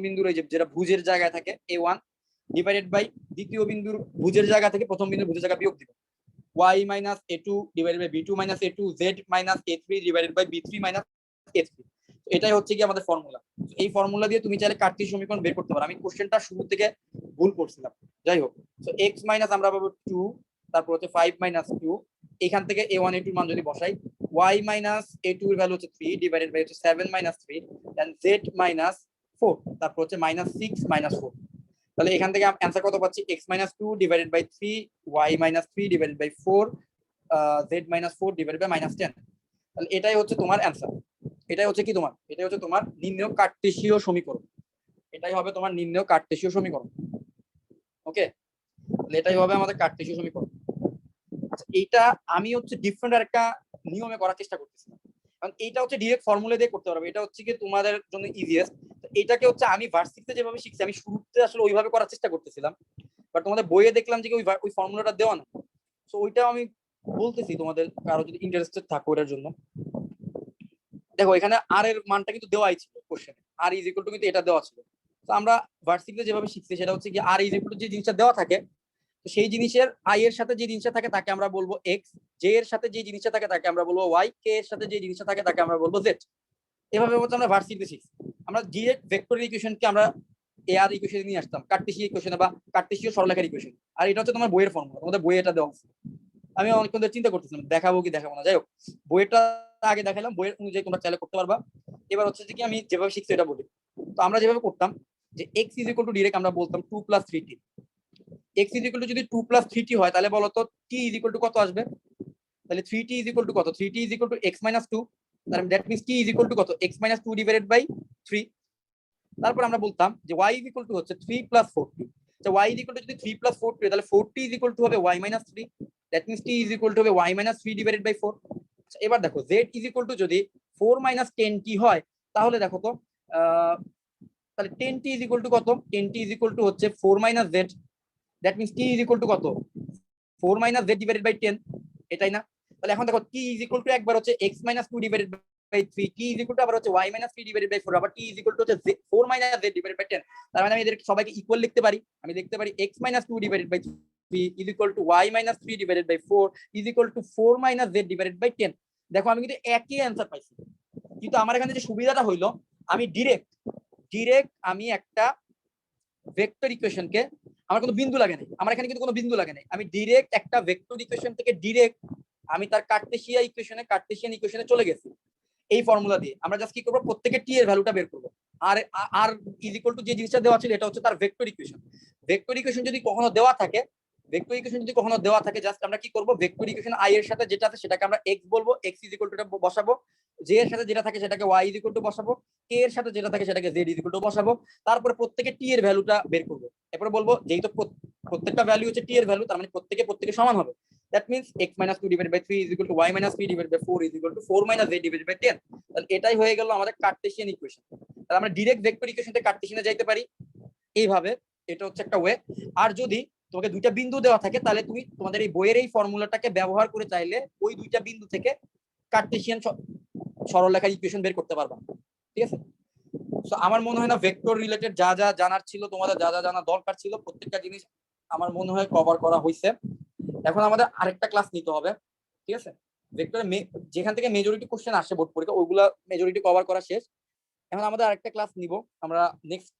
বিন্দুর এই যেটা ভুজের জায়গায় থাকে a1 ডিভাইডেড বাই দ্বিতীয় বিন্দুর ভুজের জায়গা থেকে প্রথম বিন্দুর ভুজের জায়গা বিয়োগ দিবে, y minus a2 divided by b2 minus a2, z minus a3 divided by b3 minus a3। এটাই হচ্ছে কি আমাদের ফর্মুলা। এই ফর্মুলা দিয়ে তুমি চাইলে কার্টেসীয় সমীকরণ বের করতে পারো। আমি কোশ্চেনটা শুরু থেকে ভুল করছিলাম, যাই হোক। সো x মাইনাস আমরা পাবো 2, তারপর হচ্ছে 5 মাইনাস 2, এখান থেকে a1 a2 এর মান যদি বসাই y মাইনাস a2 এর ভ্যালু হচ্ছে 3 ডিভাইডেড বাই হচ্ছে 7 মাইনাস 3, দেন z মাইনাস 4, তারপর হচ্ছে মাইনাস 6 মাইনাস 4। তাহলে এখান থেকে অ্যানসার কত পাচ্ছি, x minus 2 divided by 3, y minus 3 divided by 4, z minus 4 divided by minus 10। তাহলে এটাই হচ্ছে তোমার অ্যানসার। এটাই হচ্ছে তোমার নির্ণেয় কার্টেসীয় সমীকরণ। এটাই হবে তোমার নির্ণেয় কার্টেসীয় সমীকরণ। ওকে, তাহলে এটাই হবে আমাদের কার্টেসীয় সমীকরণ। আচ্ছা, এইটা আমি হচ্ছে ডিফারেন্ট আর একটা নিয়মে করার চেষ্টা করতেছিলাম, কারণ এইটা হচ্ছে ডিরেক্ট ফর্মুলা দিয়ে করতে পারবে, এটা হচ্ছে কি তোমাদের জন্য ইজিয়েস্ট। এটাকে হচ্ছে আমি ভার্সিটিতে যেভাবে শিখছি আমি শুরুতে আসলে ওইভাবে করার চেষ্টা করতেছিলাম, বাট তোমাদের বইয়ে দেখলাম যে ওই ফর্মুলাটা দেওয়া না। সো ওইটাও আমি বলতেছি তোমাদের কারো যদি ইন্টারেস্টেড থাকো ওটার জন্য। দেখো এখানে আর এর মানটা কিন্তু দেওয়াই ছিল কোশ্চেনে, আর ইজ ইকুয়াল টু কিন্তু এটা দেওয়া ছিল। তো আমরা ভার্সিটিতে যেভাবে শিখছি সেটা হচ্ছে কি আর ইজ ইকুয়াল টু যে জিনিসটা দেওয়া থাকে তো সেই জিনিসের আই এর সাথে যে জিনিসটা থাকে তাকে আমরা বলবো এক্স, জে এর সাথে যে জিনিসটা থাকে তাকে আমরা বলবো ওয়াই, কে এর সাথে যে জিনিসটা থাকে তাকে আমরা বলবো জেড। এভাবে হচ্ছে আমরা ভার্সিটিতে শিখছি। আমরা ডিরেক্ট ভেক্টরের ইকুয়েশনকে আমরা এ আর ইকুয়েশনে নিয়ে আসতাম, কার্টেসীয় ইকুয়েশনে বা কার্টেসীয় সরলরেখার ইকুয়েশন। আর এটা হচ্ছে তোমার বইয়ের ফর্মুলা, তোমাদের বইয়ে এটা দেওয়া আছে। আমি অনেকক্ষণ ধরে চিন্তা করতেছিলাম দেখাবো কি দেখাবো না, যাই হোক বইটা আগে দেখালাম, বইয়ের অনুযায়ী তোমরা চাইলে করতে পারবা। এবার হচ্ছে যে কি আমি যেভাবে শিখছি এটা বলি। তো আমরা যেভাবে করতাম যে x is equal to direct আমরা বলতাম 2 plus 3t। X is equal two যদি 2 প্লাস 3t হয় তাহলে বলো তো t ইজ ইকুয়াল টু কত আসবে। তাহলে 3t ইজ ইকুয়াল টু কত, 3t is equal two x minus 2, তাহলে that means t is equal to কত, x মাইনাস 2 ডিভাইডেড বাই 3। তারপর আমরা বলতাম যে y ইজ ইকুয়াল টু হচ্ছে 3 প্লাস 4t। আচ্ছা y ইজ ইকুয়াল টু যদি 3 প্লাস 4t তাহলে 4t ইজ ইকুয়াল টু হবে y minus 3, that means t is equal two হবে y মাইনাস 3 ডিভাইডেড বাই 4। আচ্ছা এবার দেখো z ইজ ইকুয়াল টু যদি 4 মাইনাস 10t হয় তাহলে দেখো তো তাহলে 10t ইজ ইকুয়াল টু কত? 10t ইজ ইকুয়াল টু হচ্ছে 4 minus z, that means t is equal to কত? 4 মাইনাস z ডিভাইডেড বাই 10, এটাই না? তাহলে এখন দেখো t ইজ ইকুয়াল টু একবার হচ্ছে x minus 2 divided by 3, t is equal to আবার হচ্ছে y মাইনাস 3 ডিভাইডেড বাই 4, আবার t ইজ ইকুয়াল টু হচ্ছে 4 মাইনাস z ডিভাইডেড বাই 10। তার মানে আমি এদের সবাইকে ইকুয়াল লিখতে পারি। আমি লিখতে পারি x minus 2 divided by 3 is equal to y minus 3 divided by 4 is equal to 4 minus z divided by 10। দেখো আমি কিন্তু একই অ্যান্সার পাইছি, কিন্তু আমার এখানে যে সুবিধাটা হইলো আমি ডিরেক্ট আমি একটা ভেক্টর ইকুয়েশনকে, আমার কোনো বিন্দু লাগে নাই, আমার এখানে কিন্তু কোনো বিন্দু লাগে নাই, আমি ডিরেক্ট একটা ভেক্টর ইকুয়েশন থেকে ডিরেক্ট আমি তার কার্টেসিয়ান ইকুয়েশনে চলে গেছি। এই ফর্মুলা দিয়ে আমরা জাস্ট কি করব, প্রত্যেকটা টি এর ভ্যালুটা বের করব। আর আর ইজ ইকুয়াল টু যে জিনিসটা দেওয়া ছিল এটা হচ্ছে তার ভেক্টর ইকুয়েশন। ভেক্টর ইকুয়েশন যদি কখনো দেওয়া থাকে জাস্ট আমরা কি করব, ভেক্টর ইকুয়েশন i এর সাথে যেটা আছে সেটাকে আমরা x বলবো, x ইজ ইকুয়াল টু এটা বসাবো, j এর সাথে যেটা থাকে সেটাকে y ইজ ইকুয়াল টু বসাবো, k এর সাথে যেটা থাকে সেটাকে z ইজ ইকুয়াল টু বসাবো, তারপরে প্রত্যেকটা t এর ভ্যালুটা বের করব। এরপরে বলবো যেহেতু প্রত্যেকটা ভ্যালু হচ্ছে t এর ভ্যালু, তার মানে প্রত্যেকে সমান হবে। That means x minus 2 divided by 3 is equal to y minus 3 divided by 4 is equal to 4 minus z divided by 10। তাহলে এটাই হয়ে গেল আমাদের কার্টেসিয়ান ইকুয়েশন। তাহলে আমরা ডাইরেক্ট ভেক্টর ইকুয়েশন থেকে কার্টেসিয়ানে যাইতে পারি এইভাবে, এটা হচ্ছে একটা ওয়ে। আর যদি তোমাকে দুইটা বিন্দু দেওয়া থাকে তাহলে তুমি তোমাদের এই বইয়ের এই ফর্মুলাটাকে ব্যবহার করে চাইলে ওই দুইটা বিন্দু থেকে কার্টেসিয়ান সরলরেখার ইকুয়েশন বের করতে পারবা। ঠিক আছে? সো আমার মনে হয় না ভেক্টর রিলেটেড যা যা জানার ছিল, তোমাদের যা যা জানা দরকার ছিল, প্রত্যেকটা জিনিস আমার মনে হয় কভার করা হয়েছে। এখন আমাদের আরেকটা ক্লাস নিতে হবে, ঠিক আছে? ভেক্টরে যেখান থেকে মেজরিটি কোশ্চেন আসে বোর্ড পরীক্ষা ওইগুলা মেজরিটি কভার করা শেষ। এখন আমাদের আরেকটা ক্লাস নিব আমরা নেক্সট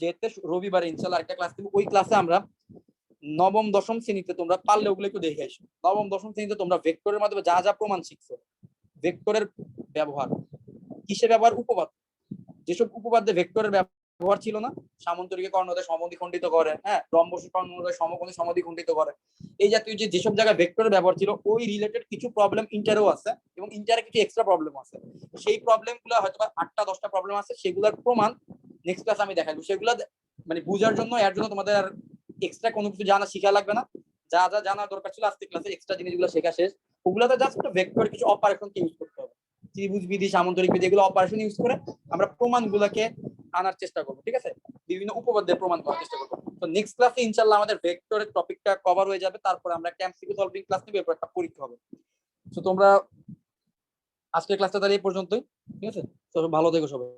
যেতে রবিবারে ইনশাআল্লাহ আরেকটা ক্লাস নিব। ওই ক্লাসে আমরা নবম দশম শ্রেণীতে, তোমরা পারলে ওগুলো একটু দেখে আসো, নবম দশম শ্রেণীতে তোমরা ভেক্টরের মাধ্যমে যা যা প্রমাণ শিখছো, ভেক্টরের ব্যবহার কিসে ব্যবহার, উপপাদ্য, যেসব উপপাদ্যে ভেক্টরের ব্যবহার ছিল না, সামন্তরিকে কর্ণদ্বয় সমদ্বিখণ্ডিত করে, হ্যাঁ, রম্বসের কর্ণদ্বয় সমকোণী সমদ্বিখণ্ডিত করে, এই জাতীয় যেসব জায়গায় ভেক্টরের ব্যবহার ছিল ওই রিলেটেড কিছু প্রবলেম ইন্টারেও আছে এবং ইন্টারে কিছু এক্সট্রা প্রবলেম আছে। সেই প্রবলেমগুলো হয়তো 8টা 10টা প্রবলেম আছে, সেগুলোর প্রমাণ নেক্সট ক্লাস আমি দেখাবো। সেগুলো মানে বোঝার জন্য এর জন্য তোমাদের আর এক্সট্রা কোনো কিছু জানা শেখা লাগবে না, যা যা জানা দরকার ছিল আজকে ক্লাসে এক্সট্রা জিনিসগুলো শেখা শেষ। ওগুলোতে জাস্ট ভেক্টর কিছু অপারেশনকে ইউজ করতে হবে, ত্রিভুজ বিধি, সামন্তরিক বিধি, এগুলো অপারেশন ইউজ করে আমরা প্রমাণগুলোকে আনার চেষ্টা করবো। ঠিক আছে? বিভিন্ন উপপাদ্যের প্রমাণ করার চেষ্টা করবো। তো নেক্সট ক্লাসে ইনশাআল্লাহ আমাদের ভেক্টরের টপিকটা কভার হয়ে যাবে, তারপর আমরা একটা এমসিকিউ সলভিং ক্লাস নেব, এরপর একটা পরীক্ষা হবে। তো তোমরা আজকের ক্লাসটা তাহলে এই পর্যন্তই, ঠিক আছে? তো ভালো থেকো সবাই।